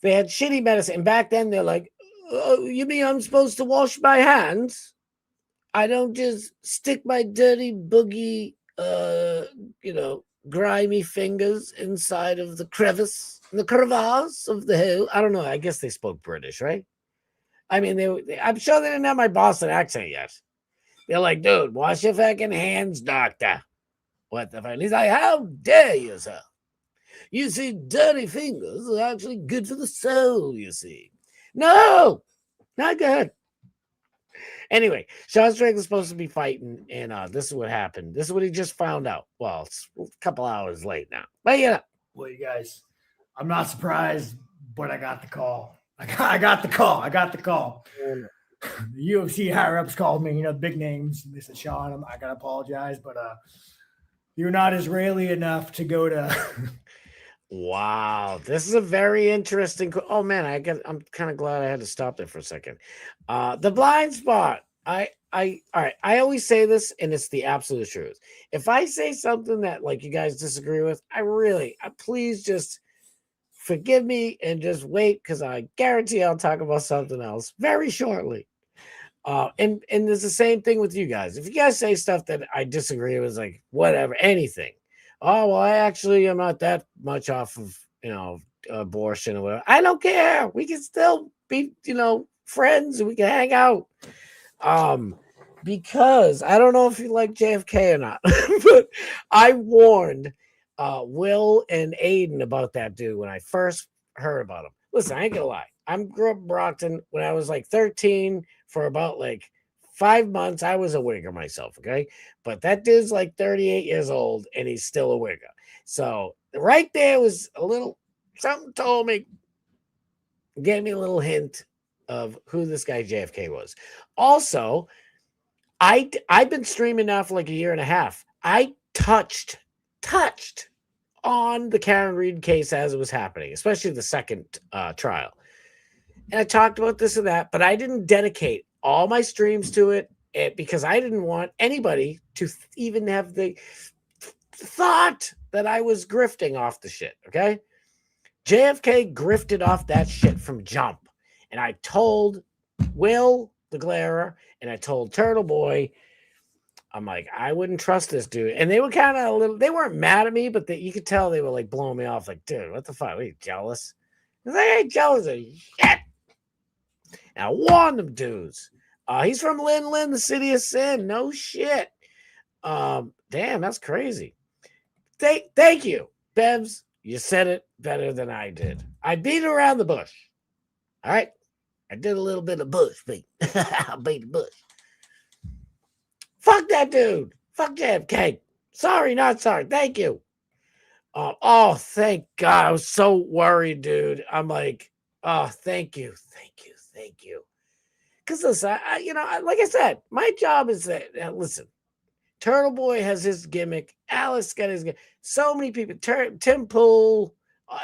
They had shitty medicine. And back then they're like, oh, you mean I'm supposed to wash my hands? I don't just stick my dirty boogie, you know, grimy fingers inside of the crevice of the hole. I don't know. I guess they spoke British, right? I mean, I'm sure they didn't have my Boston accent yet. They're like, dude, wash your fucking hands, doctor. What the fuck? He's like, how dare you, sir? You see, dirty fingers are actually good for the soul, you see. No, not good. Anyway, Sean Strickland's supposed to be fighting, and this is what happened. This is what he just found out. Well, it's a couple hours late now. But yeah. Well, you guys, I'm not surprised, but I got the call. I got the call. The UFC higher-ups called me, you know, big names. They said, Sean, I got to apologize, but you're not Israeli enough to go to... Wow, this is a very interesting. Oh man, I'm kind of glad I had to stop there for a second. The blind spot. All right. I always say this, and it's the absolute truth. If I say something that like you guys disagree with, please just forgive me and just wait, because I guarantee I'll talk about something else very shortly. And there's the same thing with you guys. If you guys say stuff that I disagree with, like whatever, anything. Oh, well, I actually am not that much off of, you know, abortion or whatever. I don't care. We can still be, you know, friends and we can hang out. Because I don't know if you like JFK or not, but I warned Will and Aiden about that dude when I first heard about him. Listen, I ain't gonna lie. I grew up in Brockton when I was like 13 for about like 5 months. I was a wigger myself, okay? But that dude's like 38 years old and he's still a wigger. So right there was a little, something told me, gave me a little hint of who this guy JFK was. Also, I've been streaming now for like a year and a half. I touched on the Karen Reed case as it was happening, especially the second trial. And I talked about this and that, but I didn't dedicate all my streams to it because I didn't want anybody to even have the thought that I was grifting off the shit, okay? JFK grifted off that shit from jump. And I told Will the Glarer and I told Turtleboy, I'm like, I wouldn't trust this dude. And they were kind of a little, they weren't mad at me, but you could tell they were like blowing me off. Like, dude, what the fuck? Are you jealous? I was like, I ain't jealous of shit. And I warned them dudes. He's from Lin, the city of sin. No shit. Damn, that's crazy. Thank you, Bevs. You said it better than I did. I beat around the bush. All right. I did a little bit of bush beat. I beat the bush. Fuck that dude. Fuck JFK. Sorry, not sorry. Thank you. Oh, thank God. I was so worried, dude. I'm like, oh, thank you. Because listen, like I said, my job is that, listen, Turtleboy has his gimmick. Alice got his gimmick. So many people. Tim Pool.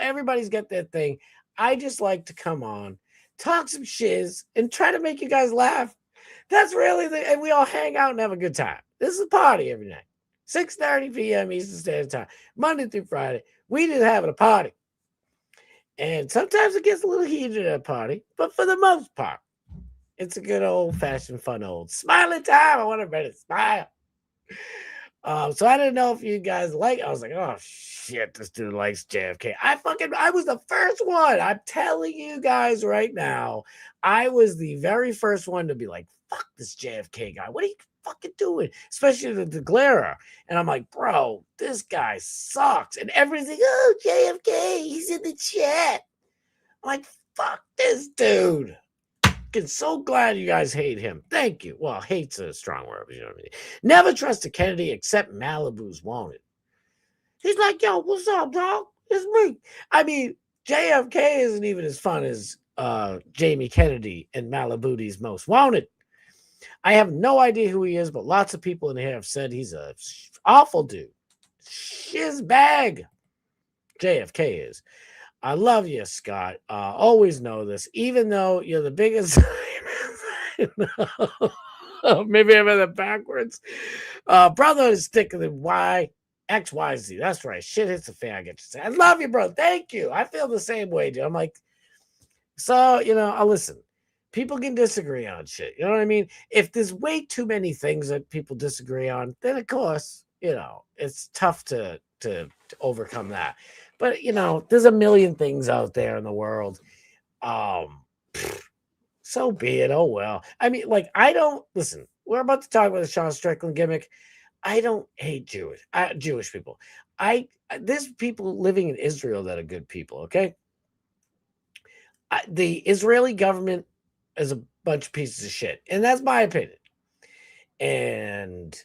Everybody's got their thing. I just like to come on, talk some shiz, and try to make you guys laugh. That's really and we all hang out and have a good time. This is a party every night. 6:30 p.m. Eastern Standard Time. Monday through Friday. We just having a party. And sometimes it gets a little heated at a party, but for the most part, it's a good old-fashioned, fun old smiling time. I want everybody to smile. So I didn't know if you guys I was like, oh shit, this dude likes JFK. I was the first one. I'm telling you guys right now, I was the very first one to be like, fuck this JFK guy. What are you fucking doing? Especially the Glarer. And I'm like, bro, this guy sucks. And everybody's like, oh, JFK, he's in the chat. I'm like, fuck this dude. So glad you guys hate him. Thank you. Well, hate's a strong word, but you know what I mean. Never trust a Kennedy except Malibu's wanted. He's like, yo, what's up, dog? It's me. I mean, JFK isn't even as fun as Jamie Kennedy and Malibu's most wanted. I have no idea who he is, but lots of people in here have said he's a awful dude. Shiz bag. JFK is. I love you, Scott. Always know this, even though you're the biggest. Maybe I'm in it backwards. Brother is sticking the XYZ. That's right. Shit hits the fan. I get you say. I love you, bro. Thank you. I feel the same way, dude. I'm like, so I'll listen. People can disagree on shit. You know what I mean? If there's way too many things that people disagree on, then of course, it's tough to overcome that. But, there's a million things out there in the world. So be it. Oh, well. I mean, listen, we're about to talk about the Sean Strickland gimmick. I don't hate Jewish people. There's people living in Israel that are good people, okay? The Israeli government is a bunch of pieces of shit. And that's my opinion. And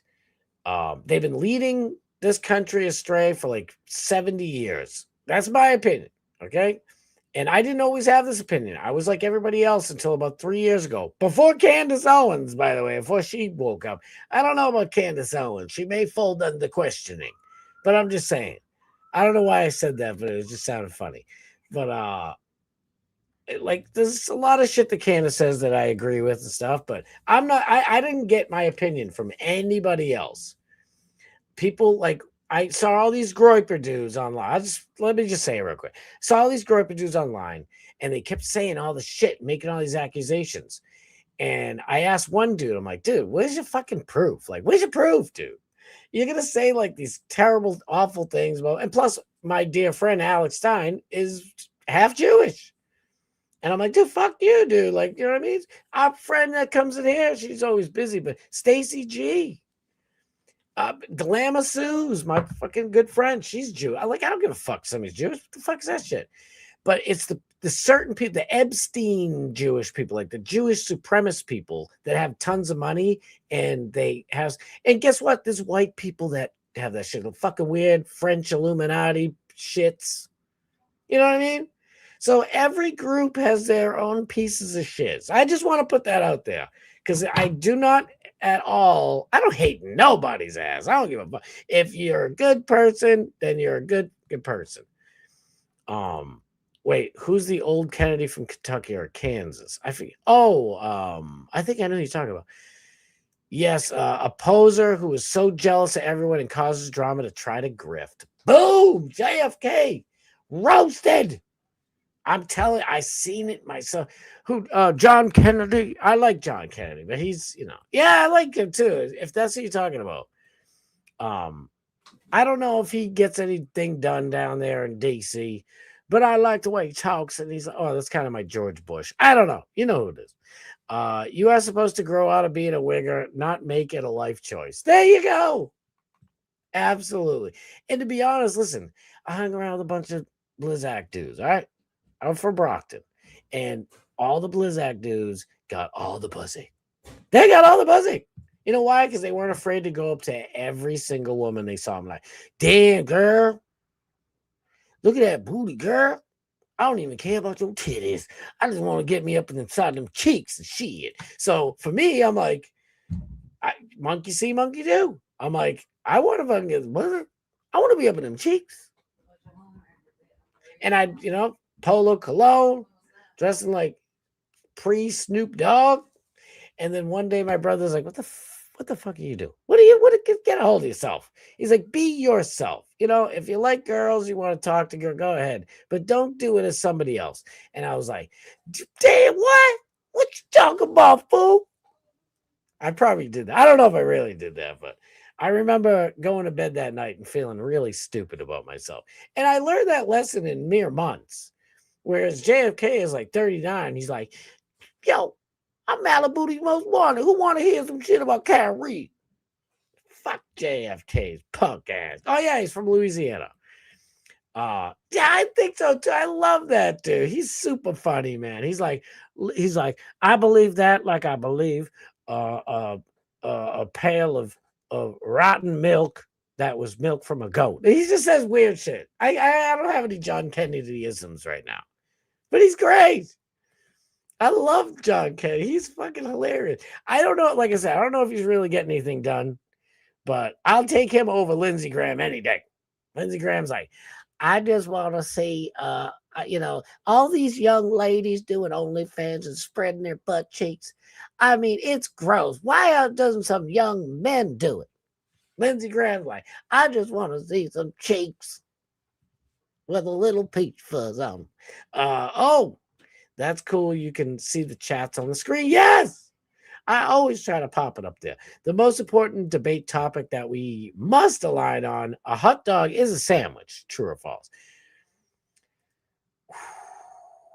they've been leading this country astray for like 70 years. That's my opinion, okay? And I didn't always have this opinion. I was like everybody else until about 3 years ago. Before Candace Owens, by the way, before she woke up. I don't know about Candace Owens. She may fold under questioning. But I'm just saying. I don't know why I said that, but it just sounded funny. But, there's a lot of shit that Candace says that I agree with and stuff. But I didn't get my opinion from anybody else. People I saw all these Groiper dudes online. Let me just say it real quick. Saw all these Groiper dudes online, and they kept saying all the shit, making all these accusations. And I asked one dude, I'm like, dude, where's your fucking proof? Where's your proof, dude? You're gonna say these terrible, awful things about. And plus, my dear friend Alex Stein is half Jewish. And I'm like, dude, fuck you, dude. You know what I mean? Our friend that comes in here, she's always busy, but Stacy G. Glamour Sue's my fucking good friend. She's Jew. I don't give a fuck. Somebody's Jewish. What the fuck is that shit? But it's the certain people, the Epstein Jewish people, like the Jewish supremacist people that have tons of money, and and guess what? There's white people that have that shit. Fucking weird French Illuminati shits. You know what I mean? So every group has their own pieces of shit. I just want to put that out there because I do not at all. I don't hate nobody's ass. I don't give a fuck. If you're a good person, then you're a good person. Wait, who's the old Kennedy from Kentucky or Kansas? I forget. Oh, I think I know who you're talking about. Yes, a poser who is so jealous of everyone and causes drama to try to grift. Boom! JFK roasted. I'm telling, I seen it myself. Who? John Kennedy. I like John Kennedy, but he's, yeah, I like him too. If that's what you're talking about. I don't know if he gets anything done down there in DC, but I like the way he talks. And he's like, oh, that's kind of my George Bush. I don't know. You know who it is. You are supposed to grow out of being a wigger, not make it a life choice. There you go. Absolutely. And to be honest, listen, I hung around with a bunch of Blizzak dudes. All right. I'm from Brockton. And all the Blizzak dudes got all the pussy. They got all the pussy. You know why? Because they weren't afraid to go up to every single woman they saw. I'm like, damn, girl. Look at that booty, girl. I don't even care about your titties. I just want to get me up inside them cheeks and shit. So for me, I'm like, monkey see, monkey do. I'm like, I want to fucking get mother. I want to be up in them cheeks. And I, Polo cologne, dressing like pre-Snoop Dogg. And then one day my brother's like, what the fuck are you doing? Get a hold of yourself. He's like, be yourself. If you like girls, you want to talk to girls, go ahead. But don't do it as somebody else. And I was like, damn, what? What you talking about, fool? I probably did that. I don't know if I really did that, but I remember going to bed that night and feeling really stupid about myself. And I learned that lesson in mere months. Whereas JFK is like 39. He's like, yo, I'm Malibu's most wanted. Who want to hear some shit about Kyrie? Fuck JFK's punk ass. Oh, yeah, he's from Louisiana. Yeah, I think so, too. I love that dude. He's super funny, man. He's like, I believe that like I believe a pail of rotten milk that was milk from a goat. He just says weird shit. I don't have any John Kennedy-isms right now, but he's great. I love John Kennedy. He's fucking hilarious. I don't know. Like I said, I don't know if he's really getting anything done, but I'll take him over Lindsey Graham any day. Lindsey Graham's like, I just want to see, all these young ladies doing OnlyFans and spreading their butt cheeks. I mean, it's gross. Why doesn't some young men do it? Lindsey Graham's like, I just want to see some cheeks with a little peach fuzz on them. That's cool. You can see the chats on the screen. Yes. I always try to pop it up there. The most important debate topic that we must align on, a hot dog is a sandwich. True or false?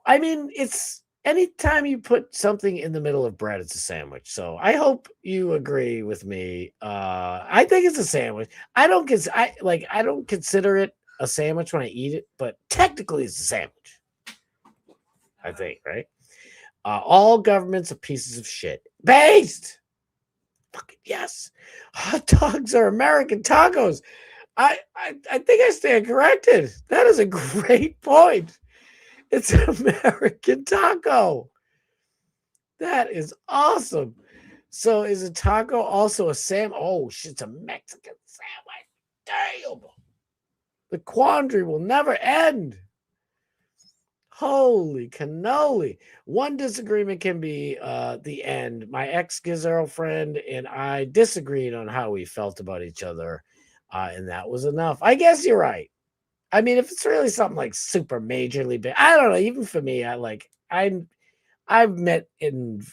I mean, it's anytime you put something in the middle of bread, it's a sandwich. So I hope you agree with me. I think it's a sandwich. I don't consider it a sandwich when I eat it, but technically it's a sandwich. I think, right? All governments are pieces of shit. Based. Fucking yes. Hot dogs are American tacos. I think I stand corrected. That is a great point. It's an American taco. That is awesome. So is a taco also a sandwich? Oh, shit, it's a Mexican sandwich. Damn. The quandary will never end. Holy cannoli. One disagreement can be the end. My ex-girlfriend and I disagreed on how we felt about each other, and that was enough. I guess you're right. I mean, if it's really something like super majorly big, I don't know. Even for me, I've met and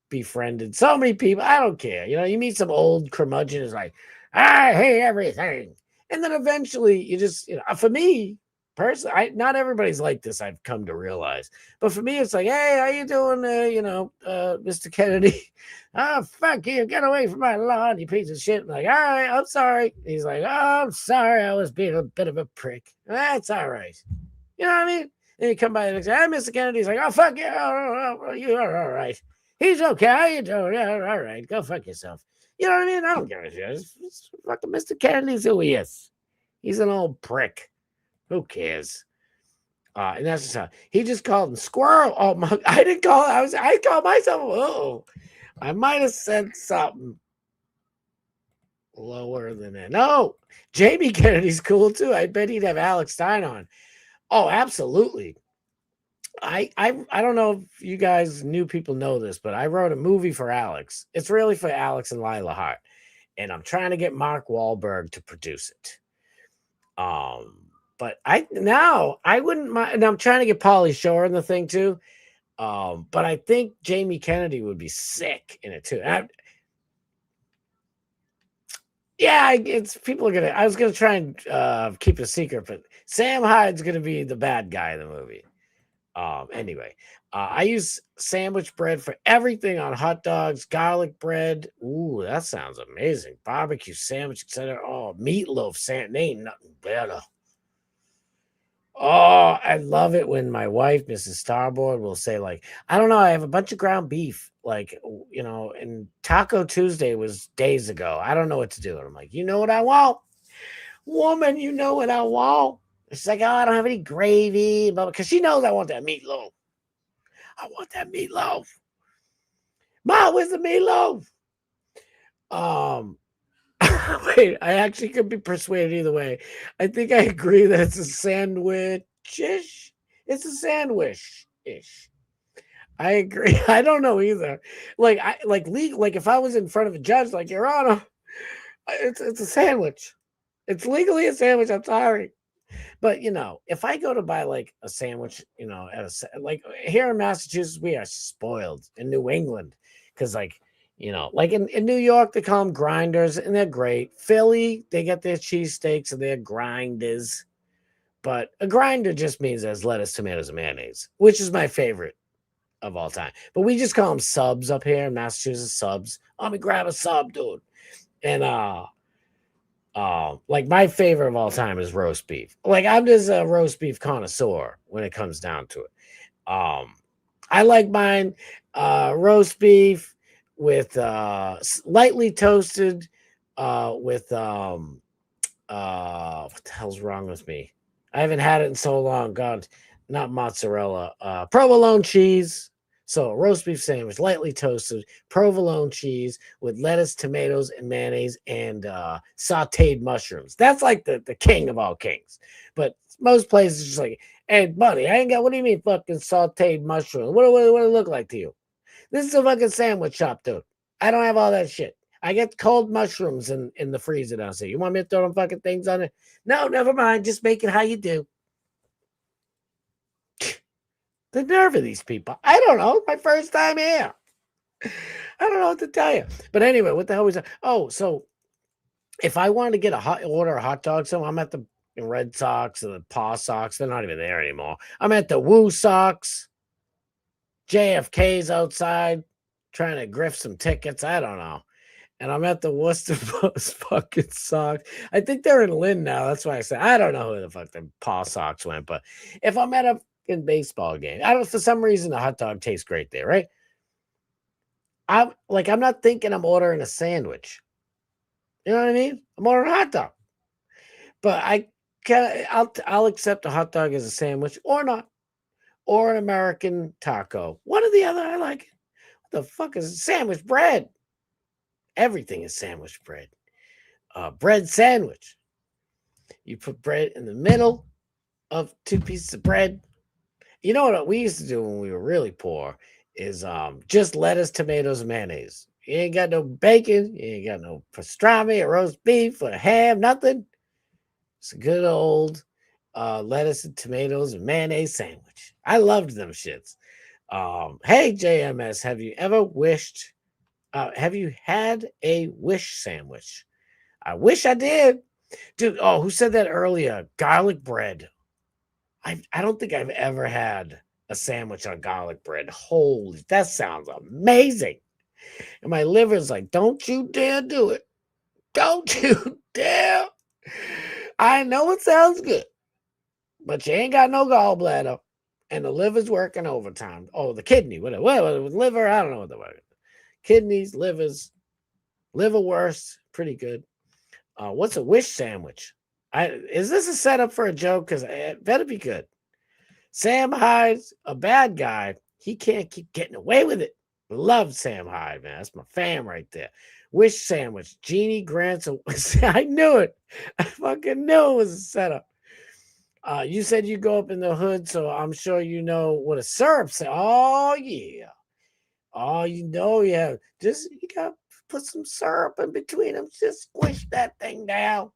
befriended so many people. I don't care. You meet some old curmudgeon who's like, I hate everything, and then eventually you just, for me. Personally, not everybody's like this. I've come to realize, but for me, it's like, hey, how you doing, Mr. Kennedy? Oh, fuck you! Get away from my lawn, you piece of shit! I'm like, all right, I'm sorry. He's like, oh, I'm sorry, I was being a bit of a prick. That's all right. You know what I mean? Then you come by and say, hey, Mr. Kennedy. He's like, oh, fuck you! You're all right. He's okay. How you doing? Yeah, all right. Go fuck yourself. You know what I mean? I don't give a shit. It's fucking Mr. Kennedy's who he is. He's an old prick. Who cares? And that's just how he just called him squirrel. Oh my! I didn't call. I called myself. Oh, I might have said something lower than that. No, Jamie Kennedy's cool too. I bet he'd have Alex Stein on. Oh, absolutely. I don't know if you guys new people know this, but I wrote a movie for Alex. It's really for Alex and Lila Hart, and I'm trying to get Mark Wahlberg to produce it. But I wouldn't mind, and I'm trying to get Pauly Shore in the thing too. But I think Jamie Kennedy would be sick in it too. It's people are gonna. I was gonna try and keep it a secret, but Sam Hyde's gonna be the bad guy in the movie. Anyway, I use sandwich bread for everything on hot dogs, garlic bread. Ooh, that sounds amazing. Barbecue sandwich, etc. Oh, meatloaf sandwich. Ain't nothing better. Oh, I love it when my wife, Mrs. Starboard, will say, like, I don't know, I have a bunch of ground beef. Like, and Taco Tuesday was days ago. I don't know what to do. And I'm like, you know what I want? Woman, you know what I want? She's like, oh, I don't have any gravy. Because she knows I want that meatloaf. I want that meatloaf. Mom, where's the meatloaf? Wait, I actually could be persuaded either way. I think I agree that it's a sandwich-ish. It's a sandwich-ish. I agree. I don't know either. Like if I was in front of a judge, like, Your Honor, it's a sandwich. It's legally a sandwich. I'm sorry. But if I go to buy like a sandwich, like here in Massachusetts, we are spoiled in New England because like in New York, they call them grinders and they're great. Philly, they get their cheesesteaks and they're grinders. But a grinder just means there's lettuce, tomatoes, and mayonnaise, which is my favorite of all time. But we just call them subs up here in Massachusetts, subs. Let me grab a sub, dude. And like my favorite of all time is roast beef. Like I'm just a roast beef connoisseur when it comes down to it. I like mine roast beef with lightly toasted with what the hell's wrong with me? I haven't had it in so long. God, not mozzarella, provolone cheese. So a roast beef sandwich, lightly toasted, provolone cheese with lettuce, tomatoes, and mayonnaise, and sauteed mushrooms. That's like the king of all kings. But most places just like, hey, buddy, I ain't got, what do you mean fucking sauteed mushrooms? What do it look like to you? This is a fucking sandwich shop, dude. I don't have all that shit. I get cold mushrooms in the freezer downstairs. You want me to throw them fucking things on it? No, never mind. Just make it how you do. The nerve of these people. I don't know. My first time here. I don't know what to tell you. But anyway, what the hell was that? Oh, so if I wanted to get order a hot dog, so I'm at the Red Sox or the Paw Sox. They're not even there anymore. I'm at the Woo Sox. JFK's outside trying to grift some tickets. I don't know. And I'm at the Worcester Post fucking Sox. I think they're in Lynn now. That's why I said I don't know who the fuck the Paw Sox went. But if I'm at a baseball game, for some reason the hot dog tastes great there, right? I'm not thinking I'm ordering a sandwich. You know what I mean? I'm ordering a hot dog. But I'll accept a hot dog as a sandwich or not. Or an American taco. One or the other, I like it. What the fuck is sandwich bread? Everything is sandwich bread. Bread sandwich. You put bread in the middle of two pieces of bread. You know what we used to do when we were really poor is just lettuce, tomatoes, and mayonnaise. You ain't got no bacon. You ain't got no pastrami or roast beef or ham, nothing. It's a good old lettuce and tomatoes and mayonnaise sandwich. I loved them shits. Hey, JMS, have you ever wished? Have you had a wish sandwich? I wish I did. Dude, who said that earlier? Garlic bread. I don't think I've ever had a sandwich on garlic bread. Holy, that sounds amazing. And my liver's like, don't you dare do it. Don't you dare. I know it sounds good, but you ain't got no gallbladder. And the liver's working overtime. Oh, the kidney, whatever. Liver, I don't know what the word is. Kidneys, livers, liverwurst, pretty good. What's a wish sandwich? Is this a setup for a joke? Because it better be good. Sam Hyde's a bad guy. He can't keep getting away with it. Love Sam Hyde, man. That's my fam right there. Wish sandwich. Jeannie Grant's I knew it. I fucking knew it was a setup. You said you go up in the hood, so I'm sure you know what a syrup say. Oh, yeah. Oh, you know, yeah. Just, you got to put some syrup in between them. Just squish that thing down.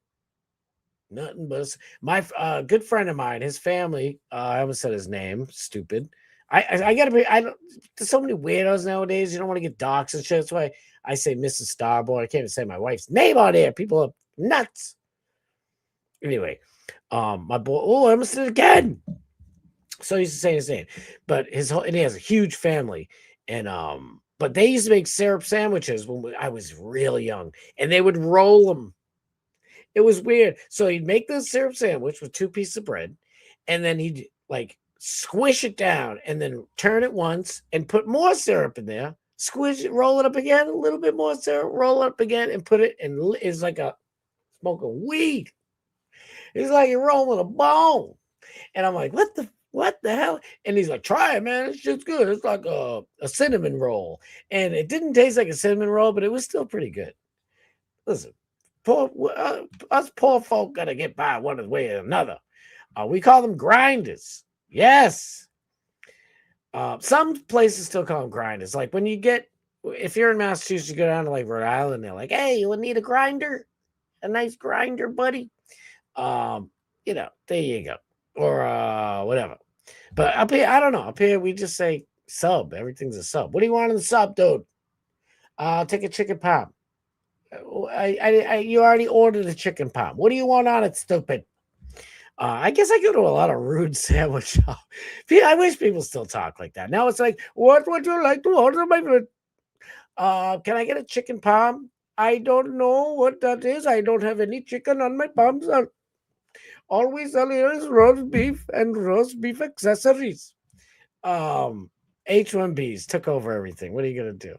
Nothing but my good friend of mine, his family. I almost said his name. Stupid. I gotta be. I don't. There's so many weirdos nowadays. You don't want to get doxxed and shit. That's why I say Mrs. Starboy. I can't even say my wife's name on there. People are nuts. Anyway, my boy. Oh, I almost did it again. So he's saying his name, but and he has a huge family, and but they used to make syrup sandwiches when I was real young, and they would roll them. It was weird. So he'd make the syrup sandwich with 2 pieces of bread, and then he'd like squish it down and then turn it once and put more syrup in there, squish it, roll it up again, a little bit more syrup, roll it up again, and put it in. It's like a smoking weed. It's like you're rolling a bone. And I'm like, what the hell? And he's like, try it, man. It's just good. It's like a cinnamon roll. And it didn't taste like a cinnamon roll, but it was still pretty good. Listen. Us poor folk gotta get by one way or another. We call them grinders. Yes. Some places still call them grinders. Like when if you're in Massachusetts, you go down to like Rhode Island, they're like, hey, you need a grinder? A nice grinder, buddy? There you go. Or whatever. But up here, I don't know. Up here, we just say sub. Everything's a sub. What do you want in the sub, dude? I'll take a chicken palm. You already ordered a chicken palm. What do you want on it, stupid? I guess I go to a lot of rude sandwich shops. I wish people still talk like that. Now it's like, what would you like to order, my friend? Can I get a chicken palm? I don't know what that is. I don't have any chicken on my palms. Always all here is roast beef and roast beef accessories. H1Bs took over everything. What are you going to do?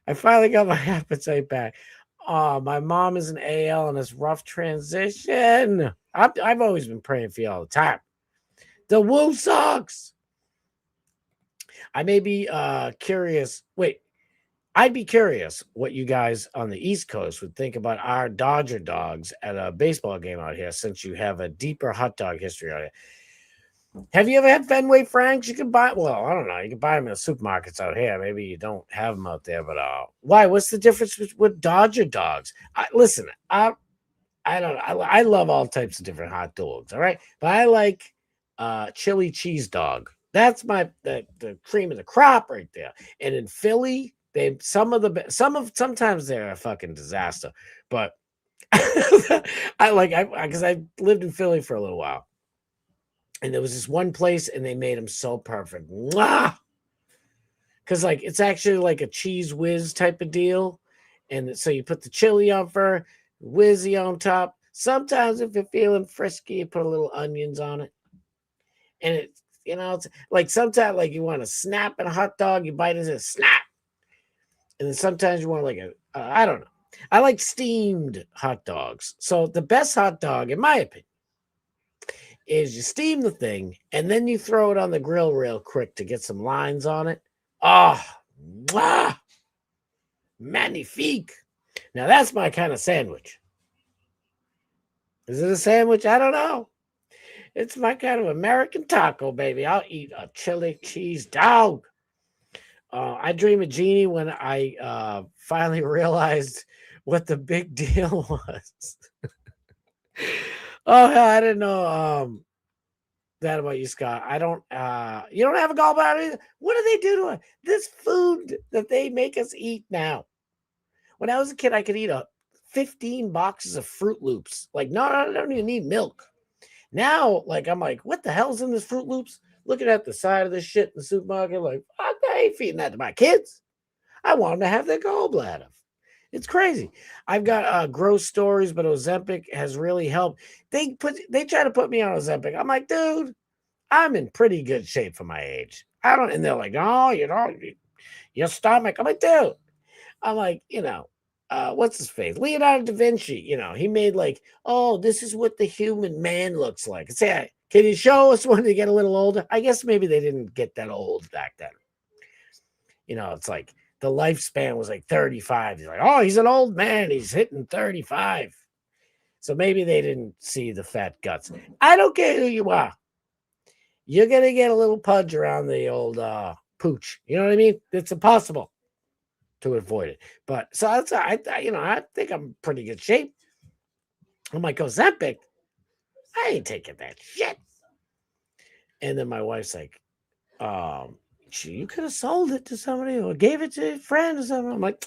I finally got my appetite back. My mom is an AL and it's rough transition. I've always been praying for you all the time. The Woo sucks. I may be curious. Wait, I'd be curious what you guys on the East Coast would think about our Dodger dogs at a baseball game out here, since you have a deeper hot dog history on it. Have you ever had Fenway Franks? You can buy, well, I don't know. You can buy them in the supermarkets out here. Maybe you don't have them out there, but why? What's the difference with Dodger dogs? Listen, I don't know. I love all types of different hot dogs, all right? But I like chili cheese dog. That's the cream of the crop right there. And in Philly, sometimes they're a fucking disaster. But because I lived in Philly for a little while. And there was this one place, and they made them so perfect. Because, like, it's actually like a cheese whiz type of deal. And so you put the chili on first, whizzy on top. Sometimes if you're feeling frisky, you put a little onions on it. And it's like sometimes, like, you want to snap in a hot dog, you bite into it, snap. And then sometimes you want like I don't know. I like steamed hot dogs. So the best hot dog, in my opinion, is you steam the thing and then you throw it on the grill real quick to get some lines on it. Oh, magnifique. Now that's my kind of sandwich. Is it a sandwich? I don't know. It's my kind of American taco, baby. I'll eat a chili cheese dog. I dream of Jeannie when I finally realized what the big deal was. Oh, hell, I didn't know that about you, Scott. I don't, you don't have a gallbladder either? What do they do to it? This food that they make us eat now. When I was a kid, I could eat 15 boxes of Fruit Loops. Like, no, I don't even need milk. Now, like, I'm like, what the hell's in this Fruit Loops? Looking at the side of this shit in the supermarket, like, I ain't feeding that to my kids. I want them to have their gallbladder. It's crazy. I've got gross stories, but Ozempic has really helped. They try to put me on Ozempic. I'm like, dude, I'm in pretty good shape for my age. And they're like, oh, your stomach. I'm like, dude. I'm like, what's his face? Leonardo da Vinci, he made like, oh, this is what the human man looks like. Can you show us when they get a little older? I guess maybe they didn't get that old back then. It's like the lifespan was like 35. He's like, oh, he's an old man. He's hitting 35. So maybe they didn't see the fat guts. I don't care who you are. You're going to get a little pudge around the old pooch. You know what I mean? It's impossible to avoid it. But so that's, I think I'm in pretty good shape. I'm like, Ozempic? I ain't taking that shit. And then my wife's like, you could have sold it to somebody or gave it to a friend or something. I'm like,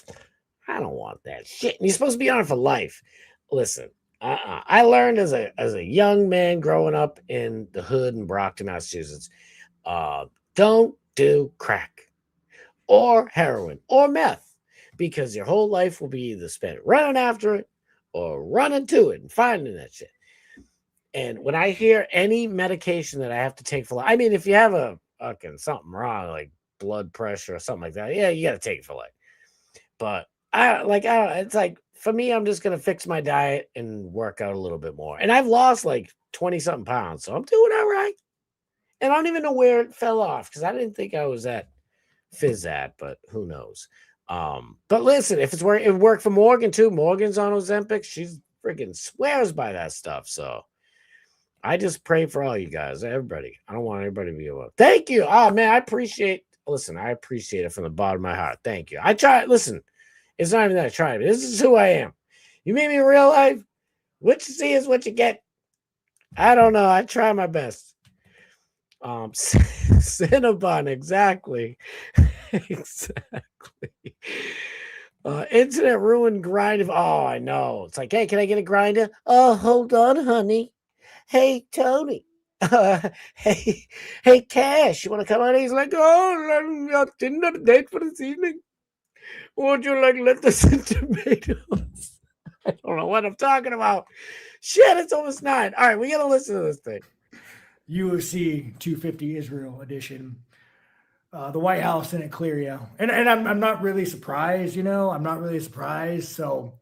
I don't want that shit. And you're supposed to be on it for life. Listen, I learned as a young man growing up in the hood in Brockton, Massachusetts, don't do crack or heroin or meth, because your whole life will be either spent running after it or running to it and finding that shit. And when I hear any medication that I have to take for life, I mean, if you have a fucking something wrong, like blood pressure or something like that, yeah, you got to take it for life. But it's like, for me, I'm just going to fix my diet and work out a little bit more. And I've lost like 20 something pounds. So I'm doing all right. And I don't even know where it fell off, because I didn't think I was at phys but who knows? But listen, if it worked for Morgan too. Morgan's on Ozempic. She's freaking swears by that stuff. So I just pray for all you guys, everybody. I don't want everybody to be able. Thank you. Oh man, I appreciate it from the bottom of my heart. Thank you. I try. Listen, it's not even that I try, but this is who I am. You meet me in real life, what you see is what you get. I don't know. I try my best. Cinnabon, exactly. Exactly. Internet ruined grind of. Oh, I know. It's like, hey, can I get a grinder? Oh, hold on, honey. Hey, Tony. Hey, Cash, you want to come on? He's like, oh, I'm Tinder date for this evening. Would you like lettuce and tomatoes? I don't know what I'm talking about. Shit, it's almost 9. All right, we got to listen to this thing. UFC 250 Israel edition. The White House didn't clear you. And I'm not really surprised, I'm not really surprised. So,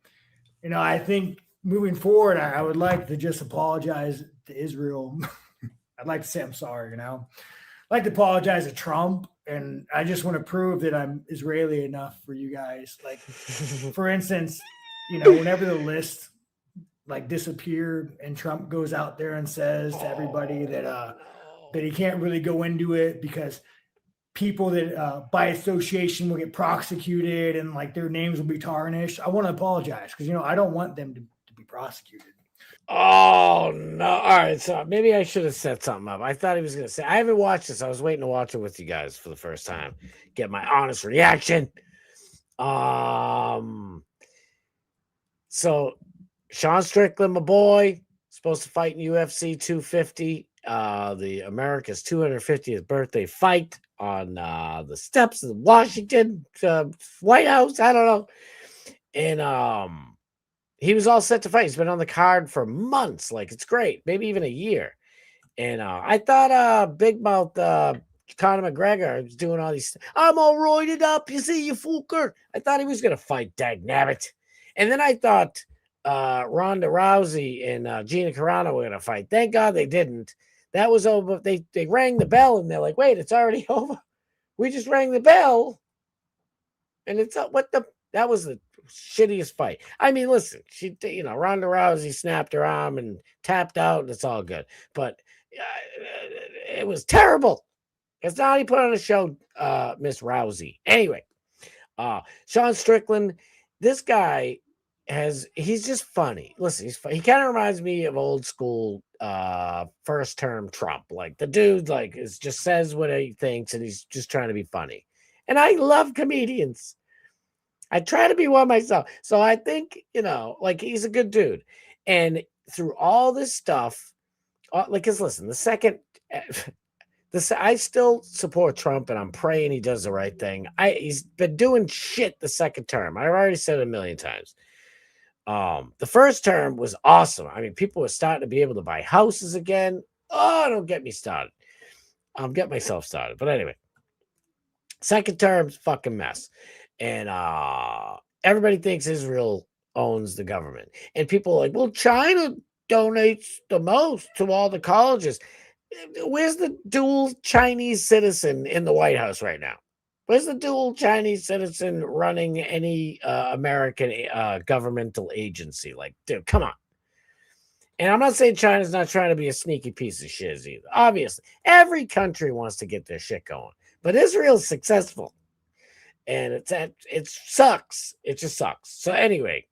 I think moving forward, I would like to just apologize to Israel. I'd like to say I'm sorry, I'd like to apologize to Trump. And I just want to prove that I'm Israeli enough for you guys. Like, for instance, whenever the list disappeared and Trump goes out there and says to everybody that he can't really go into it because people that by association will get prosecuted and their names will be tarnished. I want to apologize because, I don't want them to be prosecuted. Oh, no. All right. So maybe I should have set something up. I thought he was going to say, I haven't watched this. I was waiting to watch it with you guys for the first time. Get my honest reaction. So Sean Strickland, my boy, supposed to fight in UFC 250. The America's 250th birthday fight on the steps of the Washington White House. I don't know. And he was all set to fight. He's been on the card for months. It's great. Maybe even a year. And I thought Big Mouth Conor McGregor was doing all these. I'm all roided up. You see, you fooker. I thought he was going to fight Dagnabbit. And then I thought Ronda Rousey and Gina Carano were going to fight. Thank God they didn't. That was over. They rang the bell and they're like, wait, it's already over. We just rang the bell. And it's that was the shittiest fight. I mean, listen, she, Ronda Rousey snapped her arm and tapped out, and it's all good. But it was terrible. It's not how you put on a show, Miss Rousey. Anyway, Sean Strickland, this guy he's just funny. Listen, he kind of reminds me of old school first term Trump. The dude just says what he thinks, and he's just trying to be funny. And I love comedians. I try to be one myself. So I think, he's a good dude. And through all this stuff, because listen, I still support Trump and I'm praying he does the right thing. He's been doing shit the second term. I've already said it a million times. The first term was awesome. I mean, people were starting to be able to buy houses again. Oh, don't get me started. I'll get myself started. But anyway, second term's fucking mess. And everybody thinks Israel owns the government. And people are like, well, China donates the most to all the colleges. Where's the dual Chinese citizen in the White House right now? Where's the dual Chinese citizen running any American governmental agency? Like, dude, come on. And I'm not saying China's not trying to be a sneaky piece of shit either. Obviously, every country wants to get their shit going, but Israel's successful, and it sucks. It just sucks. So anyway,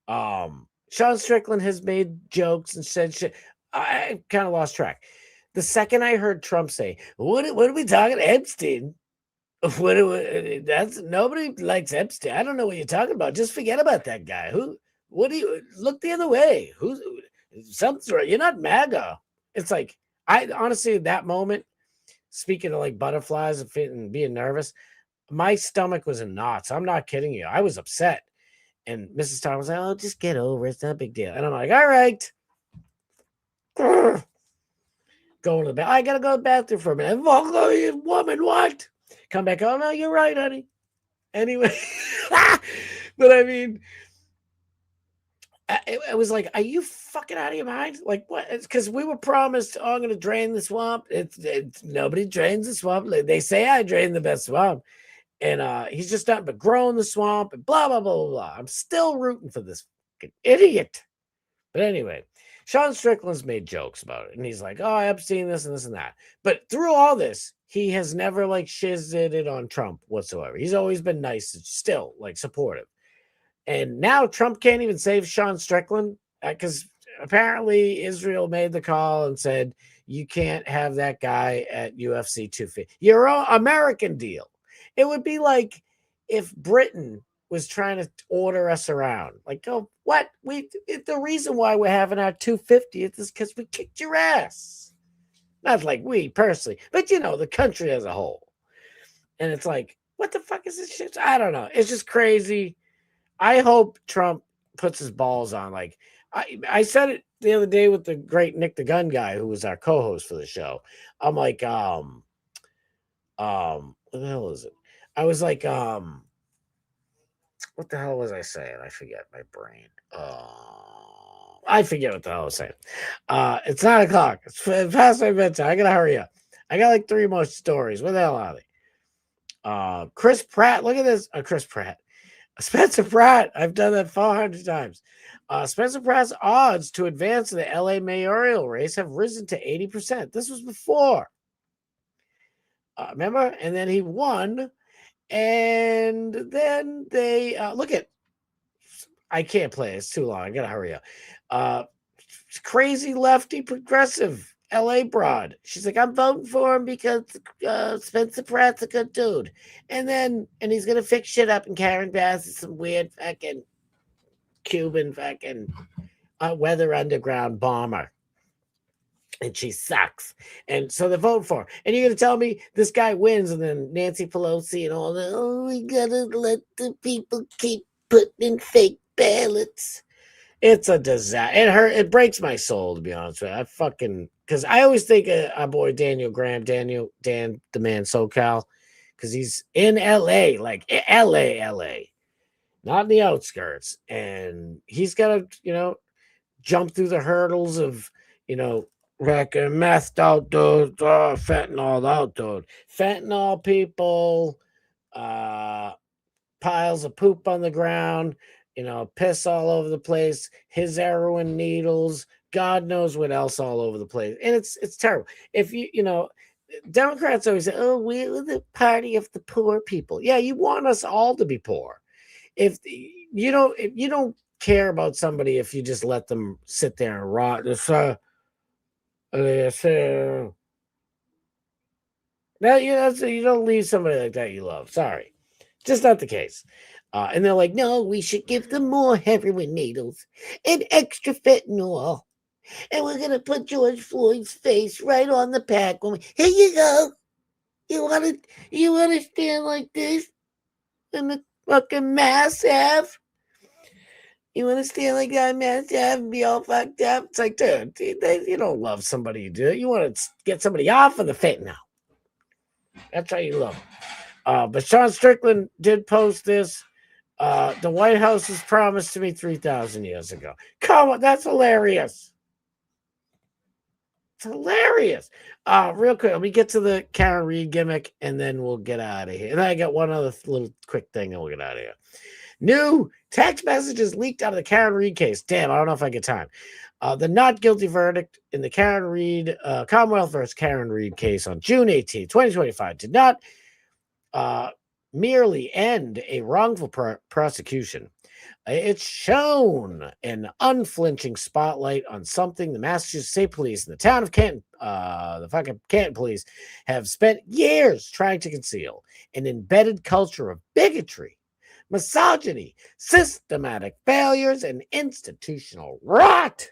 Sean Strickland has made jokes and said shit. I kind of lost track. The second I heard Trump say, "What are we talking, Epstein?" That's nobody likes Epstein. I don't know what you're talking about. Just forget about that guy. What do you look the other way? Something's right. You're not MAGA. It's like, I honestly, at that moment, speaking of like butterflies and being nervous, my stomach was in knots. I'm not kidding you. I was upset. And Mrs. Tom was like, "Oh, just get over it. It's not a big deal." And I'm like, all right. Going to the bathroom. I got to go to the bathroom for a minute. Oh, you woman, what? Come back. Oh, no, you're right, honey. Anyway. But I mean, it was like, are you fucking out of your mind? Like, what? It's because we were promised, oh, I'm going to drain the swamp. It's nobody drains the swamp. They say I drain the best swamp. And he's just nothing but growing the swamp and blah, blah, blah, blah, blah. I'm still rooting for this fucking idiot. But anyway, Sean Strickland's made jokes about it. And he's like, oh, I've seen this and this and that. But through all this, he has never like shizzed it on Trump whatsoever. He's always been nice, still like supportive. And now Trump can't even save Sean Strickland because apparently Israel made the call and said, you can't have that guy at UFC 250. Your own American deal. It would be like if Britain was trying to order us around. Like, oh, what? The reason why we're having our 250th is because we kicked your ass. Not like we personally, but the country as a whole. And it's like, what the fuck is this shit? I don't know. It's just crazy. I hope Trump puts his balls on. Like, I said it the other day with the great Nick the Gun guy, who was our co-host for the show. I'm like, what the hell is it? I was like, what the hell was I saying? I forget my brain. I forget what the hell I was saying. It's 9 o'clock. It's past my bedtime. I gotta hurry up. I got like 3 more stories. Where the hell are they? Chris Pratt. Look at this. Chris Pratt. Spencer Pratt. I've done that 400 times. Spencer Pratt's odds to advance in the LA mayoral race have risen to 80%. This was before. Remember? And then he won. And then they look at. I can't play. It's too long. I gotta hurry up. Crazy lefty progressive LA broad. She's like, I'm voting for him because Spencer Pratt's a good dude. And he's gonna fix shit up. And Karen Bass is some weird fucking Cuban fucking weather underground bomber. And she sucks. And so they vote for her. And you're going to tell me this guy wins, and then Nancy Pelosi and all that, oh, we got to let the people keep putting in fake ballots. It's a disaster. It breaks my soul, to be honest with you. Because I always think of our boy Daniel Graham, Dan the Man SoCal, because he's in LA, like LA, not in the outskirts. And he's got to, jump through the hurdles of, wrecking meth out, dude. Fentanyl out, dude. Fentanyl people, piles of poop on the ground, piss all over the place, his heroin needles, God knows what else all over the place. And it's terrible. If Democrats always say, oh, we're the party of the poor people. Yeah, you want us all to be poor. If you don't care about somebody if you just let them sit there and rot. You don't leave somebody like that you love. Sorry. Just not the case. And they're like, no, we should give them more heroin needles and extra fentanyl. And we're going to put George Floyd's face right on the pack. Here you go. You want to stand like this in the fucking Mass Ave? You want to stand like that, man, and be all fucked up? It's like, dude, you don't love somebody you do. You want to get somebody off of the fentanyl. That's how you love them. But Sean Strickland did post this. The White House was promised to me 3,000 years ago. Come on, that's hilarious. It's hilarious. Real quick, let me get to the Karen Reed gimmick, and then we'll get out of here. And then I got one other little quick thing, and we'll get out of here. New text messages leaked out of the Karen Reed case. Damn, I don't know if I get time. The not guilty verdict in the Karen Reed Commonwealth versus Karen Reed case on June 18, 2025 did not merely end a wrongful prosecution. It's shown an unflinching spotlight on something the Massachusetts State Police and the town of Canton, the fucking Canton Police, have spent years trying to conceal: an embedded culture of bigotry, misogyny, systematic failures, and institutional rot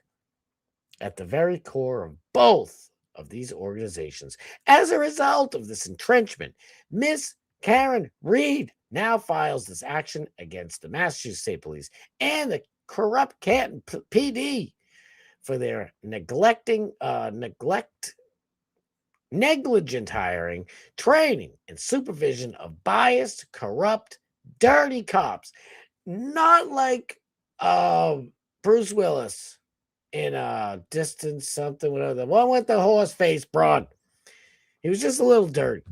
at the very core of both of these organizations. As a result of this entrenchment, Miss Karen Reed now files this action against the Massachusetts State Police and the corrupt Canton PD for their negligent hiring, training, and supervision of biased, corrupt, dirty cops. Not like Bruce Willis in Distance something, whatever, the one with the horse face broad. He was just a little dirty.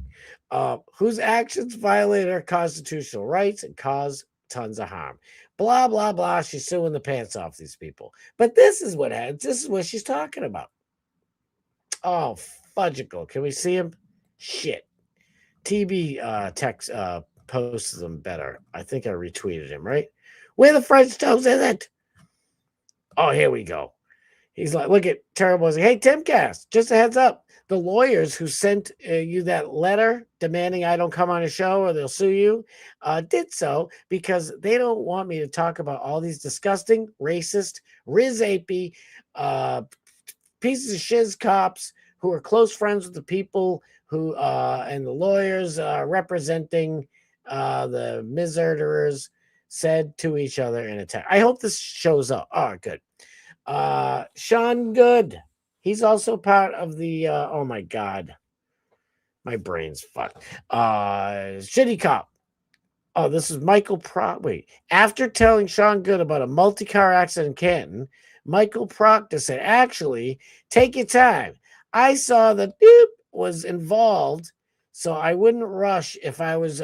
Whose actions violate our constitutional rights and cause tons of harm. Blah, blah, blah. She's suing the pants off these people. But this is what happens. This is what she's talking about. Oh, fudgicle. Can we see him? Shit. TB text posts them better. I think I retweeted him, right? Where the French toast is it? Oh, here we go. He's like, look at Turtleboy. Like, hey, Timcast, just a heads up. The lawyers who sent you that letter demanding I don't come on a show or they'll sue you did so because they don't want me to talk about all these disgusting, racist, rizapey, pieces of shiz cops who are close friends with the people who and the lawyers representing the misurderers said to each other in a text. I hope this shows up. Oh, good. Sean Good. He's also part of the oh my god. My brain's fucked. Shitty Cop. Oh, this is Michael Wait. After telling Sean Good about a multi-car accident in Canton, Michael Proctor said, actually, take your time. I saw that Doop was involved, so I wouldn't rush if I was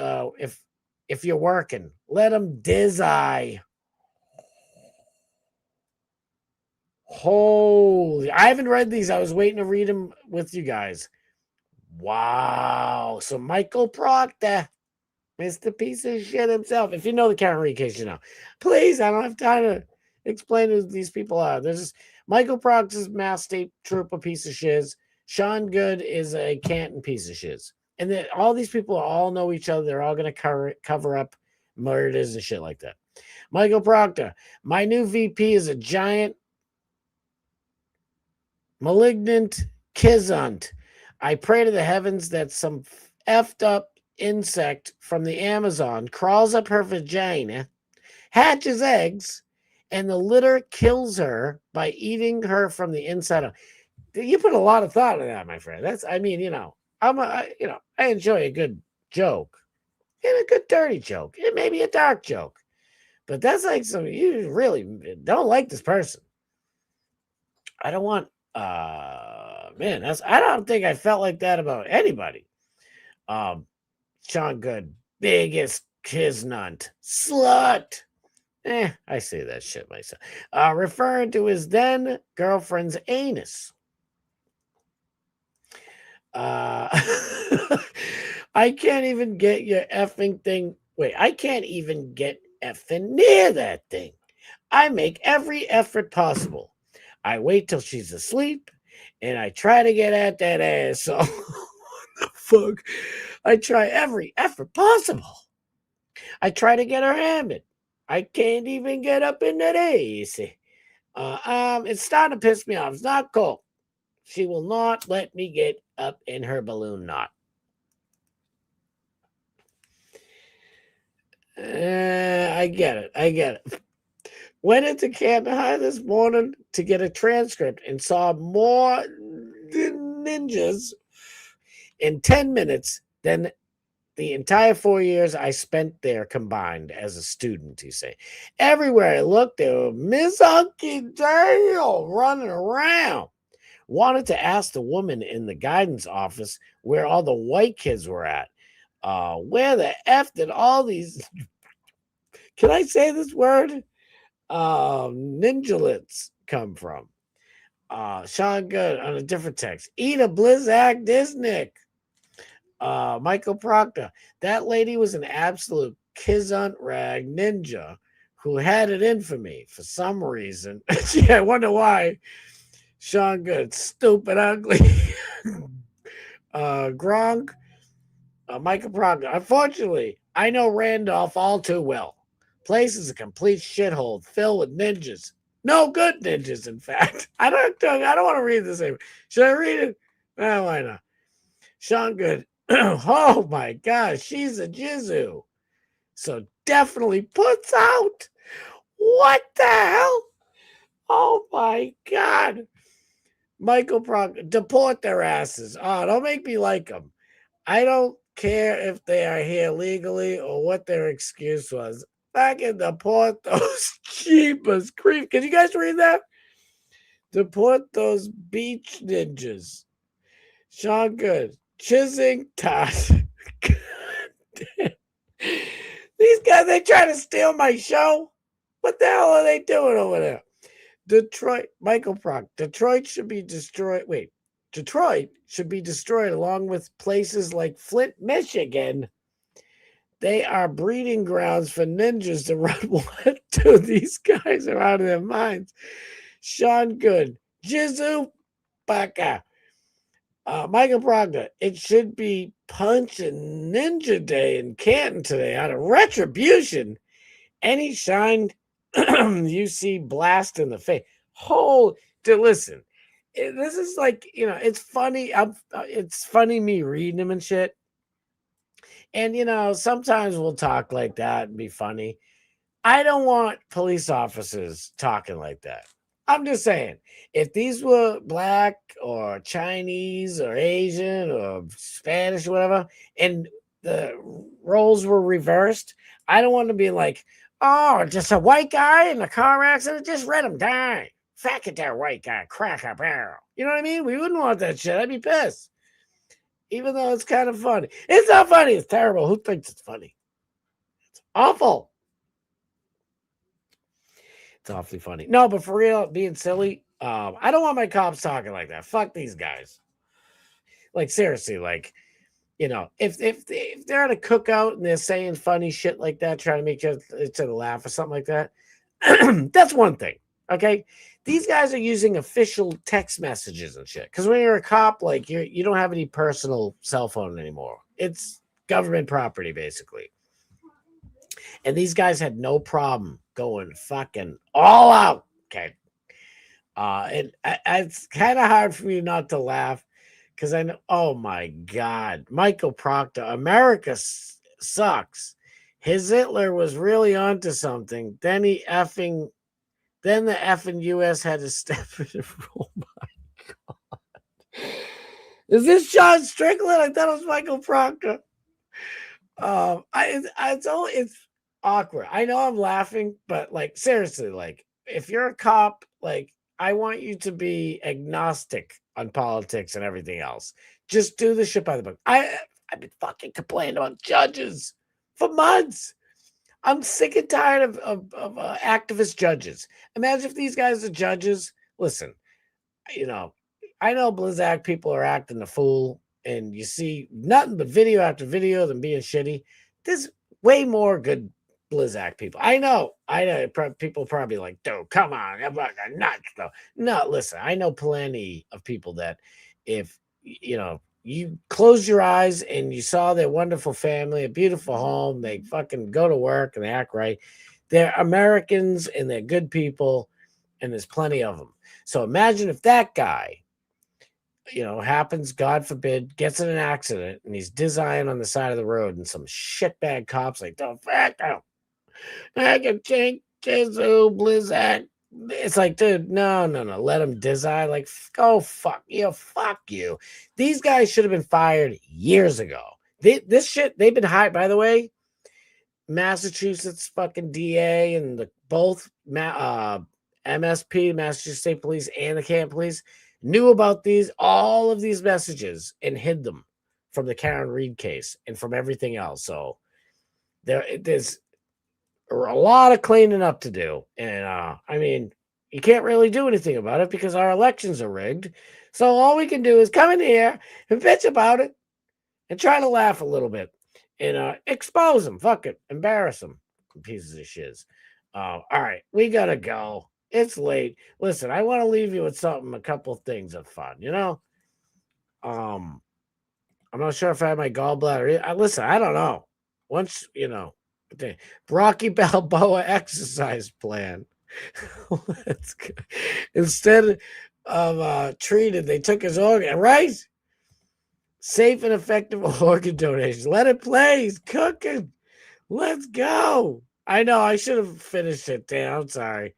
if you're working. Let him dizzy. Holy, I haven't read these. I was waiting to read them with you guys. Wow. So Michael Proctor, Mr. Piece of Shit himself. If you know the Karen Reed case, you know. Please, I don't have time to explain who these people are. There's this Michael Proctor's Mass State Trooper piece of shiz. Sean Good is a Canton piece of shiz. And then all these people all know each other. They're all going to cover up murders and shit like that. Michael Proctor, my new VP is a giant malignant kizunt. I pray to the heavens that some effed up insect from the Amazon crawls up her vagina, hatches eggs, and the litter kills her by eating her from the inside out. You put a lot of thought into that, my friend. That's, I mean, I enjoy a good joke and a good dirty joke and maybe a dark joke, but that's like you really don't like this person. I don't want. Man, I don't think I felt like that about anybody. Sean Good, biggest kisnunt, slut. I say that shit myself. Referring to his then girlfriend's anus. I can't even get your effing thing. Wait, I can't even get effing near that thing. I make every effort possible. I wait till she's asleep, and I try to get at that ass. So, what the fuck? I try every effort possible. I try to get her hammered. I can't even get up in that ass. It's starting to piss me off. It's not cool. She will not let me get up in her balloon knot. I get it. Went into Canton High this morning to get a transcript and saw more ninjas in 10 minutes than the entire 4 years I spent there combined as a student, you say. Everywhere I looked, there were Miss Unky Dale running around. Wanted to ask the woman in the guidance office where all the white kids were at. Where the F did all these, can I say this word? Ninjalets come from? Sean Good on a different text. Eat a Blizzak Disnick. Michael Proctor. That lady was an absolute kizunt rag ninja who had it in for me for some reason. I wonder why. Sean Good, stupid, ugly. Gronk. Michael Proctor. Unfortunately, I know Randolph all too well. Place is a complete shithole filled with ninjas. No good ninjas, in fact. I don't want to read this anymore. Should I read it? Why not? Sean Good. Oh my gosh, she's a Jizu. So definitely puts out. What the hell? Oh my God. Michael Proctor, deport their asses. Oh, don't make me like them. I don't care if they are here legally or what their excuse was. I can deport those cheapers creep. Can you guys read that? Deport those beach ninjas. Sean Good. Chising Tosh. These guys, they try to steal my show. What the hell are they doing over there? Detroit, Michael Proc. Detroit should be destroyed. Wait, Detroit should be destroyed along with places like Flint, Michigan. They are breeding grounds for ninjas to run what? Dude, these guys are out of their minds. Sean Good. Jizu Baka. Michael Proctor, it should be Punch and Ninja Day in Canton today out of retribution. Any shine you see blast in the face. Dude, listen, this is like, it's funny. It's funny me reading them and shit. And, sometimes we'll talk like that and be funny. I don't want police officers talking like that. I'm just saying, if these were black or Chinese or Asian or Spanish or whatever, and the roles were reversed, I don't want to be like, oh, just a white guy in a car accident, just let him die. Fuck it, that white guy, crack a barrel. You know what I mean? We wouldn't want that shit. I'd be pissed. Even though it's kind of funny. It's not funny. It's terrible. Who thinks it's funny? It's awful. It's awfully funny. No, but for real, being silly, I don't want my cops talking like that. Fuck these guys. Like, seriously, like, if they're at a cookout and they're saying funny shit like that, trying to make each other laugh or something like that, that's one thing, okay? These guys are using official text messages and shit. Because when you're a cop, like, you don't have any personal cell phone anymore. It's government property, basically. And these guys had no problem going fucking all out. Okay. And it's kind of hard for me not to laugh because I know, oh my God, Michael Proctor, America sucks. His Hitler was really onto something. Then the effing US had to step in. Oh my God. Is this John Strickland? I thought it was Michael Proctor. It's awkward. I know I'm laughing, but like seriously, like if you're a cop, like I want you to be agnostic on politics and everything else. Just do the shit by the book. I've been fucking complaining about judges for months. I'm sick and tired of activist judges. Imagine if these guys are judges. Listen, I know Blizzak people are acting the fool, and you see nothing but video after video of them being shitty. There's way more good Blizzak people. I know. People probably like, dude, come on, I'm fucking nuts though. No, listen, I know plenty of people that if you close your eyes and you saw their wonderful family, a beautiful home, they fucking go to work and they act right. They're Americans and they're good people, and there's plenty of them. So imagine if that guy, happens, God forbid, gets in an accident and he's dying on the side of the road and some shitbag cops like, don't fuck out. I can take Jizu, Blizzak. It's like, dude, no. Let him die. Like, go fuck you. These guys should have been fired years ago. They've been hired, by the way, Massachusetts fucking DA and both MSP, Massachusetts State Police, and the Canton Police knew about all of these messages and hid them from the Karen Reed case and from everything else. So there's a lot of cleaning up to do. And I mean, you can't really do anything about it because our elections are rigged. So all we can do is come in here and bitch about it and try to laugh a little bit and expose them. Fuck it. Embarrass them. Pieces of shiz. All right. We got to go. It's late. Listen, I want to leave you with something, a couple things of fun, you know? I'm not sure if I have my gallbladder. Listen, I don't know. Once, you know, Rocky Balboa exercise plan. Instead of treated, they took his organ, right? Safe and effective organ donations. Let it play. He's cooking. Let's go. I know I should have finished it. Damn, I'm sorry.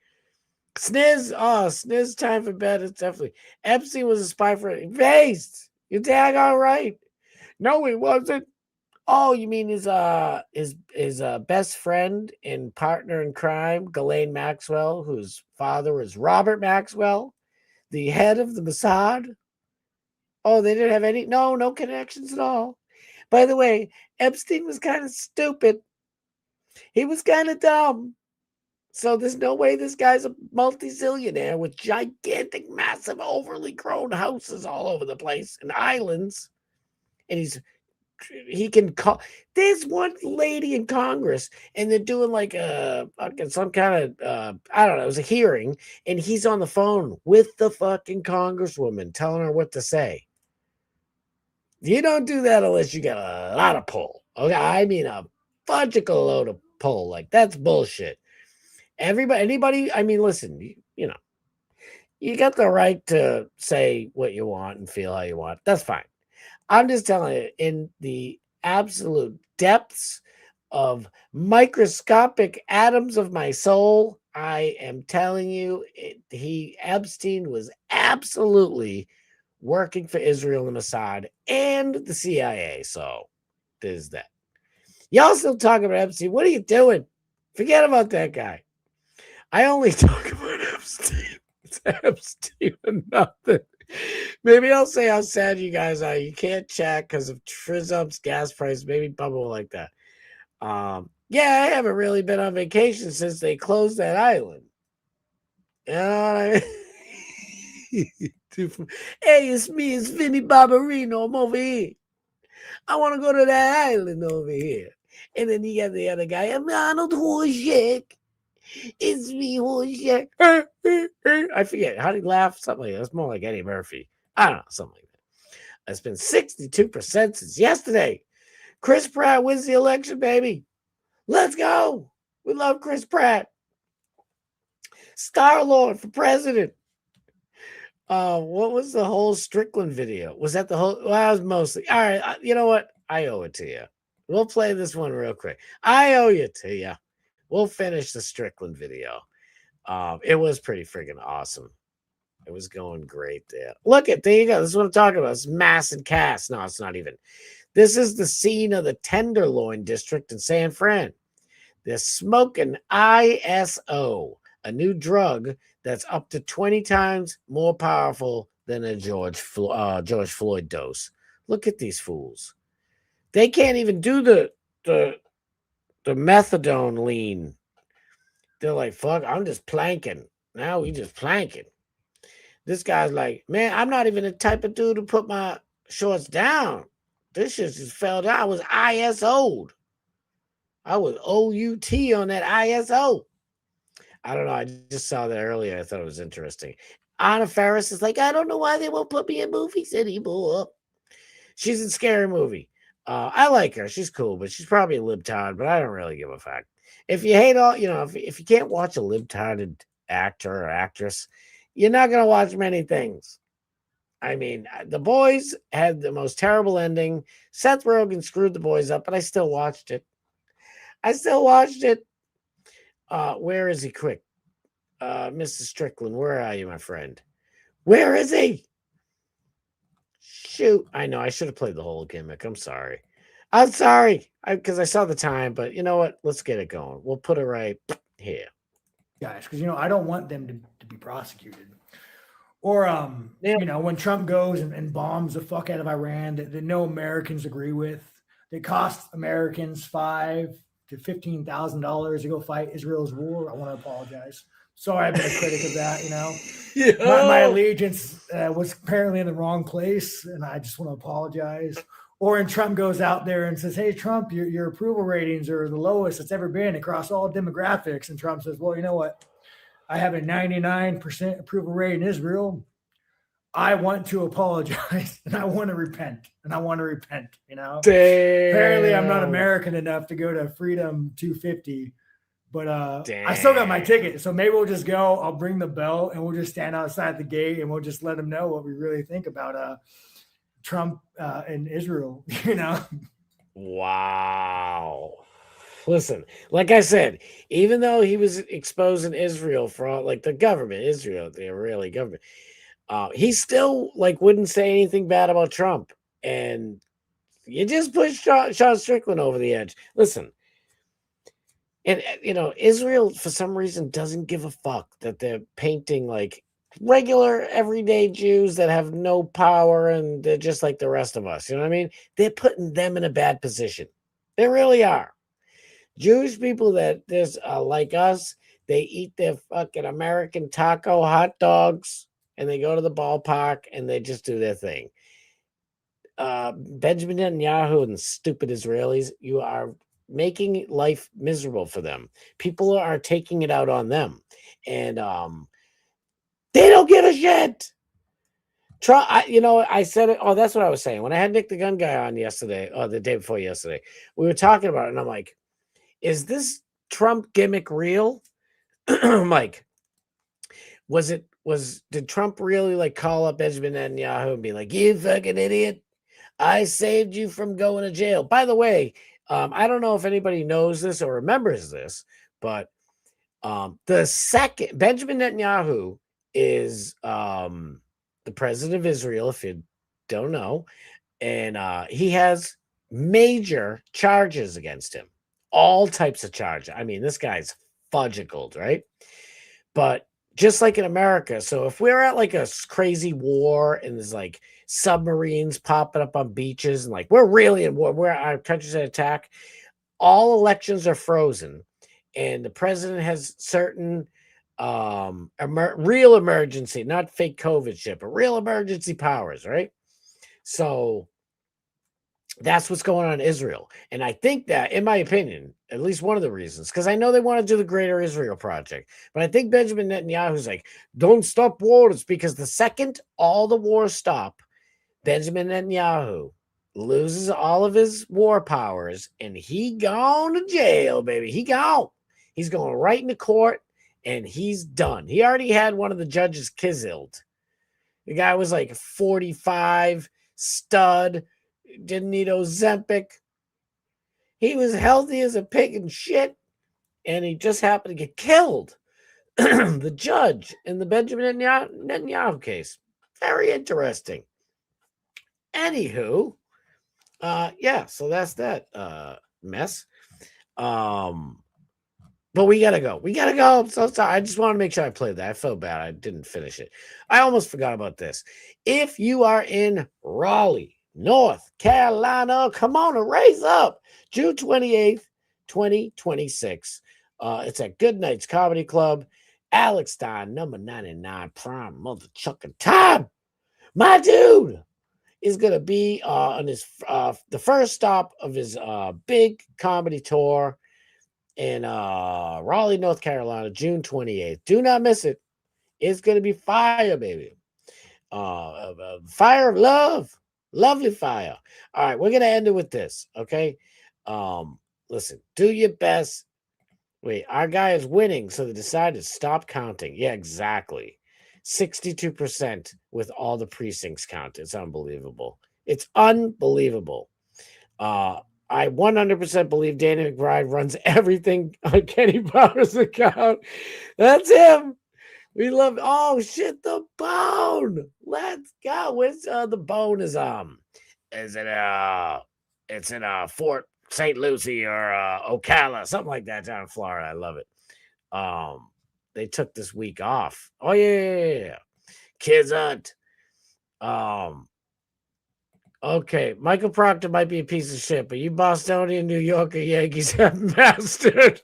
Sniz. Oh, Sniz time for bed. It's definitely Epstein was a spy for based. You dag all right. No, he wasn't. Oh, you mean his best friend and partner in crime, Ghislaine Maxwell, whose father was Robert Maxwell, the head of the Mossad? Oh, they didn't have no connections at all. By the way, Epstein was kind of stupid. He was kind of dumb. So there's no way this guy's a multi-zillionaire with gigantic, massive, overly grown houses all over the place and islands. And he can call. There's one lady in Congress, and they're doing like some kind of I don't know. It was a hearing, and he's on the phone with the fucking congresswoman, telling her what to say. You don't do that unless you got a lot of pull. Okay, I mean a fudgical load of pull. Like that's bullshit. Anybody. I mean, listen. You know, you got the right to say what you want and feel how you want. That's fine. I'm just telling you, in the absolute depths of microscopic atoms of my soul, I am telling you, Epstein was absolutely working for Israel and Mossad and the CIA. So there's that. Y'all still talking about Epstein. What are you doing? Forget about that guy. I only talk about Epstein. It's Epstein and nothing. Maybe I'll say how sad you guys are. You can't chat because of Trizup's gas price. Maybe Bubba will like that. Yeah, I haven't really been on vacation since they closed that island. You know what I mean? Hey, it's me. It's Vinny Barbarino. I'm over here. I want to go to that island over here. And then you got the other guy. I'm Arnold Horshack. It's me, Horshack. I forget. How do you laugh? Something like that. It's more like Eddie Murphy. I don't know. Something like that. It's been 62% since yesterday. Chris Pratt wins the election, baby. Let's go. We love Chris Pratt. Star-Lord for president. What was the whole Strickland video? Was that the whole? Well, I was mostly. All right. You know what? I owe it to you. We'll play this one real quick. I owe it to you. We'll finish the Strickland video. It was pretty friggin' awesome. It was going great there. There you go. This is what I'm talking about. It's mass and cast. No, it's not even. This is the scene of the Tenderloin District in San Fran. They're smoking ISO, a new drug that's up to 20 times more powerful than a George Floyd dose. Look at these fools. They can't even do the methadone lean. They're like, fuck, I'm just planking. Now we just planking. This guy's like, man, I'm not even the type of dude to put my shorts down. This shit just fell down. I was ISO'd. I was OUT on that ISO. I don't know. I just saw that earlier. I thought it was interesting. Anna Faris is like, I don't know why they won't put me in movies anymore. She's in Scary Movie. I like her. She's cool, but she's probably a libtard, but I don't really give a fuck. If you hate all, if you can't watch a libtarded actor or actress, you're not going to watch many things. I mean, The Boys had the most terrible ending. Seth Rogen screwed The Boys up, but I still watched it. Where is he? Quick. Mr. Strickland, where are you, my friend? Where is he? Shoot. I know. I should have played the whole gimmick. I'm sorry. Because I saw the time, but you know what? Let's get it going. We'll put it right here. Guys, because, I don't want them to be prosecuted. Or, when Trump goes and bombs the fuck out of Iran that no Americans agree with, that cost Americans $5,000 to $15,000 to go fight Israel's war, I want to apologize. Sorry, I've been a critic of that. My allegiance was apparently in the wrong place, and I just want to apologize. Or when Trump goes out there and says, "Hey, Trump, your approval ratings are the lowest it's ever been across all demographics," and Trump says, "Well, you know what? I have a 99% approval rate in Israel. I want to apologize and I want to repent Damn. Apparently I'm not American enough to go to Freedom 250, but I still got my ticket. So maybe we'll just go. I'll bring the bell and we'll just stand outside the gate and we'll just let them know what we really think about Trump and Israel, Wow. Listen, like I said, even though he was exposing Israel for all, like the government, Israel, the Israeli government, he still wouldn't say anything bad about Trump. And you just pushed Sean Strickland over the edge. Listen, and Israel for some reason doesn't give a fuck that they're painting regular everyday Jews that have no power and they're just like the rest of us. You know what I mean? They're putting them in a bad position. They really are. Jewish people that there's like us, they eat their fucking American taco hot dogs and they go to the ballpark and they just do their thing. Benjamin Netanyahu and stupid Israelis, you are making life miserable for them. People are taking it out on them. And they don't give a shit. I said it. Oh, that's what I was saying. When I had Nick the Gun Guy on yesterday, or the day before yesterday, we were talking about it. And I'm like, is this Trump gimmick real? I'm like, did Trump really call up Benjamin Netanyahu and be like, "You fucking idiot, I saved you from going to jail"? By the way, I don't know if anybody knows this or remembers this, but the second Benjamin Netanyahu is the president of Israel, if you don't know, and he has major charges against him. All types of charges. I mean, this guy's fudgicled, right? But just like in America, so if we're at a crazy war and there's submarines popping up on beaches and we're really in war, where our country's at attack, all elections are frozen, and the president has certain real emergency, not fake COVID shit, but real emergency powers, right? So that's what's going on in Israel. And I think that, in my opinion, at least one of the reasons, because I know they want to do the Greater Israel Project, but I think Benjamin Netanyahu's don't stop wars, because the second all the wars stop, Benjamin Netanyahu loses all of his war powers and he gone to jail, baby. He gone. He's going right into court and he's done. He already had one of the judges kizzled. The guy was 45, stud, didn't need Ozempic. He was healthy as a pig and shit, and he just happened to get killed. The judge in the Benjamin Netanyahu case. Very interesting. Anywho, so that's that mess. But we gotta go. I'm so sorry. I just want to make sure I played that. I felt bad. I didn't finish it. I almost forgot about this. If you are in Raleigh, North Carolina, come on and raise up. June 28th, 2026. It's at Good Nights Comedy Club. Alex Stein, number 99, prime mother chucking time. My dude is going to be on his the first stop of his big comedy tour in Raleigh, North Carolina, June 28th. Do not miss it. It's going to be fire, baby. Fire of love. Lovely fire. All right, we're going to end it with this, okay? Listen, do your best. Wait, our guy is winning, so they decided to stop counting. Yeah, exactly. 62% with all the precincts counted. It's unbelievable. It's unbelievable. I 100% believe Danny McBride runs everything on Kenny Powers' account. That's him. We love. Oh shit, the Bone. Let's go. Where's the Bone? Is it it's in Fort St. Lucie or Ocala, something like that down in Florida. I love it. they took this week off. Oh yeah. Kids Hunt. Okay, Michael Proctor might be a piece of shit, but you Bostonian, New Yorker Yankees have mastered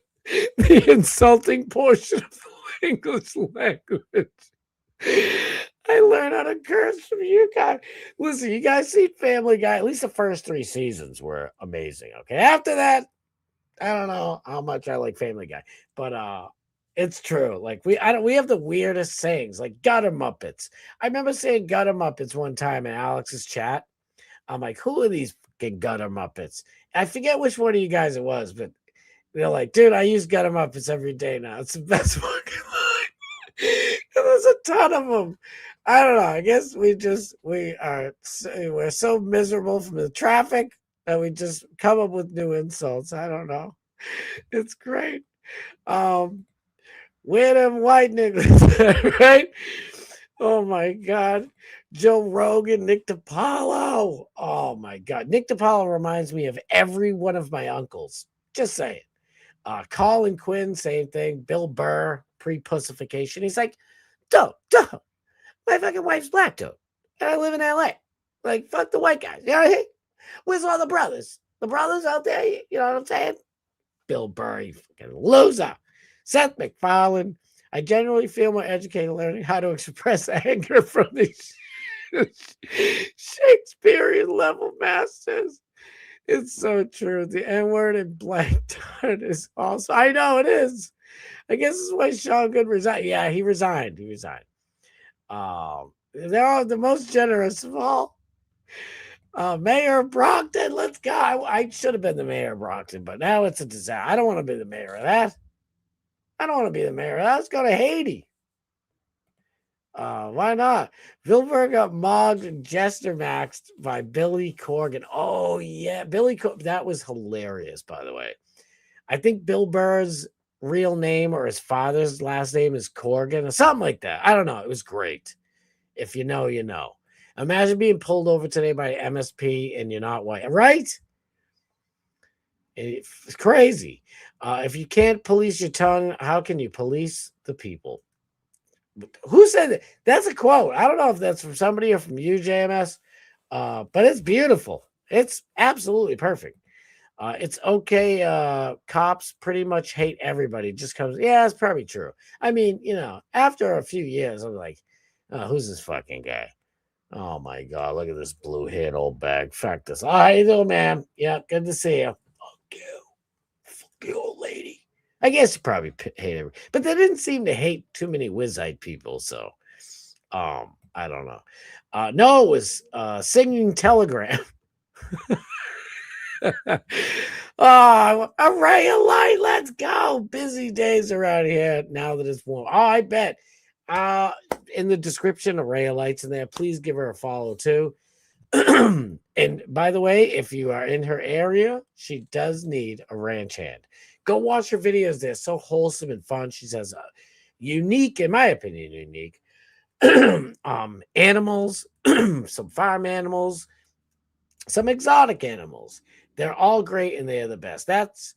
the insulting portion of the English language. I learned how to curse from you guys. Listen, you guys see Family Guy. At least the first 3 seasons were amazing. Okay, after that, I don't know how much I like Family Guy, but it's true. Like we have the weirdest sayings, like gutter Muppets. I remember saying gutter Muppets one time in Alex's chat. I'm like, who are these fucking gutter Muppets? I forget which one of you guys it was, but they're like, dude, I use gutter Muppets every day now. It's the best fucking line. There's a ton of them. I don't know. I guess we're so miserable from the traffic that we just come up with new insults. I don't know. It's great. Where them white niggas, right? Oh my God. Joe Rogan, Nick DiPaolo. Oh my God. Nick DiPaolo reminds me of every one of my uncles. Just saying. Colin Quinn, same thing. Bill Burr, pre-pussification. He's like, duh. My fucking wife's black, dude. And I live in LA. Like, fuck the white guys. You know what I mean? Where's all the brothers? The brothers out there, you know what I'm saying? Bill Burr, you fucking loser. Seth MacFarlane. I generally feel more educated learning how to express anger from these Shakespearean level masters. It's so true. The N-word in blank dart is also. I know it is. I guess this is why Sean Good resigned. Yeah, he resigned. They're the most generous of all. Mayor of Brockton, let's go. I should have been the mayor of Brockton, but now it's a disaster. I don't want to be the mayor of that. Let's go to Haiti. Why not? Vilberg got mogged and Jester maxed by Billy Corgan. Oh, yeah. That was hilarious, by the way. I think Bill Burr's real name or his father's last name is Corgan or something like that. I don't know. It was great. If you know, you know. Imagine being pulled over today by MSP and you're not white, right? It's crazy. If you can't police your tongue, how can you police the people? Who said that? That's a quote. I don't know if that's from somebody or from you, JMS, but it's beautiful. It's absolutely perfect. It's okay. Cops pretty much hate everybody. Just comes. Yeah, it's probably true. I mean, after a few years, I'm like, who's this fucking guy? Oh my God, look at this blue-haired old bag. Fuck this. Oh, how you doing, man? Yeah, good to see you. Fuck you, old lady. I guess you probably hate everybody. But they didn't seem to hate too many Wizite people, so I don't know. No, it was Singing Telegram. A ray of light, let's go. Busy days around here now that it's warm. Oh, I bet. In the description, a ray of lights in there. Please give her a follow too. And by the way, if you are in her area, she does need a ranch hand. Go watch her videos. They're so wholesome and fun. She says unique, in my opinion, unique animals, some farm animals, some exotic animals. They're all great and they are the best. That's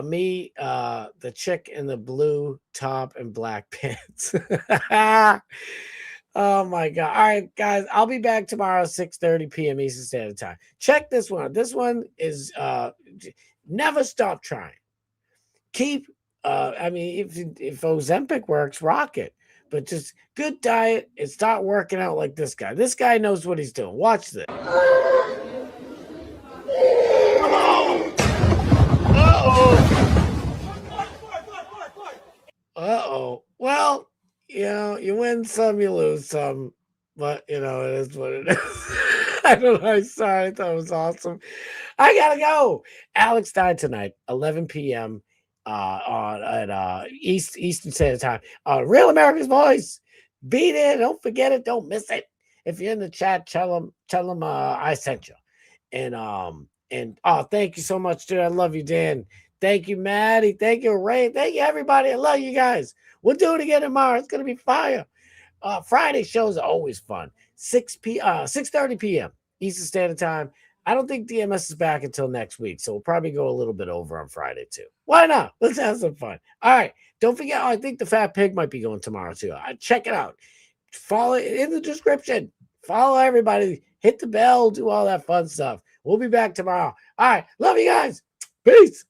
me, the chick in the blue top and black pants. Oh my God. All right, guys, I'll be back tomorrow, 6:30 p.m. Eastern Standard Time. Check this one. This one is never stop trying. Keep, if Ozempic works, rock it. But just good diet and start working out like this guy. This guy knows what he's doing. Watch this. Uh-oh. Well, you win some, you lose some. But, it is what it is. I don't know. Sorry. I thought it was awesome. I got to go. Alex died tonight, 11 p.m. At Eastern Standard Time. Real America's Voice. Be there. Don't forget it. Don't miss it. If you're in the chat, tell them I sent you. And thank you so much, dude. I love you, Dan. Thank you, Maddie. Thank you, Ray. Thank you, everybody. I love you guys. We'll do it again tomorrow. It's gonna be fire. Friday shows are always fun. 6:30 p.m. Eastern Standard Time. I don't think DMS is back until next week, so we'll probably go a little bit over on Friday too. Why not? Let's have some fun. All right. Don't forget, I think the Fat Pig might be going tomorrow too. Check it out. Follow it in the description. Follow everybody. Hit the bell. Do all that fun stuff. We'll be back tomorrow. All right. Love you guys. Peace.